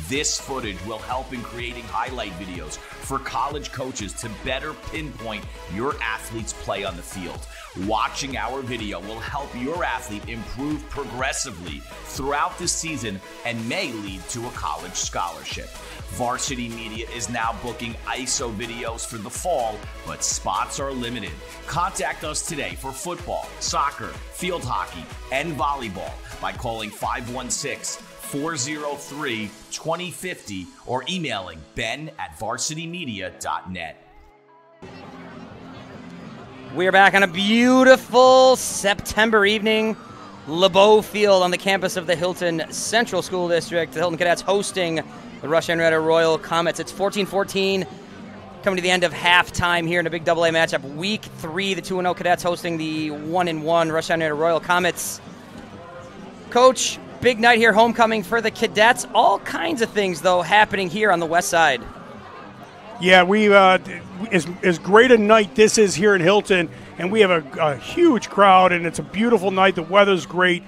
This footage will help in creating highlight videos for college coaches to better pinpoint your athlete's play on the field. Watching our video will help your athlete improve progressively throughout the season and may lead to a college scholarship. Varsity Media is now booking ISO videos for the fall, but spots are limited. Contact us today for football, soccer, field hockey, and volleyball by calling 516-403-2050 or emailing ben@varsitymedia.net. We're back on a beautiful September evening. LeBeau Field on the campus of the Hilton Central School District. The Hilton Cadets hosting the Rush Henrietta Royal Comets. It's 14-14, coming to the end of halftime here in a big AA matchup. Week 3, the 2-0 Cadets hosting the 1-1 Rush Henrietta Royal Comets. Coach, big night here, homecoming for the Cadets. All kinds of things, though, happening here on the west side. Yeah, as great a night this is here in Hilton, and we have a huge crowd, and it's a beautiful night. The weather's great,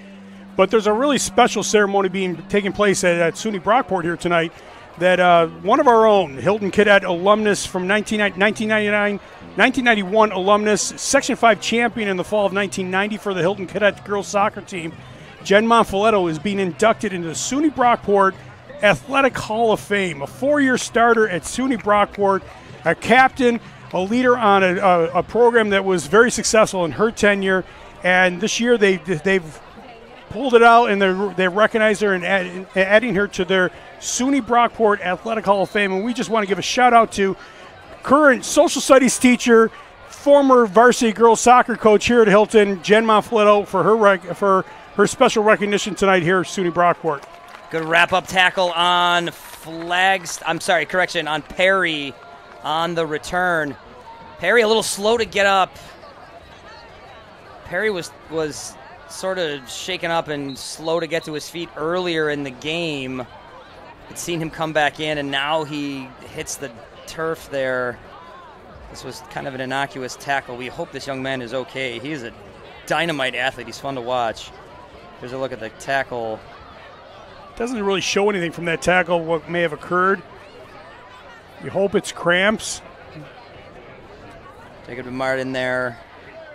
but there's a really special ceremony taking place at SUNY Brockport here tonight. that one of our own, Hilton Cadet alumnus from 1991 alumnus, Section 5 champion in the fall of 1990 for the Hilton Cadet girls soccer team, Jen Monfoletto, is being inducted into the SUNY Brockport Athletic Hall of Fame. A 4-year starter at SUNY Brockport, a captain, a leader on a program that was very successful in her tenure. And this year they've pulled it out, and they recognize her and adding her to their SUNY Brockport Athletic Hall of Fame. And we just want to give a shout out to current social studies teacher, former varsity girls soccer coach here at Hilton, Jen Monfoletto, for her special recognition tonight here at SUNY Brockport. Good wrap-up tackle on on Perry on the return. Perry a little slow to get up. Perry was sort of shaken up and slow to get to his feet earlier in the game. I'd seen him come back in, and now he hits the turf there. This was kind of an innocuous tackle. We hope this young man is okay. He's a dynamite athlete. He's fun to watch. Here's a look at the tackle. Doesn't really show anything from that tackle, what may have occurred. You hope it's cramps. Jacob DeMart in there.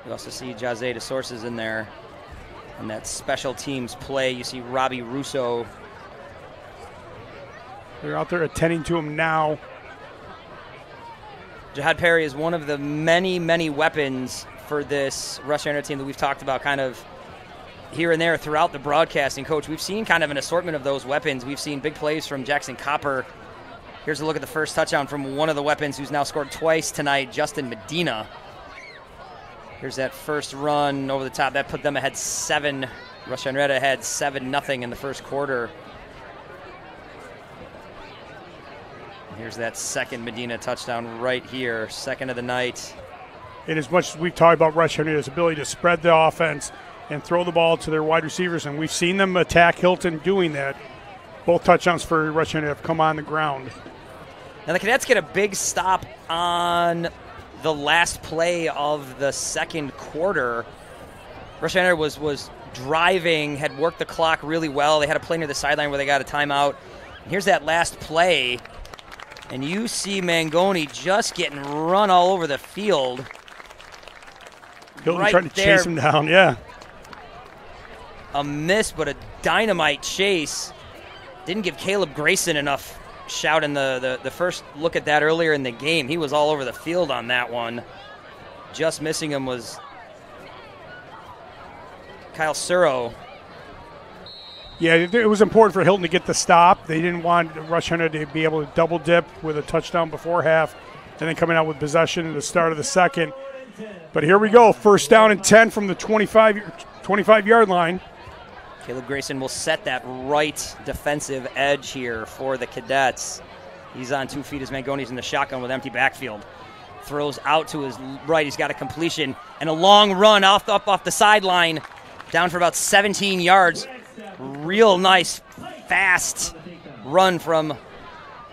You also see Jose de Sources in there. And that special teams play, you see Robbie Russo. They're out there attending to him now. Jihad Perry is one of the many, many weapons for this Rush Center team that we've talked about kind of here and there throughout the broadcasting. Coach, we've seen kind of an assortment of those weapons. We've seen big plays from Jackson Copper. Here's a look at the first touchdown from one of the weapons who's now scored twice tonight, Justin Medina. Here's that first run over the top. That put them ahead 7. Rush Henrietta had 7-0 in the first quarter. Here's that second Medina touchdown right here, second of the night. And as much as we've talked about Rush Henrietta's ability to spread the offense and throw the ball to their wide receivers, and we've seen them attack Hilton doing that. Both touchdowns for Rush Henrietta have come on the ground. Now the Cadets get a big stop on the last play of the second quarter. Rush Henrietta was driving, had worked the clock really well. They had a play near the sideline where they got a timeout. And here's that last play, and you see Mangoni just getting run all over the field. Hilton right trying to chase him down, yeah. A miss, but a dynamite chase. Didn't give Caleb Grayson enough shout in the first look at that earlier in the game. He was all over the field on that one. Just missing him was Kyle Suro. Yeah, it was important for Hilton to get the stop. They didn't want Rush Hunter to be able to double dip with a touchdown before half and then coming out with possession at the start of the second. But here we go, first down and 10 from the 25-yard line. Caleb Grayson will set that right defensive edge here for the Cadets. He's on 2 feet as Mangoni's in the shotgun with empty backfield. Throws out to his right. He's got a completion and a long run off the sideline, down for about 17 yards. Real nice, fast run from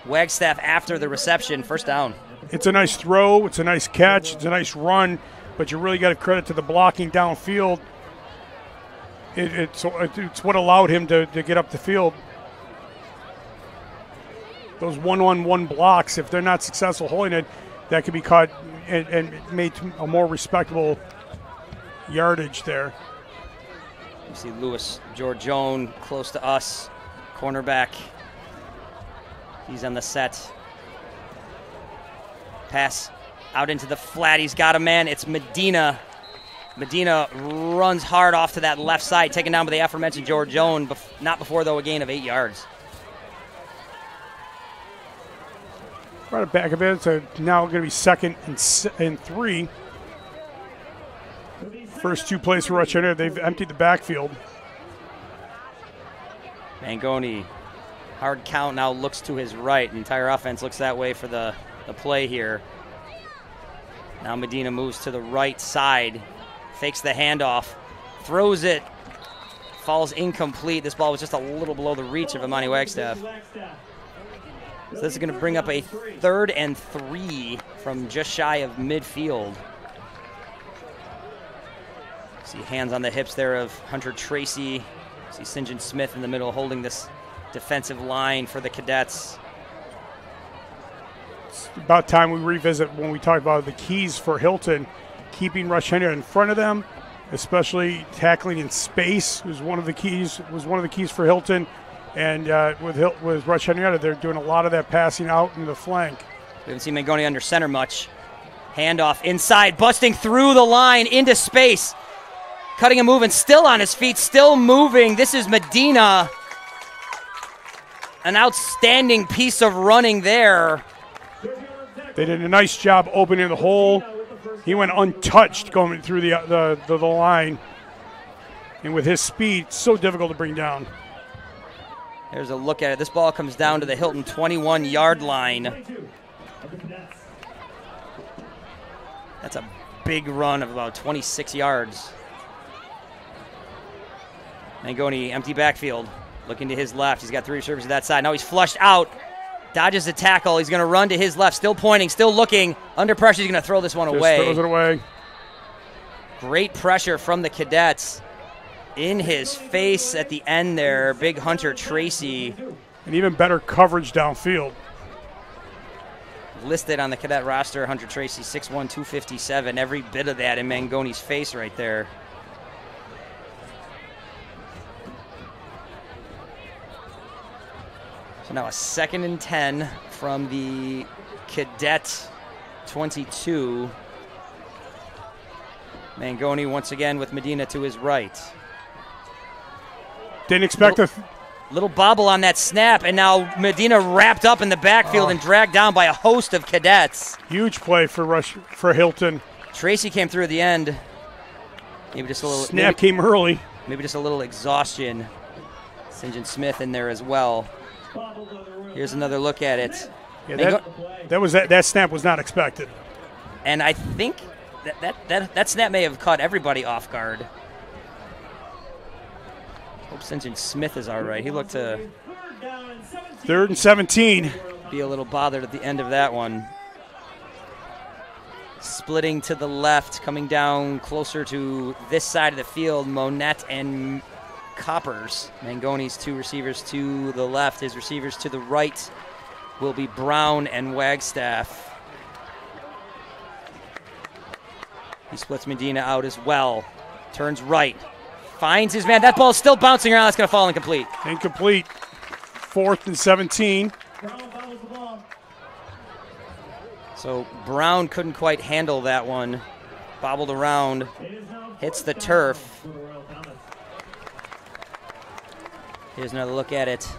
Wagstaff after the reception. First down. It's a nice throw. It's a nice catch. It's a nice run, but you really got to credit to the blocking downfield. It's what allowed him to get up the field. Those 1-on-1 blocks, if they're not successful holding it, that could be caught and made a more respectable yardage there. You see Louis Georgione close to us, cornerback. He's on the set. Pass out into the flat. He's got a man. It's Medina. Medina runs hard off to that left side, taken down by the aforementioned Georgione. Not before, though, a gain of 8 yards. Brought it back a bit, so now going to be second and 3. First 2 plays for Rush Henrietta, they've emptied the backfield. Mangoni, hard count, now looks to his right. The entire offense looks that way for the play here. Now Medina moves to the right side, fakes the handoff, throws it, falls incomplete. This ball was just a little below the reach of Imani Wagstaff. So this is going to bring up a 3rd and 3 from just shy of midfield. See hands on the hips there of Hunter Tracy. See St. John Smith in the middle holding this defensive line for the Cadets. it's about time we revisit when we talk about the keys for Hilton, keeping Rush Henrietta in front of them, especially tackling in space was one of the keys for Hilton. And with Rush Henrietta, they're doing a lot of that passing out in the flank. We haven't seen Mangoni under center much. Handoff inside, busting through the line into space. Cutting and moving, still on his feet, still moving. This is Medina. An outstanding piece of running there. They did a nice job opening the hole. He went untouched going through the line. And with his speed, so difficult to bring down. There's a look at it. This ball comes down to the Hilton 21-yard line. That's a big run of about 26 yards. Mangoni, empty backfield. Looking to his left. He's got 3 receivers to that side. Now he's flushed out. Dodges the tackle. He's going to run to his left. Still pointing, still looking. Under pressure, he's going to throw this one away. Just throws it away. Great pressure from the Cadets. In his face at the end there, big Hunter Tracy. And even better coverage downfield. Listed on the Cadet roster, Hunter Tracy, 6'1", 257. Every bit of that in Mangoni's face right there. So now a 2nd and 10 from the Cadet 22. Mangoni once again with Medina to his right. Didn't expect little bobble on that snap, and now Medina wrapped up in the backfield and dragged down by a host of Cadets. Huge play for Hilton. Tracy came through at the end. Maybe just a little snap came early. Maybe just a little exhaustion. St. John Smith in there as well. Here's another look at it. Yeah, that snap was not expected. And I think that snap may have caught everybody off guard. Hope St. John Smith is all right. He looked to 3rd and 17. Be a little bothered at the end of that one. Splitting to the left, coming down closer to this side of the field, Monette and Coppers. Mangoni's 2 receivers to the left. His receivers to the right will be Brown and Wagstaff. He splits Medina out as well. Turns right. Finds his man. That ball's still bouncing around. That's going to fall incomplete. Incomplete. 4th and 17. So Brown couldn't quite handle that one. Bobbled around. Hits the turf. Here's another look at it.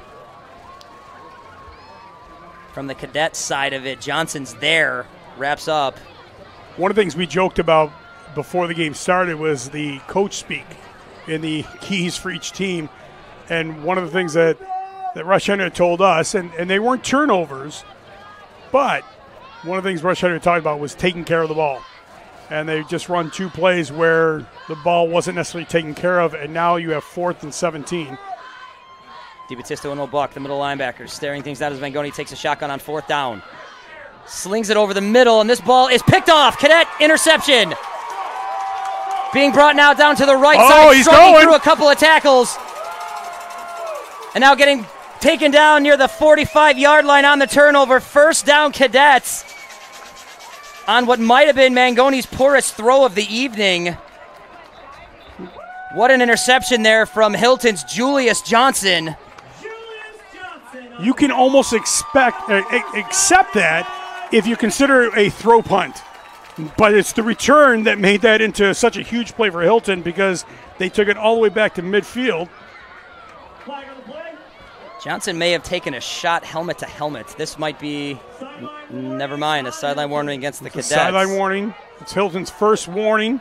From the Cadet side of it, Johnson's there. Wraps up. One of the things we joked about before the game started was the coach speak in the keys for each team. And one of the things that Rush Henrietta told us, and they weren't turnovers, but one of the things Rush Henrietta talked about was taking care of the ball. And they just run 2 plays where the ball wasn't necessarily taken care of, and now you have 4th and 17. DiBattista and O'Buck, the middle linebackers, staring things out as Mangoni takes a shotgun on 4th down. Slings it over the middle, and this ball is picked off. Cadet interception. Being brought now down to the right side, he's struggling going through a couple of tackles. And now getting taken down near the 45-yard line on the turnover. 1st down, Cadets. On what might have been Mangoni's poorest throw of the evening. What an interception there from Hilton's Julius Johnson. You can almost accept that if you consider a throw punt. But it's the return that made that into such a huge play for Hilton because they took it all the way back to midfield. Johnson may have taken a shot helmet to helmet. This might be, never mind, a sideline warning against the Cadets. Sideline warning. It's Hilton's first warning.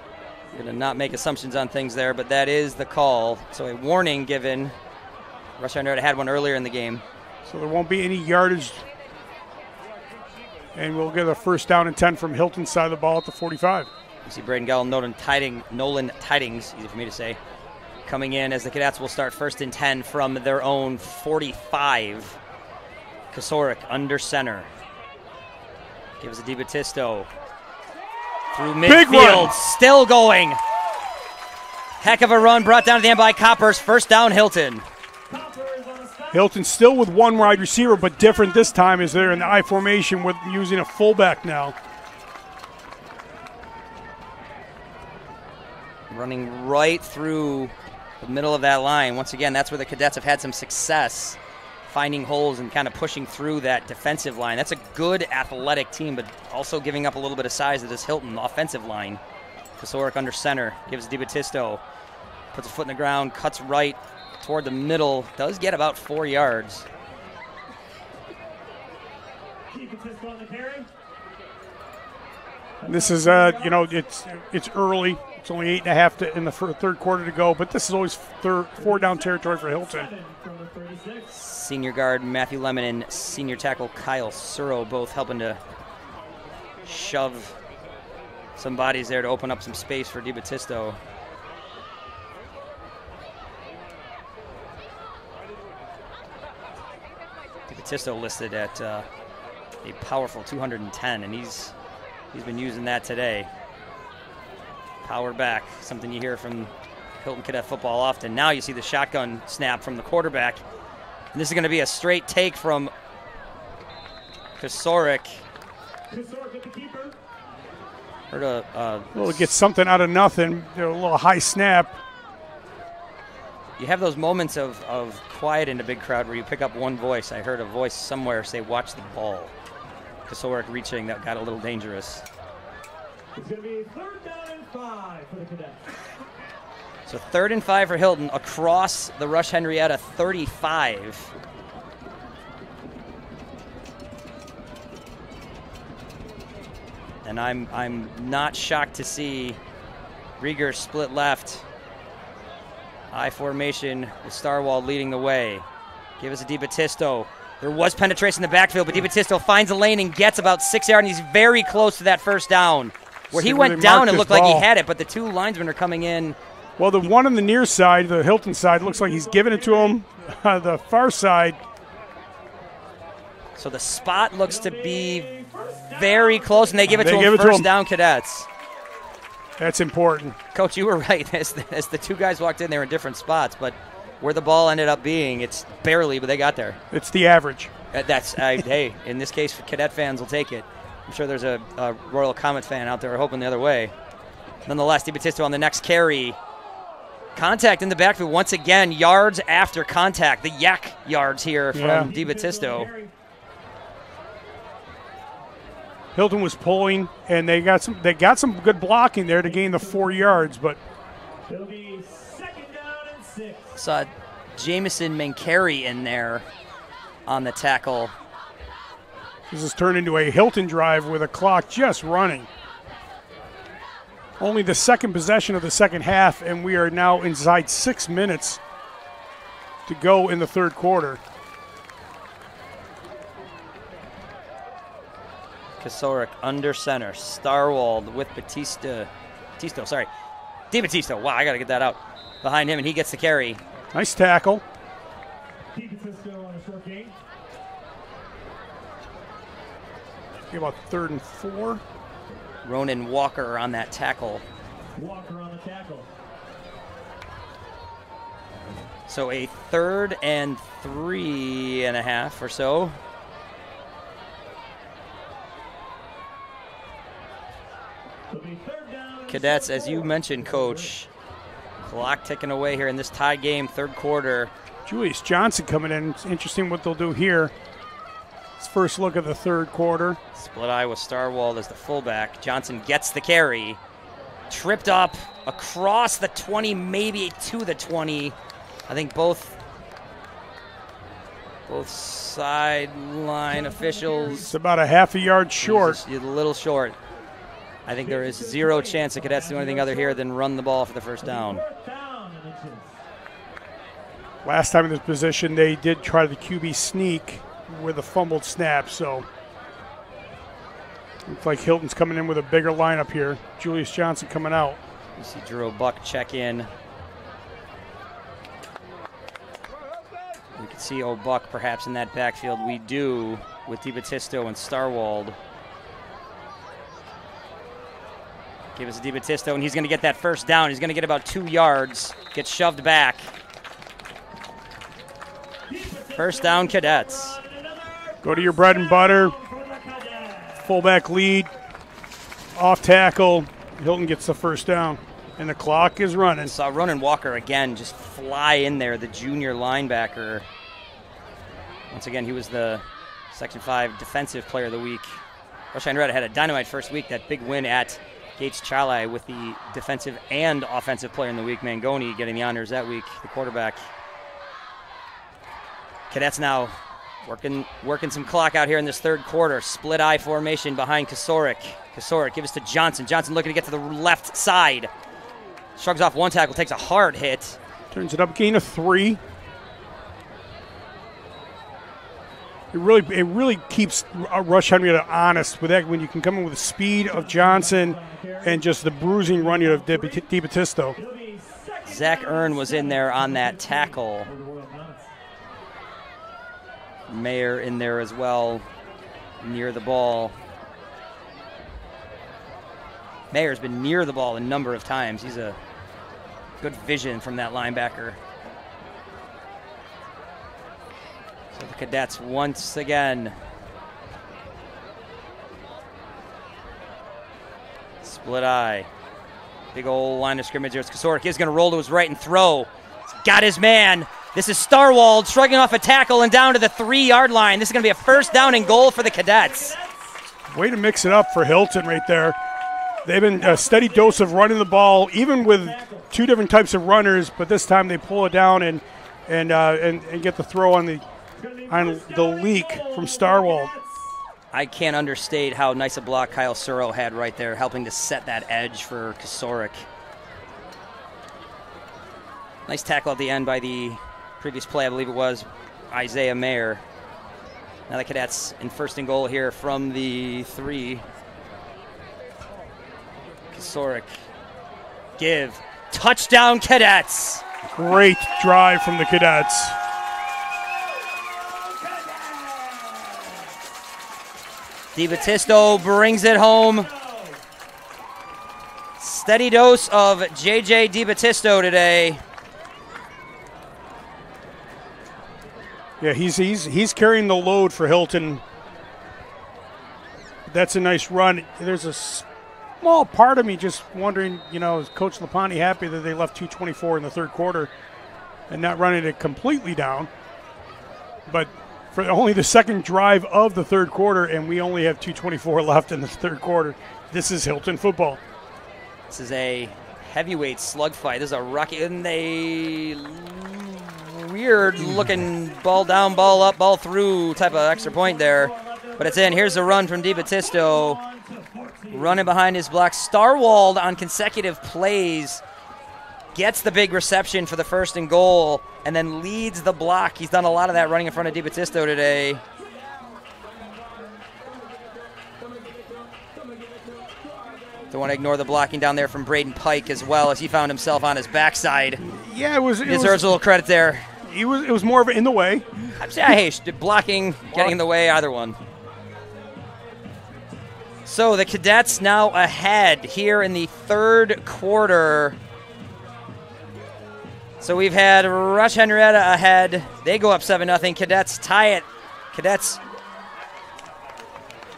Going to not make assumptions on things there, but that is the call. So a warning given. Rush Henrietta had one earlier in the game. So there won't be any yardage. And we'll get a 1st down and 10 from Hilton's side of the ball at the 45. You see Braden Gell, Nolan Tidings, easy for me to say, coming in as the Cadets will start 1st and 10 from their own 45. Kosiorek under center. Gives it to DiBattista. Through midfield, still going. Heck of a run brought down to the end by Coppers. 1st down, Hilton. Hilton still with one wide receiver, but different this time as they're in the I formation with using a fullback now. Running right through the middle of that line. Once again, that's where the Cadets have had some success, finding holes and kind of pushing through that defensive line. That's a good athletic team, but also giving up a little bit of size to this Hilton offensive line. Kosiorek under center, gives DiBattista, puts a foot in the ground, cuts right toward the middle, does get about 4 yards. This is, it's early. It's only 8.5 in the third quarter to go, but this is always four down territory for Hilton. Senior guard Matthew Lemon and senior tackle Kyle Suro both helping to shove some bodies there to open up some space for DiBattista. DiBattista listed at a powerful 210, and he's been using that today. Power back, something you hear from Hilton Cadet football often. Now you see the shotgun snap from the quarterback. And this is going to be a straight take from Kosiorek. Heard well, get something out of nothing. A little high snap. You have those moments of quiet in a big crowd where you pick up one voice. I heard a voice somewhere say, "Watch the ball." Kosiorek reaching, that got a little dangerous. It's going to be 3rd down and 5 for the Cadets. So 3rd and 5 for Hilton across the Rush Henrietta 35. And I'm not shocked to see Rieger split left. I formation with Starwald leading the way. Give us a DiBattista. There was penetration in the backfield, but DiBattista finds a lane and gets about 6 yards, and he's very close to that first down. Where he went down, it looked like he had it, but the two linemen are coming in. Well, the one on the near side, the Hilton side, looks like he's giving it to him. The far side. So the spot looks to be very close, and they give it to him first down, Cadets. That's important. Coach, you were right. As the two guys walked in, they were in different spots, but where the ball ended up being, it's barely, but they got there. It's the average. Hey, in this case, Cadet fans will take it. I'm sure there's a Royal Comet fan out there hoping the other way. Nonetheless, DiBattista on the next carry. Contact in the backfield once again, yards after contact. The yak yards here from DiBattista. Hilton was pulling, and they got some good blocking there to gain the 4 yards, but It'll be 2nd down and 6. Saw Jamison Mancari in there on the tackle. This has turned into a Hilton drive with a clock just running. Only the second possession of the second half, and we are now inside 6 minutes to go in the third quarter. Kosiorek under center. Starwald with DiBattista. Wow, I got to get that out. Behind him, and he gets the carry. Nice tackle. DiBattista on a short gain. About 3rd and 4. Ronan Walker on that tackle. Walker on the tackle. So a 3rd and 3.5 or so. Cadets, as you mentioned, Coach, clock ticking away here in this tie game, third quarter. Julius Johnson coming in. It's interesting what they'll do here. Let's first look at the third quarter. Split eye with Starwald as the fullback. Johnson gets the carry. Tripped up across the 20, maybe to the 20. I think both sideline officials. It's about a half a yard short. A little short. I think there is zero chance the Cadets do anything other here than run the ball for the first down. Last time in this position, they did try the QB sneak with a fumbled snap, so looks like Hilton's coming in with a bigger lineup here. Julius Johnson coming out. You see Drew Buck check in. We can see O'Buck perhaps in that backfield. We do with DiBattista and Starwald. Give us a DiBattista, and he's going to get that first down. He's going to get about 2 yards, get shoved back. First down, Cadets. Go to your bread and butter. Fullback lead. Off tackle. Hilton gets the first down. And the clock is running. Saw Ronan Walker again just fly in there, the junior linebacker. Once again, he was the Section 5 Defensive Player of the Week. Henrietta had a dynamite first week, that big win at Gates Chalai with the Defensive and Offensive Player in the Week. Mangoni getting the honors that week, the quarterback. Cadets now working some clock out here in this third quarter. Split eye formation behind Kosiorek. Kosiorek gives to Johnson. Johnson looking to get to the left side. Shrugs off one tackle, takes a hard hit. Turns it up, gain of 3. It really keeps Rush Henrietta honest with that when you can come in with the speed of Johnson and just the bruising running of DiBattisto. Zach Earn was in there on that tackle. Mayer in there as well, near the ball. Mayer's been near the ball a number of times. He's a good vision from that linebacker. So the Cadets once again. Split eye. Big old line of scrimmage. There's Kosiorek is going to roll to his right and throw. He's got his man. This is Starwald shrugging off a tackle and down to the 3-yard line. This is going to be a first down and goal for the Cadets. Way to mix it up for Hilton right there. They've been a steady dose of running the ball, even with 2 different types of runners, but this time they pull it down and get the throw on the leak from Starwald. I can't understate how nice a block Kyle Suro had right there, helping to set that edge for Kosiorek. Nice tackle at the end by the previous play, I believe it was Isaiah Mayer. Now the Cadets in first and goal here from the 3. Kosiorek, give, touchdown Cadets. Great drive from the Cadets. DiBattisto brings it home. Steady dose of J.J. DiBattisto today. Yeah, he's carrying the load for Hilton. That's a nice run. There's a small part of me just wondering, is Coach Lapani happy that they left 2:24 in the third quarter and not running it completely down? But for only the second drive of the third quarter, and we only have 2:24 left in the third quarter. This is Hilton football. This is a heavyweight slugfight. This is a rocky, and they weird-looking ball down, ball up, ball through type of extra point there. But it's in. Here's a run from DiBattisto. Running behind his block. Starwald on consecutive plays gets the big reception for the first and goal and then leads the block. He's done a lot of that running in front of DiBattisto today. Don't want to ignore the blocking down there from Braden Pike as well, as he found himself on his backside. Yeah, it deserves a little credit there. It was more of in the way. Hey, blocking, getting in the way, either one. So the Cadets now ahead here in the third quarter. So we've had Rush Henrietta ahead. They go up 7-0. Cadets tie it. Cadets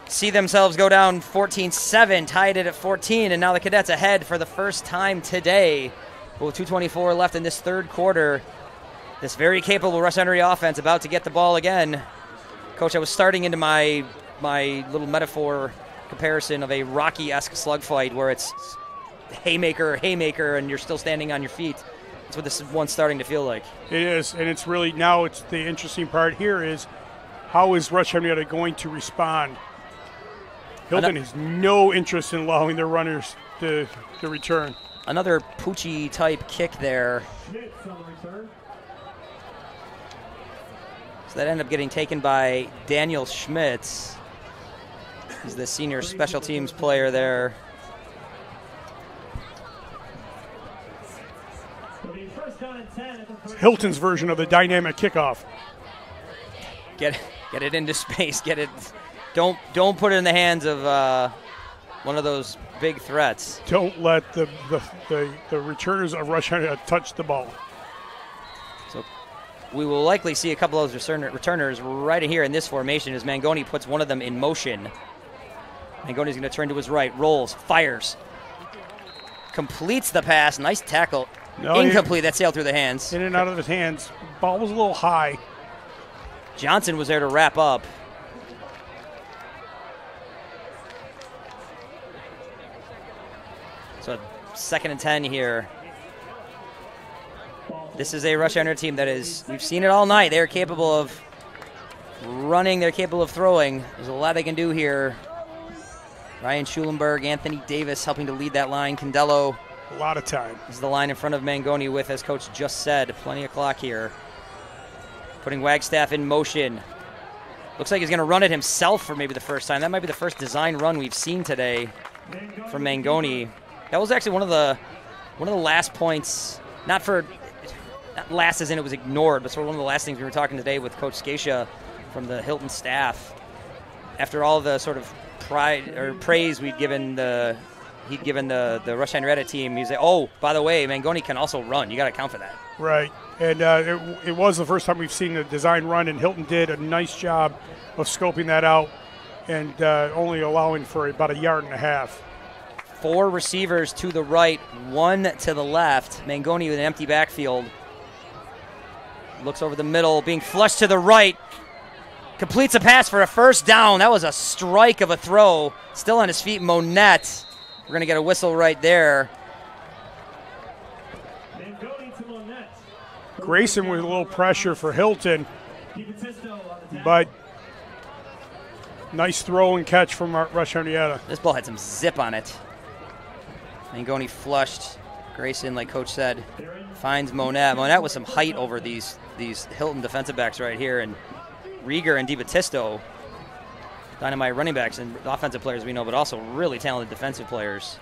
see themselves go down 14-7, tied it at 14, and now the Cadets ahead for the first time today. With 2:24 left in this third quarter. This very capable Rush Henry offense about to get the ball again. Coach, I was starting into my little metaphor comparison of a Rocky-esque slugfight where it's haymaker, and you're still standing on your feet. That's what this one's starting to feel like. It is, and it's really now it's the interesting part here is how is Rush Henrietta going to respond? Hilton has no interest in allowing their runners to return. Another Poochie-type kick there. So that ended up getting taken by Daniel Schmitz. He's the senior special teams player there. It's Hilton's version of the dynamic kickoff. Get it into space. Get it. Don't put it in the hands of one of those big threats. Don't let the returners of Rush Henrietta touch the ball. So we will likely see a couple of those returners right here in this formation as Mangoni puts one of them in motion. Mangoni's going to turn to his right, rolls, fires, completes the pass. Nice tackle. No, incomplete. That sailed through the hands. In and out of his hands. Ball was a little high. Johnson was there to wrap up. So 2nd and 10 here. This is a Rush Henrietta team that is, we've seen it all night. They're capable of running. They're capable of throwing. There's a lot they can do here. Ryan Schulenberg, Anthony Davis helping to lead that line. Condello. A lot of time. This is the line in front of Mangoni with, as Coach just said, plenty of clock here. Putting Wagstaff in motion. Looks like he's going to run it himself for maybe the first time. That might be the first design run we've seen today from Mangoni. That was actually one of the last points, not last as in it was ignored, but sort of one of the last things we were talking today with Coach Scacia from the Hilton staff. After all the sort of praise he'd given the Rush Henrietta team, he's like, oh, by the way, Mangoni can also run. You got to account for that. Right, and it was the first time we've seen the design run, and Hilton did a nice job of scoping that out and only allowing for about 1.5 yards. 4 receivers to the right, 1 to the left. Mangoni with an empty backfield. Looks over the middle, being flushed to the right. Completes a pass for a first down. That was a strike of a throw. Still on his feet, Monette. We're going to get a whistle right there. Grayson with a little pressure for Hilton, but nice throw and catch from Rush Henrietta. This ball had some zip on it. Mangoni flushed. Grayson, like Coach said, finds Monette. Monette with some height over these Hilton defensive backs right here, and Rieger and DiBattisto, dynamite running backs and offensive players we know, but also really talented defensive players.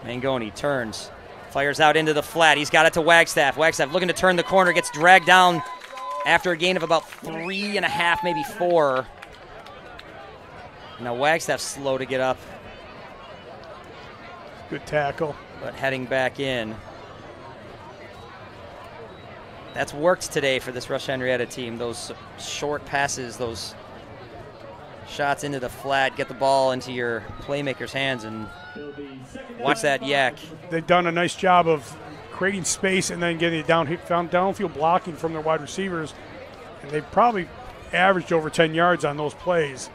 Mangoni turns, fires out into the flat. He's got it to Wagstaff. Wagstaff looking to turn the corner, gets dragged down after a gain of about 3.5, maybe 4. Now Wagstaff's slow to get up. Good tackle. But heading back in. That's worked today for this Rush Henrietta team. Those short passes, those shots into the flat, get the ball into your playmaker's hands and watch that yak. They've done a nice job of creating space and then getting it downfield blocking from their wide receivers. And they've probably averaged over 10 yards on those plays.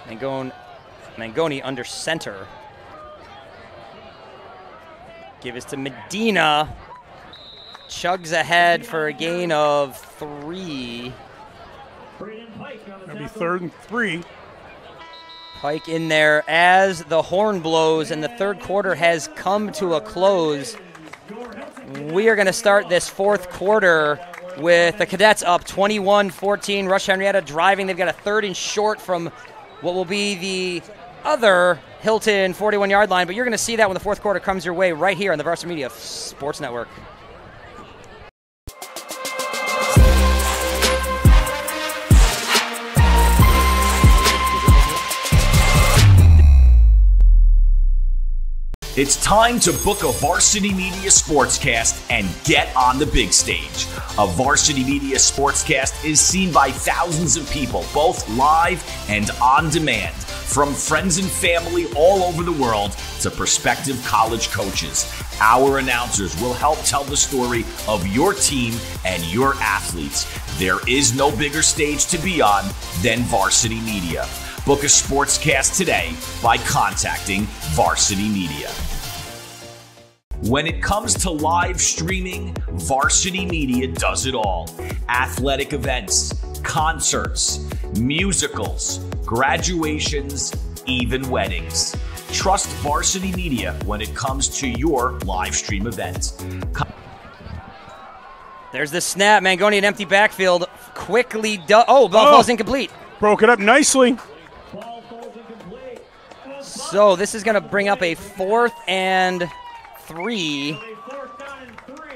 Mangoni under center. Give it to Medina. Chugs ahead for a gain of 3. It'll be 3rd and 3. Pike in there as the horn blows and the third quarter has come to a close. We are going to start this fourth quarter with the Cadets up 21-14. Rush Henrietta driving. They've got a 3rd and short from what will be the other Hilton 41-yard line, but you're going to see that when the fourth quarter comes your way right here on the Varsity Media Sports Network. It's time to book a Varsity Media Sportscast and get on the big stage. A Varsity Media Sportscast is seen by thousands of people, both live and on demand, from friends and family all over the world to prospective college coaches. Our announcers will help tell the story of your team and your athletes. There is no bigger stage to be on than Varsity Media. Book a sportscast today by contacting Varsity Media. When it comes to live streaming, Varsity Media does it all. Athletic events, concerts, musicals, graduations, even weddings. Trust Varsity Media when it comes to your live stream event. There's the snap. Mangoni, an empty backfield. Quickly ball falls incomplete. Broke it up nicely. So this is going to bring up a 4th and 3.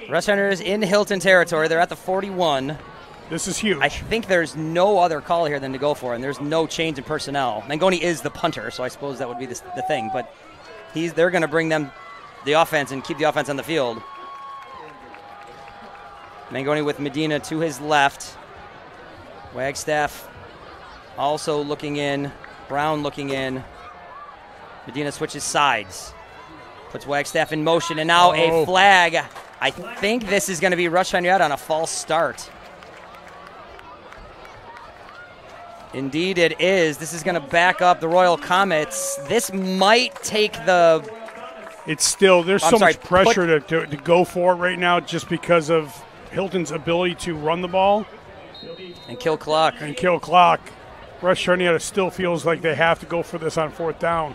Rush Henrietta is in Hilton territory. They're at the 41. This is huge. I think there's no other call here than to go for, and there's no change in personnel. Mangoni is the punter, so I suppose that would be the thing. But they're going to bring them the offense and keep the offense on the field. Mangoni with Medina to his left. Wagstaff also looking in. Brown looking in. Medina switches sides. Puts Wagstaff in motion, and now a flag. I think this is going to be Rush Henrietta on a false start. Indeed it is. This is going to back up the Royal Comets. This might take the... It's still, there's so much pressure to go for it right now just because of Hilton's ability to run the ball. And kill clock. Rush Henrietta still feels like they have to go for this on 4th down.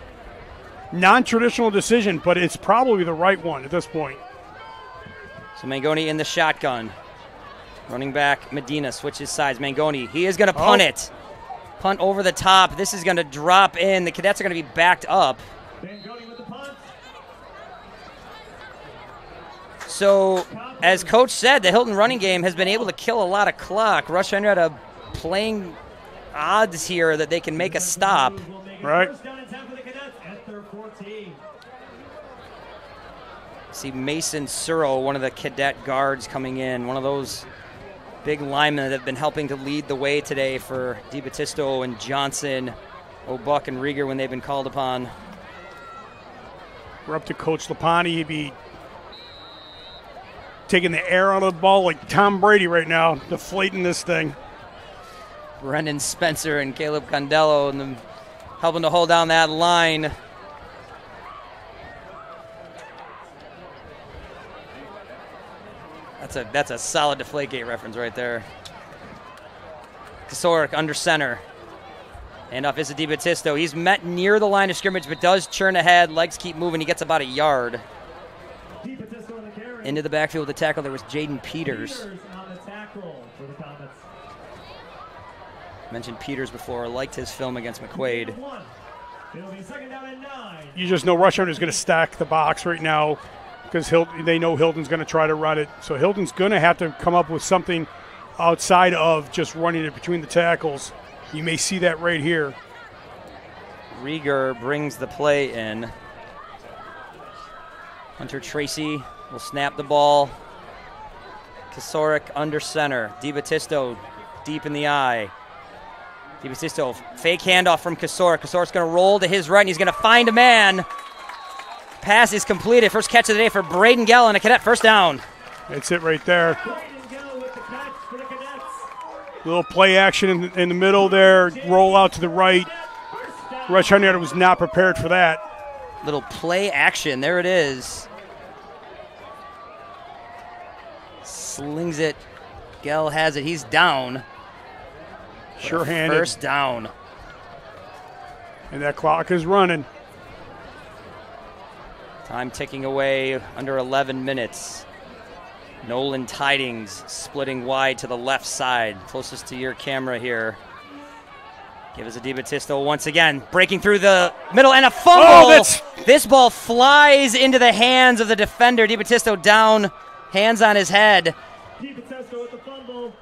Non-traditional decision, but it's probably the right one at this point. So Mangoni in the shotgun. Running back Medina switches sides. Mangoni, he is going to punt it. Punt over the top. This is going to drop in. The Cadets are going to be backed up. So, as Coach said, the Hilton running game has been able to kill a lot of clock. Rush Henrietta playing odds here that they can make a stop. Right. See Mason Surro, one of the Cadet guards coming in, one of those big linemen that have been helping to lead the way today for DiBattisto and Johnson, O'Buck and Rieger when they've been called upon. We're up to Coach Lapani. He'd be taking the air out of the ball like Tom Brady right now, deflating this thing. Brendan Spencer and Caleb Condello and them helping to hold down that line. That's a solid Deflategate reference right there. Kosiorek under center. And off is DiBattisto. He's met near the line of scrimmage, but does churn ahead. Legs keep moving. He gets about a yard. Into the backfield with the tackle, there was Jaden Peters. Mentioned Peters before. Liked his film against McQuaid. You just know Rush Henrietta is going to stack the box right now because they know Hilton's going to try to run it. So Hilton's going to have to come up with something outside of just running it between the tackles. You may see that right here. Rieger brings the play in. Hunter Tracy will snap the ball. Kosiorek under center. DiBattisto deep in the eye. DiBattisto, fake handoff from Kosiorek. Kosorek's going to roll to his right, and he's going to find a man. Pass is completed. First catch of the day for Braden Gell, and a Cadet first down. That's it right there. Little play action in the middle there. Roll out to the right. Rush Henrietta was not prepared for that. Little play action. There it is. Slings it. Gell has it. He's down. Sure-handed. First down. And that clock is running. Time ticking away, under 11 minutes. Nolan Tidings splitting wide to the left side, closest to your camera here. Give us a DiBattisto once again, breaking through the middle, and a fumble! This ball flies into the hands of the defender. DiBattisto down, hands on his head.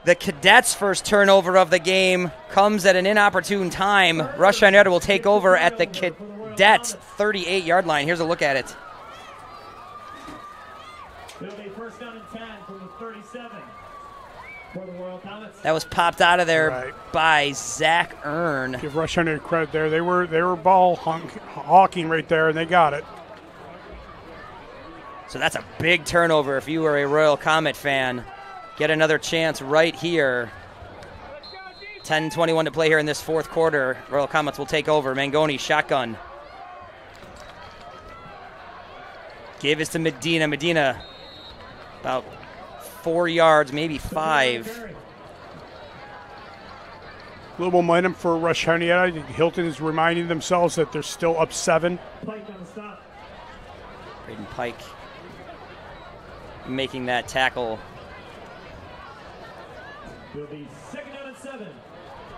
The Cadets' first turnover of the game comes at an inopportune time. Rush Henrietta will take over at the Cadets' 38-yard line. Here's a look at it. First down and 10 from the 37 for the Royal Comets. That was popped out of there by Zach Earn. Give Rush Henrietta credit there. They were ball hawking right there, and they got it. So that's a big turnover if you were a Royal Comet fan. Get another chance right here. 10:21 to play here in this fourth quarter. Royal Comets will take over. Mangoni, shotgun. Give this to Medina. Medina, about 4 yards, maybe 5. A little momentum for Rush Henrietta. Hilton is reminding themselves that they're still up 7. Braden Pike making that tackle.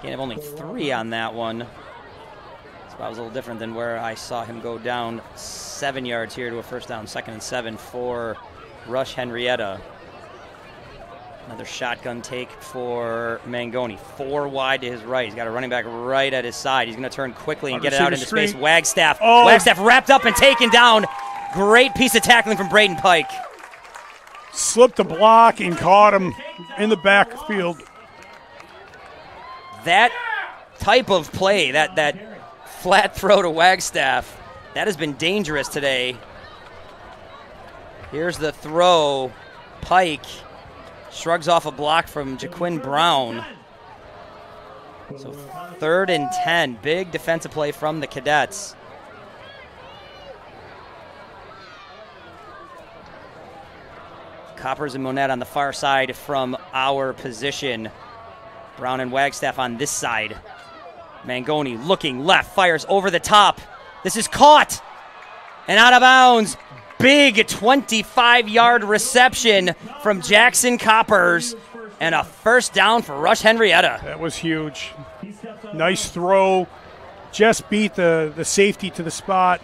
Gain of only 3 on that one. So that was a little different than where I saw him go down 7 yards here to a first down, 2nd and 7 for Rush Henrietta. Another shotgun take for Mangoni. 4 wide to his right. He's got a running back right at his side. He's going to turn quickly and get it out into space. Wagstaff. Wagstaff wrapped up and taken down Great piece of tackling from Braden Pike. Slipped the block and caught him in the backfield. That type of play, that flat throw to Wagstaff, that has been dangerous today. Here's the throw. Pike shrugs off a block from Jaquin Brown. So 3rd and 10. Big defensive play from the Cadets. Coppers and Monette on the far side from our position. Brown and Wagstaff on this side. Mangoni looking left, fires over the top. This is caught and out of bounds. Big 25-yard reception from Jackson Coppers and a first down for Rush Henrietta. That was huge. Nice throw. Just beat the safety to the spot.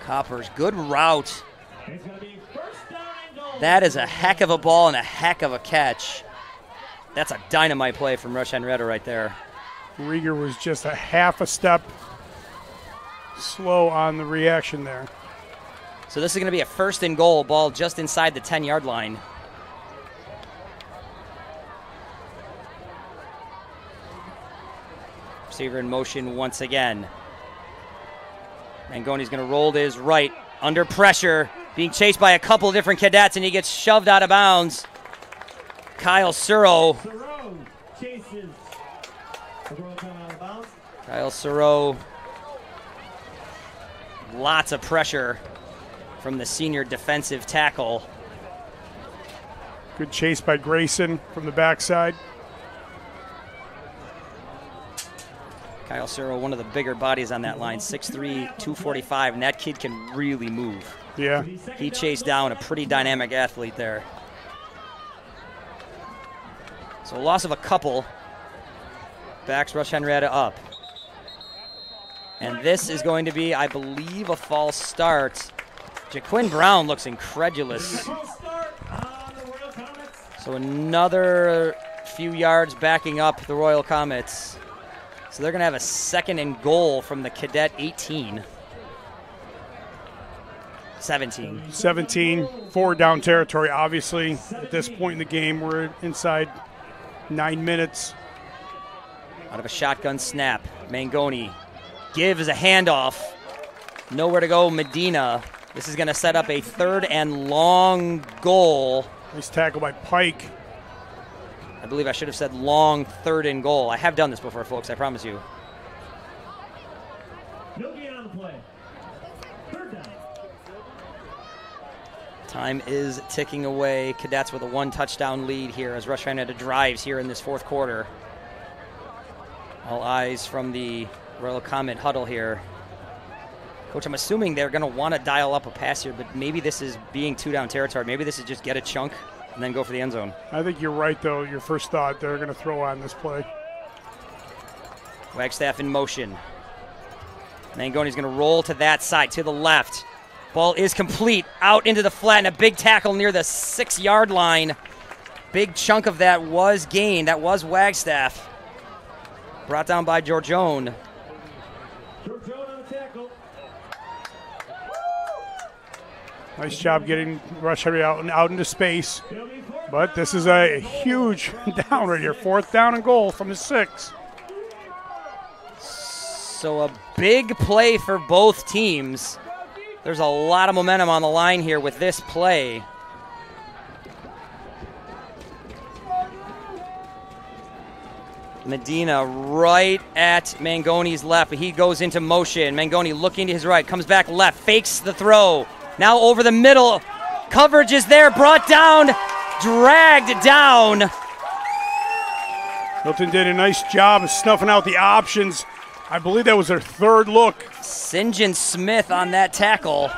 Coppers, good route. That is a heck of a ball and a heck of a catch. That's a dynamite play from Rush Henrietta right there. Rieger was just a half a step slow on the reaction there. So this is going to be a 1st and goal, ball just inside the 10-yard line. Receiver in motion once again. Mangoni's going to roll to his right, under pressure, being chased by a couple of different Cadets, and he gets shoved out of bounds. Kyle Suro. Chases. Kyle Suro. Lots of pressure from the senior defensive tackle. Good chase by Grayson from the backside. Kyle Suro, one of the bigger bodies on that line, 6'3", 245, and that kid can really move. Yeah. He chased down a pretty dynamic athlete there. So a loss of a couple. Backs Rush Henrietta up. And this is going to be, I believe, a false start. Jaquin Brown looks incredulous. So another few yards backing up the Royal Comets. So they're going to have a 2nd and goal from the Cadet 18. 17. 17, 4 down territory, obviously. At this point in the game, we're inside 9 minutes. Out of a shotgun snap, Mangoni gives a handoff. Nowhere to go, Medina. This is going to set up a 3rd and long goal. Nice tackle by Pike. I believe I should have said long 3rd and goal. I have done this before, folks, I promise you. No gain on the play. 3rd down. Time is ticking away. Cadets with a 1-touchdown lead here as Rush Henrietta drives here in this 4th quarter. All eyes from the Royal Comet huddle here. Coach, I'm assuming they're going to want to dial up a pass here, but maybe this is being 2-down territory. Maybe this is just get a chunk and then go for the end zone. I think you're right, though. Your first thought they're going to throw on this play. Wagstaff in motion. Mangoni's going to roll to that side, to the left. Ball is complete, out into the flat, and a big tackle near the 6-yard line. Big chunk of that was gained. That was Wagstaff. Brought down by Georgione. Georgione on the tackle. Nice job getting Rush Henrietta out into space. But this is a huge down right here. 4th down and goal from the 6. So a big play for both teams. There's a lot of momentum on the line here with this play. Medina right at Mangoni's left, but he goes into motion. Mangoni looking to his right, comes back left, fakes the throw. Now over the middle. Coverage is there, brought down, dragged down. Hilton did a nice job of snuffing out the options. I believe that was their 3rd look. St. John Smith on that tackle.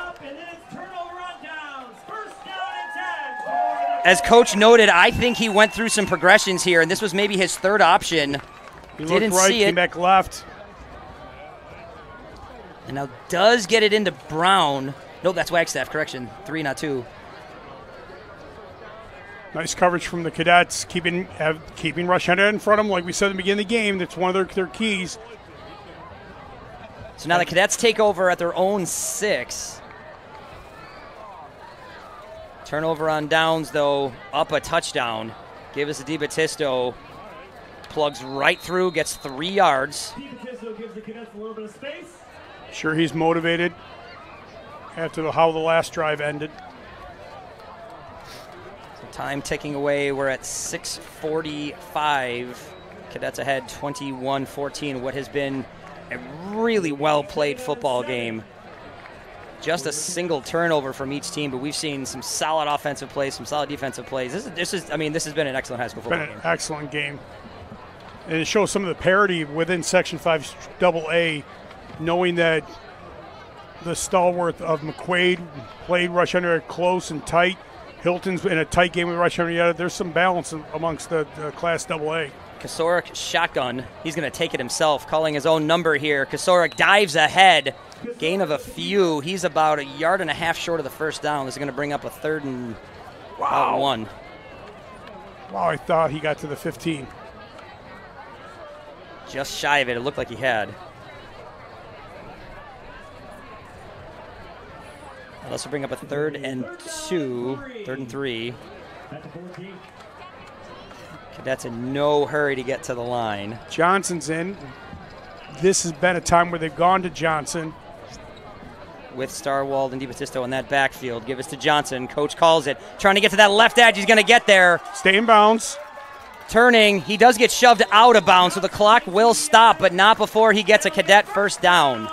As Coach noted, I think he went through some progressions here, and this was maybe his 3rd option. He Didn't looked right, see it. came back left. And now does get it into Brown. No, that's Wagstaff, correction. 3, not 2. Nice coverage from the Cadets, keeping Rush Henrietta in front of them. Like we said at the beginning of the game, that's one of their keys. So now the Cadets take over at their own 6. Turnover on downs, though, up a touchdown. Give us a DiBattista. Plugs right through, gets 3 yards. DiBattista gives the Cadets a little bit of space. Sure, he's motivated after how the last drive ended. So time ticking away. We're at 6:45. Cadets ahead 21-14. What has been a really well-played football game. Just a single turnover from each team, but we've seen some solid offensive plays, some solid defensive plays. This has been an excellent high school football game. Been an excellent game. And it shows some of the parity within Section 5 AA, knowing that the stalwart of McQuaid played Rush Henrietta close and tight. Hilton's in a tight game with Rush Henrietta. There's some balance amongst the Class AA. Kosiorek shotgun. He's going to take it himself, calling his own number here. Kosiorek dives ahead. Gain of a few. He's about 1.5 yards short of the first down. This is going to bring up a 3rd and 1. Wow, I thought he got to the 15. Just shy of it. It looked like he had. This will bring up a 3rd and 2, 3rd and 3. Cadets in no hurry to get to the line. Johnson's in. This has been a time where they've gone to Johnson. With Starwald and DiBattista in that backfield. Give us to Johnson. Coach calls it. Trying to get to that left edge. He's going to get there. Stay in bounds. Turning. He does get shoved out of bounds, so the clock will stop, but not before he gets a Cadet first down.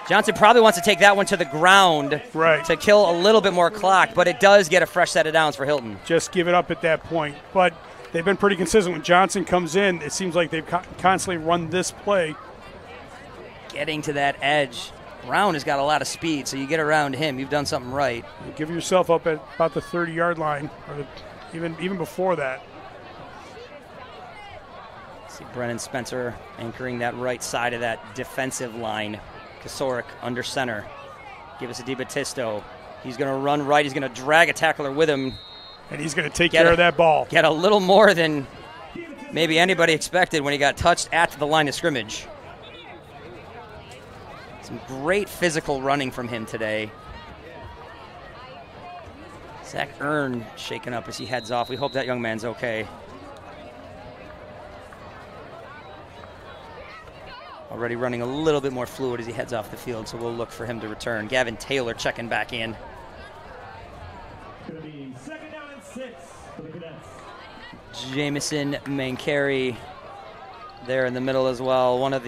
Johnson probably wants to take that one to the ground to kill a little bit more clock, but it does get a fresh set of downs for Hilton. Just give it up at that point. But they've been pretty consistent. When Johnson comes in, it seems like they've constantly run this play. Getting to that edge. Brown has got a lot of speed, so you get around him, you've done something right. You give yourself up at about the 30-yard line, or even before that. See Brennan Spencer anchoring that right side of that defensive line. Kosiorek under center. Give us a DiBattista. He's going to run right. He's going to drag a tackler with him. And he's going to take care of that ball. Get a little more than maybe anybody expected when he got touched at the line of scrimmage. Some great physical running from him today. Zach Earn shaken up as he heads off. We hope that young man's okay. Already running a little bit more fluid as he heads off the field, so we'll look for him to return. Gavin Taylor checking back in. Going to be 2nd down and 6 for the Cadets. Jamison Mancari there in the middle as well. Want to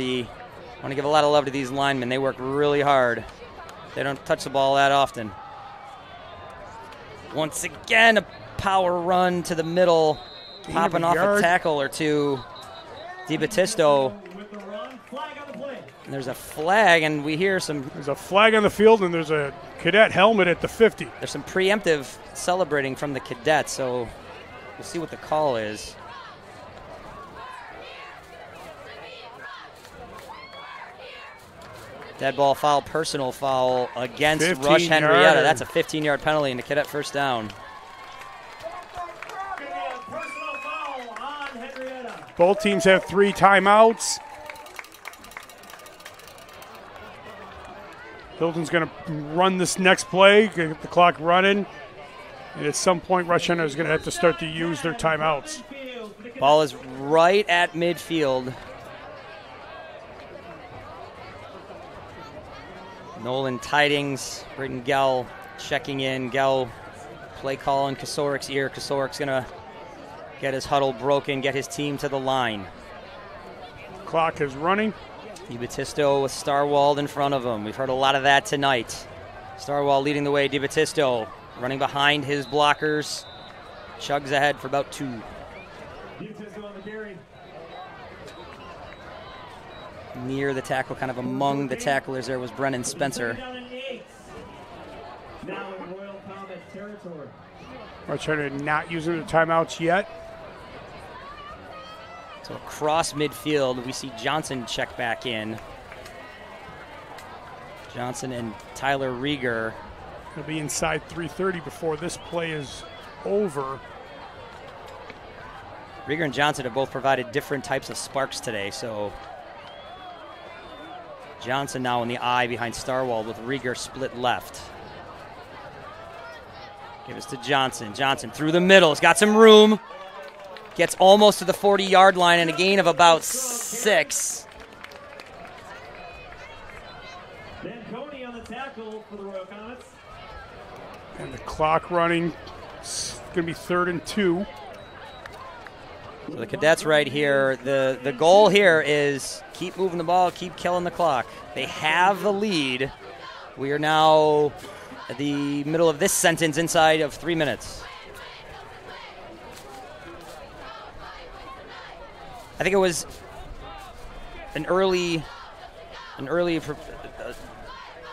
give a lot of love to these linemen. They work really hard. They don't touch the ball that often. Once again, a power run to the middle, popping off a tackle or two. DiBattista. And there's a flag, and we hear some. There's a flag on the field, and there's a Cadet helmet at the 50. There's some preemptive celebrating from the Cadets, so we'll see what the call is. Dead ball foul, personal foul against Rush Henrietta. That's a 15-yard penalty and a Cadet first down. Personal foul on Henrietta. Both teams have 3 timeouts. Hilton's going to run this next play, get the clock running. And at some point, Rush Henrietta is going to have to start to use their timeouts. Ball is right at midfield. Nolan Tidings, Britton Gell checking in. Gell play call in Kosorek's ear. Kosorek's going to get his huddle broken, get his team to the line. Clock is running. DiBattista with Starwald in front of him. We've heard a lot of that tonight. Starwald leading the way. DiBattista running behind his blockers. Chugs ahead for about 2. DiBattista on the carry. Near the tackle, kind of among the tacklers there was Brennan Spencer. Now in Royal Combat territory. Rush Henrietta not using the timeouts yet. So across midfield, we see Johnson check back in. Johnson and Tyler Rieger. He'll be inside 3:30 before this play is over. Rieger and Johnson have both provided different types of sparks today, so Johnson now in the eye behind Starwald with Rieger split left. Give us to Johnson. Johnson through the middle. He's got some room. Gets almost to the 40-yard line and a gain of about 6. Then Coney on the tackle for the Royal Comets. And the clock running. It's going to be 3rd and 2. So the Cadets right here, the goal here is keep moving the ball, keep killing the clock. They have the lead. We are now at the middle of this sentence inside of 3 minutes. I think it was an early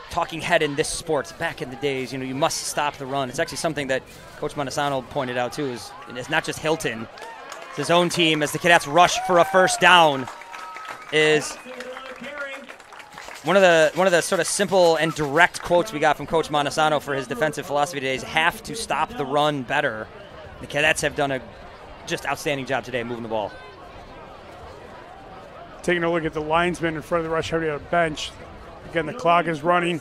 talking head in this sport back in the days. You must stop the run. It's actually something that Coach Montesano pointed out too. It's not just Hilton. It's his own team as the Cadets rush for a first down. Is one of the sort of simple and direct quotes we got from Coach Montesano for his defensive philosophy today is have to stop the run better. The Cadets have done a just outstanding job today moving the ball. Taking a look at the linesman in front of the Rush Henrietta bench. Again, the clock is running.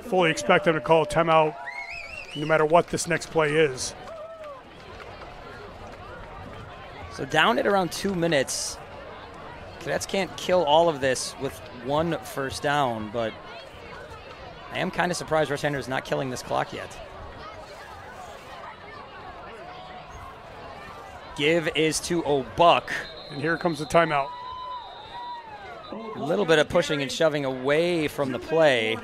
Fully expect them to call a timeout no matter what this next play is. So down at around 2 minutes. Cadets can't kill all of this with one first down, but I am kind of surprised Rush Henrietta is not killing this clock yet. Give is to O'Buck. And here comes the timeout. A little bit of pushing and shoving away from the play.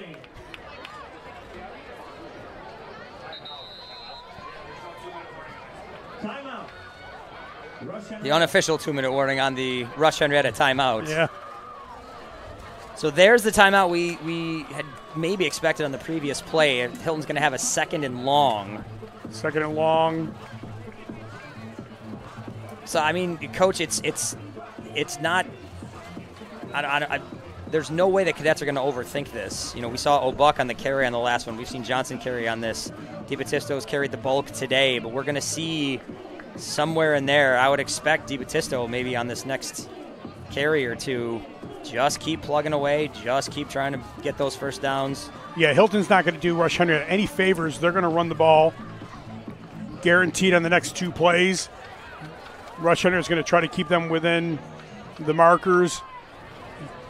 The unofficial 2-minute warning on the Rush Henrietta timeout. Yeah. So there's the timeout we had maybe expected on the previous play. Hilton's going to have a 2nd and long. 2nd and long. So I mean, Coach, it's not. There's no way the Cadets are going to overthink this. We saw O'Buck on the carry on the last one. We've seen Johnson carry on this. DiBattisto's carried the bulk today, but we're going to see somewhere in there. I would expect DiBattisto maybe on this next carry or two. Just keep plugging away. Just keep trying to get those first downs. Yeah, Hilton's not going to do Rush Henrietta any favors. They're going to run the ball, guaranteed on the next 2 plays. Rush Henrietta is going to try to keep them within the markers.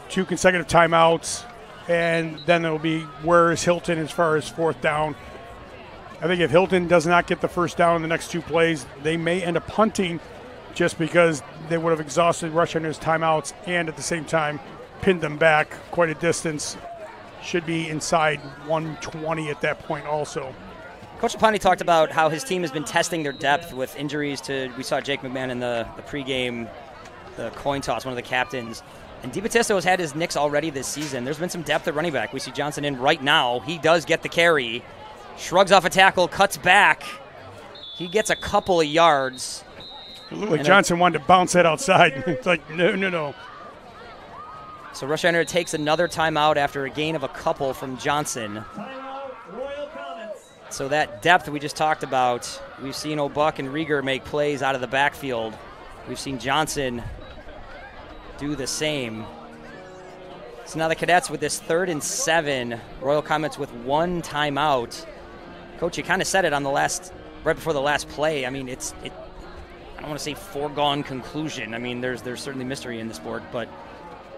2 consecutive timeouts, and then it'll be where is Hilton as far as 4th down. I think if Hilton does not get the first down in the next 2 plays, they may end up punting just because they would have exhausted Rush Henrietta's timeouts and at the same time pinned them back quite a distance. Should be inside 120 at that point also. Coach Lapani talked about how his team has been testing their depth with injuries to, we saw Jake McMahon in the pregame, the coin toss, one of the captains. And DiBattisto has had his nicks already this season. There's been some depth at running back. We see Johnson in right now. He does get the carry. Shrugs off a tackle, cuts back. He gets a couple of yards. It looked like Johnson wanted to bounce that outside. It's like, no. So Rush Henrietta takes another timeout after a gain of a couple from Johnson. So that depth we just talked about, we've seen O'Buck and Rieger make plays out of the backfield. We've seen Johnson do the same. So now the Cadets with this 3rd and 7. Royal Comets with 1 timeout. Coach, you kind of said it on the right before the last play. I mean, I don't want to say foregone conclusion. I mean, there's certainly mystery in the sport, but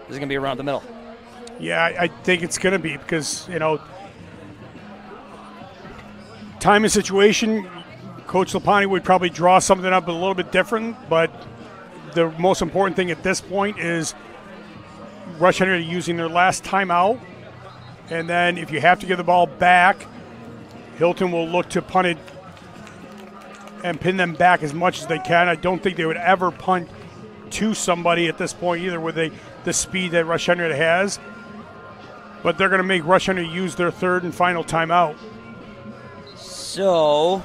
this is going to be around the middle. Yeah, I think it's going to be because, time and situation, Coach Lapani would probably draw something up a little bit different, but the most important thing at this point is Rush Henrietta using their last timeout, and then if you have to give the ball back, Hilton will look to punt it and pin them back as much as they can. I don't think they would ever punt to somebody at this point either with the speed that Rush Henrietta has, but they're going to make Rush Henrietta use their 3rd and final timeout. So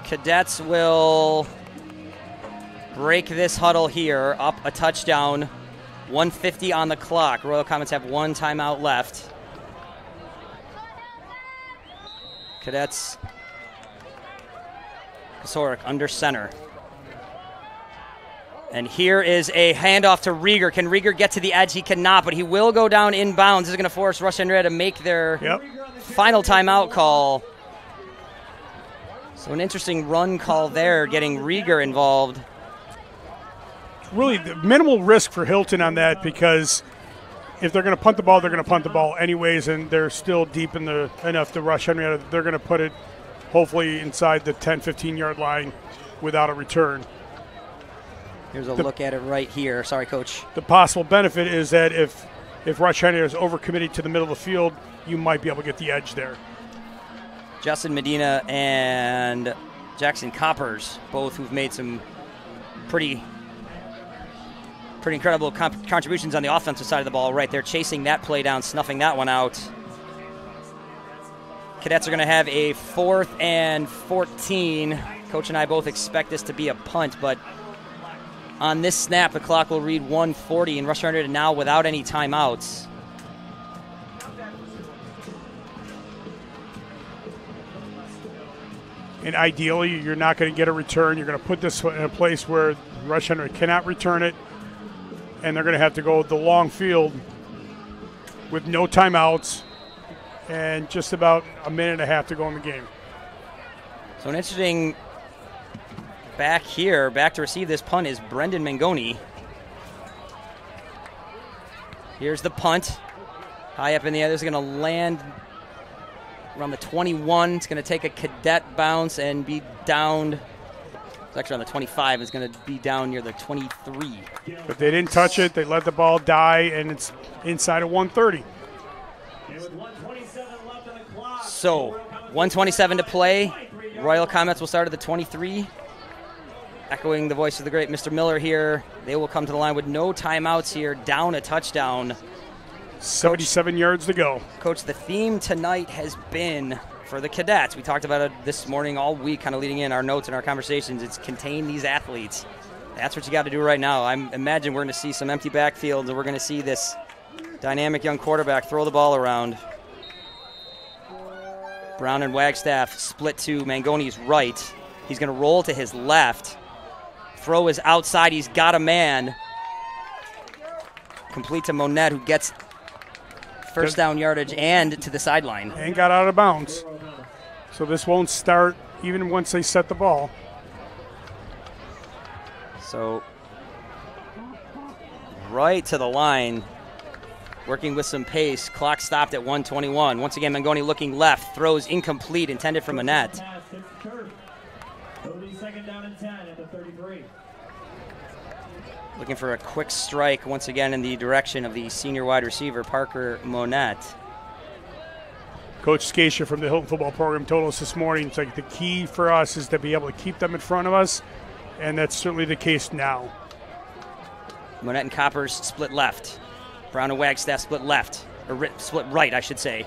Cadets will break this huddle here, up a touchdown, 1:50 on the clock. Royal Comets have 1 timeout left. Cadets, Kosiorek under center. And here is a handoff to Rieger. Can Rieger get to the edge? He cannot, but he will go down inbounds. This is going to force Rush Henrietta to make their final timeout call. So an interesting run call there, getting Rieger involved. Really the minimal risk for Hilton on that, because if they're going to punt the ball, they're going to punt the ball anyways, and they're still deep in enough to rush Henrietta. They're going to put it hopefully inside the 10, 15-yard line without a return. Here's a look at it right here. Sorry, Coach. The possible benefit is that if Rush Henrietta is overcommitted to the middle of the field, you might be able to get the edge there. Justin Medina and Jackson Coppers, both who've made some pretty incredible contributions on the offensive side of the ball right there, chasing that play down, snuffing that one out. Cadets are going to have a 4th and 14. Coach and I both expect this to be a punt, but on this snap, the clock will read 1:40, and Rush Henrietta now without any timeouts. And ideally, you're not going to get a return. You're going to put this in a place where Rush Henrietta cannot return it, and they're going to have to go the long field with no timeouts and just about a minute and a half to go in the game. So an interesting back here, back to receive this punt is Brendan Mangoni. Here's the punt. High up in the air. This is going to land around the 21. It's going to take a cadet bounce and be downed. It's actually on the 25. It's going to be down near the 23. But they didn't touch it. They let the ball die, and it's inside of 130. So 1:27 to play. Royal comments will start at the 23. Echoing the voice of the great Mr. Miller here. They will come to the line with no timeouts here, down a touchdown. 77 yards to go. Coach, the theme tonight has been for the cadets. We talked about it this morning all week, kind of leading in our notes and our conversations. It's contain these athletes. That's what you got to do right now. I imagine we're going to see some empty backfields, and we're going to see this dynamic young quarterback throw the ball around. Brown and Wagstaff split to Mangoni's right. He's going to roll to his left. Throw is outside. He's got a man. Complete to Monette, who gets first down yardage and to the sideline. And got out of bounds. So this won't start even once they set the ball. So right to the line, working with some pace. Clock stopped at 1:21. Once again, Mangoni looking left. Throws incomplete, intended for Monette. 32nd down and 10 at the 33. Looking for a quick strike once again in the direction of the senior wide receiver, Parker Monette. Coach Scacia from the Hilton football program told us this morning, it's like the key for us is to be able to keep them in front of us, and that's certainly the case now. Monette and Coppers split left. Brown and Wagstaff split left, or split right, I should say.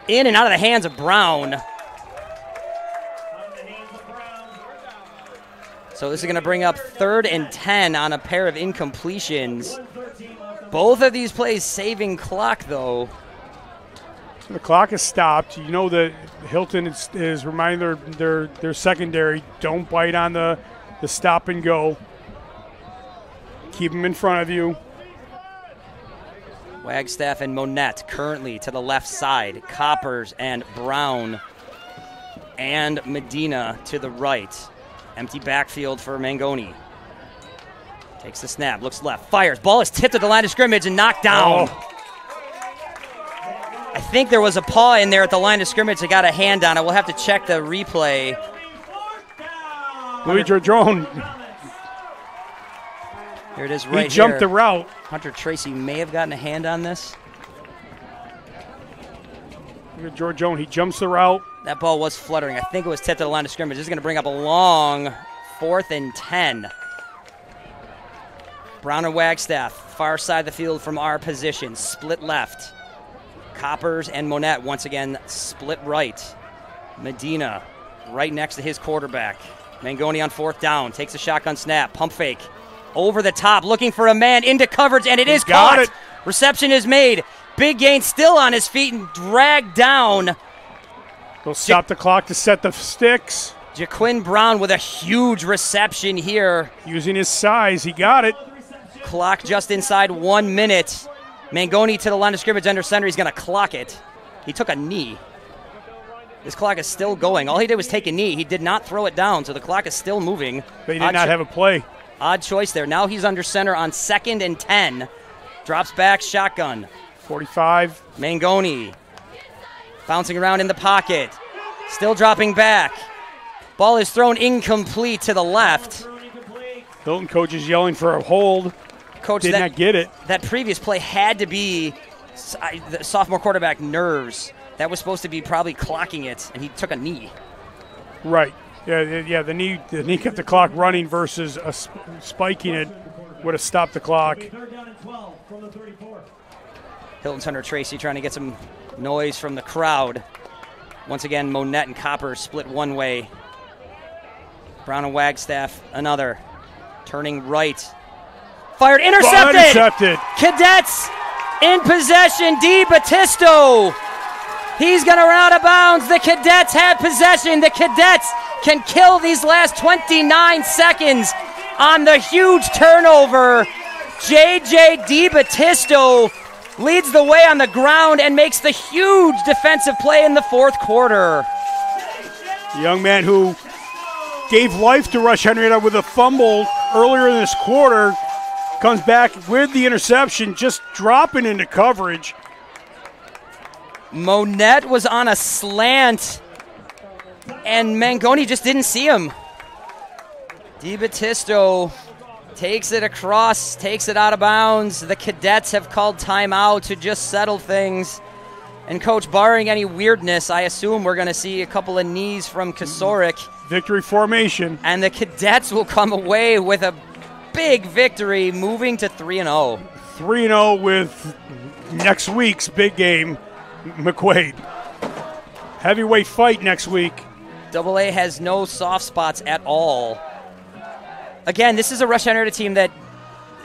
In and out of the hands of Brown. So this is going to bring up 3rd and 10 on a pair of incompletions. Both of these plays saving clock, though. The clock is stopped. You know that Hilton is reminding their secondary, don't bite on the stop and go. Keep them in front of you. Wagstaff and Monette currently to the left side. Coppers and Brown and Medina to the right. Empty backfield for Mangoni. Takes the snap, looks left, fires. Ball is tipped at the line of scrimmage and knocked down. Oh. I think there was a paw in there at the line of scrimmage that got a hand on it. We'll have to check the replay. Louis Georgione. Here it is right here. He jumped the route. Hunter Tracy may have gotten a hand on this. Look at Georgione. He jumps the route. That ball was fluttering. I think it was tipped at the line of scrimmage. This is going to bring up a long 4th and 10. Brown and Wagstaff, far side of the field from our position. Split left. Coppers and Monette once again split right. Medina right next to his quarterback. Mangoni on 4th down. Takes a shotgun snap. Pump fake. Over the top. Looking for a man into coverage, and it is caught. Got it. Reception is made. Big gain still on his feet and dragged down. They'll stop the clock to set the sticks. Jaquin Brown with a huge reception here. Using his size, he got it. Clock just inside 1 minute. Mangoni to the line of scrimmage under center. He's going to clock it. He took a knee. This clock is still going. All he did was take a knee. He did not throw it down, so the clock is still moving. But he did not have a play. Odd choice there. Now he's under center on 2nd and 10. Drops back, shotgun. 45. Mangoni bouncing around in the pocket. Still dropping back. Ball is thrown incomplete to the left. Hilton coach is yelling for a hold. Coach did not get it. That previous play had to be the sophomore quarterback nerves. That was supposed to be probably clocking it, and he took a knee. Right. Yeah. The knee kept the clock running versus spiking it would have stopped the clock. Hilton's Hunter Tracy trying to get some noise from the crowd. Once again, Monette and Copper split one way. Brown and Wagstaff another. Turning right. Fired, intercepted! Cadets in possession. Di Battisto. He's going to run out of bounds. The Cadets have possession. The Cadets can kill these last 29 seconds on the huge turnover. J.J. Di Battisto leads the way on the ground and makes the huge defensive play in the fourth quarter. The young man who gave life to Rush Henrietta with a fumble earlier in this quarter comes back with the interception, just dropping into coverage. Monette was on a slant, and Mangoni just didn't see him. Di Battisto takes it across, takes it out of bounds. The Cadets have called timeout to just settle things. And, Coach, barring any weirdness, I assume we're going to see a couple of knees from Kosiorek. Victory formation. And the Cadets will come away with a big victory, moving to 3-0. 3-0 with next week's big game, McQuaid. Heavyweight fight next week. AA has no soft spots at all. Again, this is a Rush Henrietta team that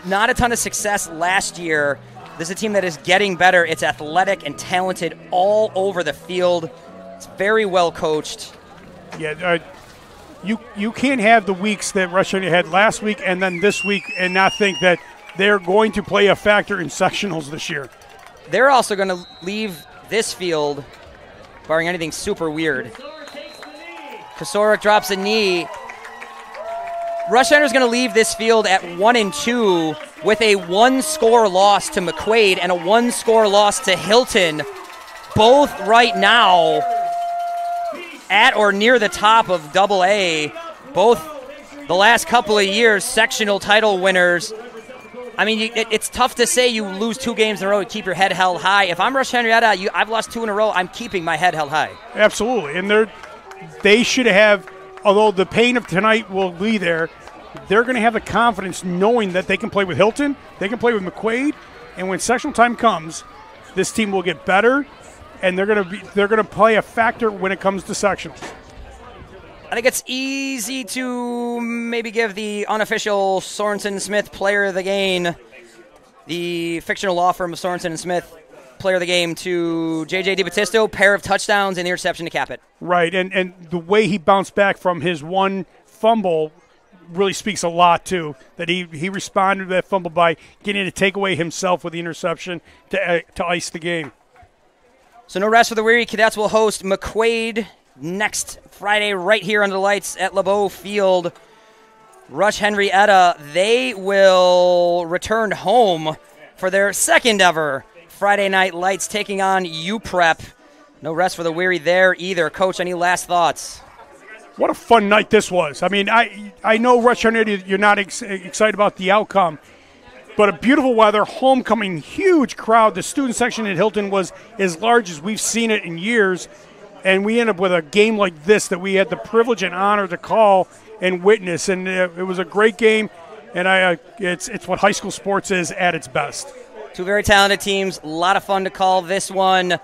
not a ton of success last year. This is a team that is getting better. It's athletic and talented all over the field. It's very well coached. Yeah, you can't have the weeks that Rush Henrietta had last week and then this week and not think that they're going to play a factor in sectionals this year. They're also going to leave this field, barring anything super weird. Kosiorek drops a knee. Rush Henrietta is going to leave this field at 1-2 with a one-score loss to McQuaid and a one-score loss to Hilton, both right now at or near the top of AA. Both the last couple of years sectional title winners. I mean, it's tough to say you lose 2 games in a row and keep your head held high. If I'm Rush Henrietta, I've lost 2 in a row. I'm keeping my head held high. Absolutely, and they should have. Although the pain of tonight will be there, they're going to have the confidence knowing that they can play with Hilton, they can play with McQuaid, and when sectional time comes, this team will get better, and they're going to play a factor when it comes to sectionals. I think it's easy to maybe give the unofficial Sorensen Smith Player of the Game, the fictional law firm of Sorensen Smith Player of the Game, to J.J. Di Battisto, pair of touchdowns and the interception to cap it. Right, and the way he bounced back from his one fumble really speaks a lot, too, that he responded to that fumble by getting a takeaway himself with the interception to ice the game. So no rest for the weary. Cadets will host McQuaid next Friday right here under the lights at LeBeau Field. Rush Henrietta, they will return home for their second ever Friday Night Lights, taking on UPrep. No rest for the weary there either. Coach, any last thoughts? What a fun night this was. I mean, I know Rush Henrietta, you're not excited about the outcome, but a beautiful weather, homecoming, huge crowd. The student section at Hilton was as large as we've seen it in years, and we end up with a game like this that we had the privilege and honor to call and witness, and it was a great game, and it's what high school sports is at its best. 2 very talented teams. A lot of fun to call this one.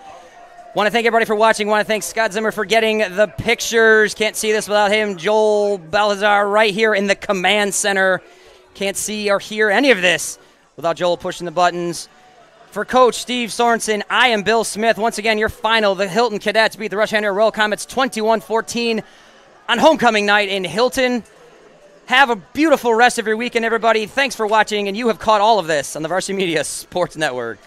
Want to thank everybody for watching. Want to thank Scott Zimmer for getting the pictures. Can't see this without him. Joel Balazar right here in the command center. Can't see or hear any of this without Joel pushing the buttons. For Coach Steve Sorensen, I am Bill Smith. Once again, your final, the Hilton Cadets beat the Rush Henrietta Royal Comets 21-14 on homecoming night in Hilton. Have a beautiful rest of your weekend, everybody. Thanks for watching, and you have caught all of this on the Varsity Media Sports Network.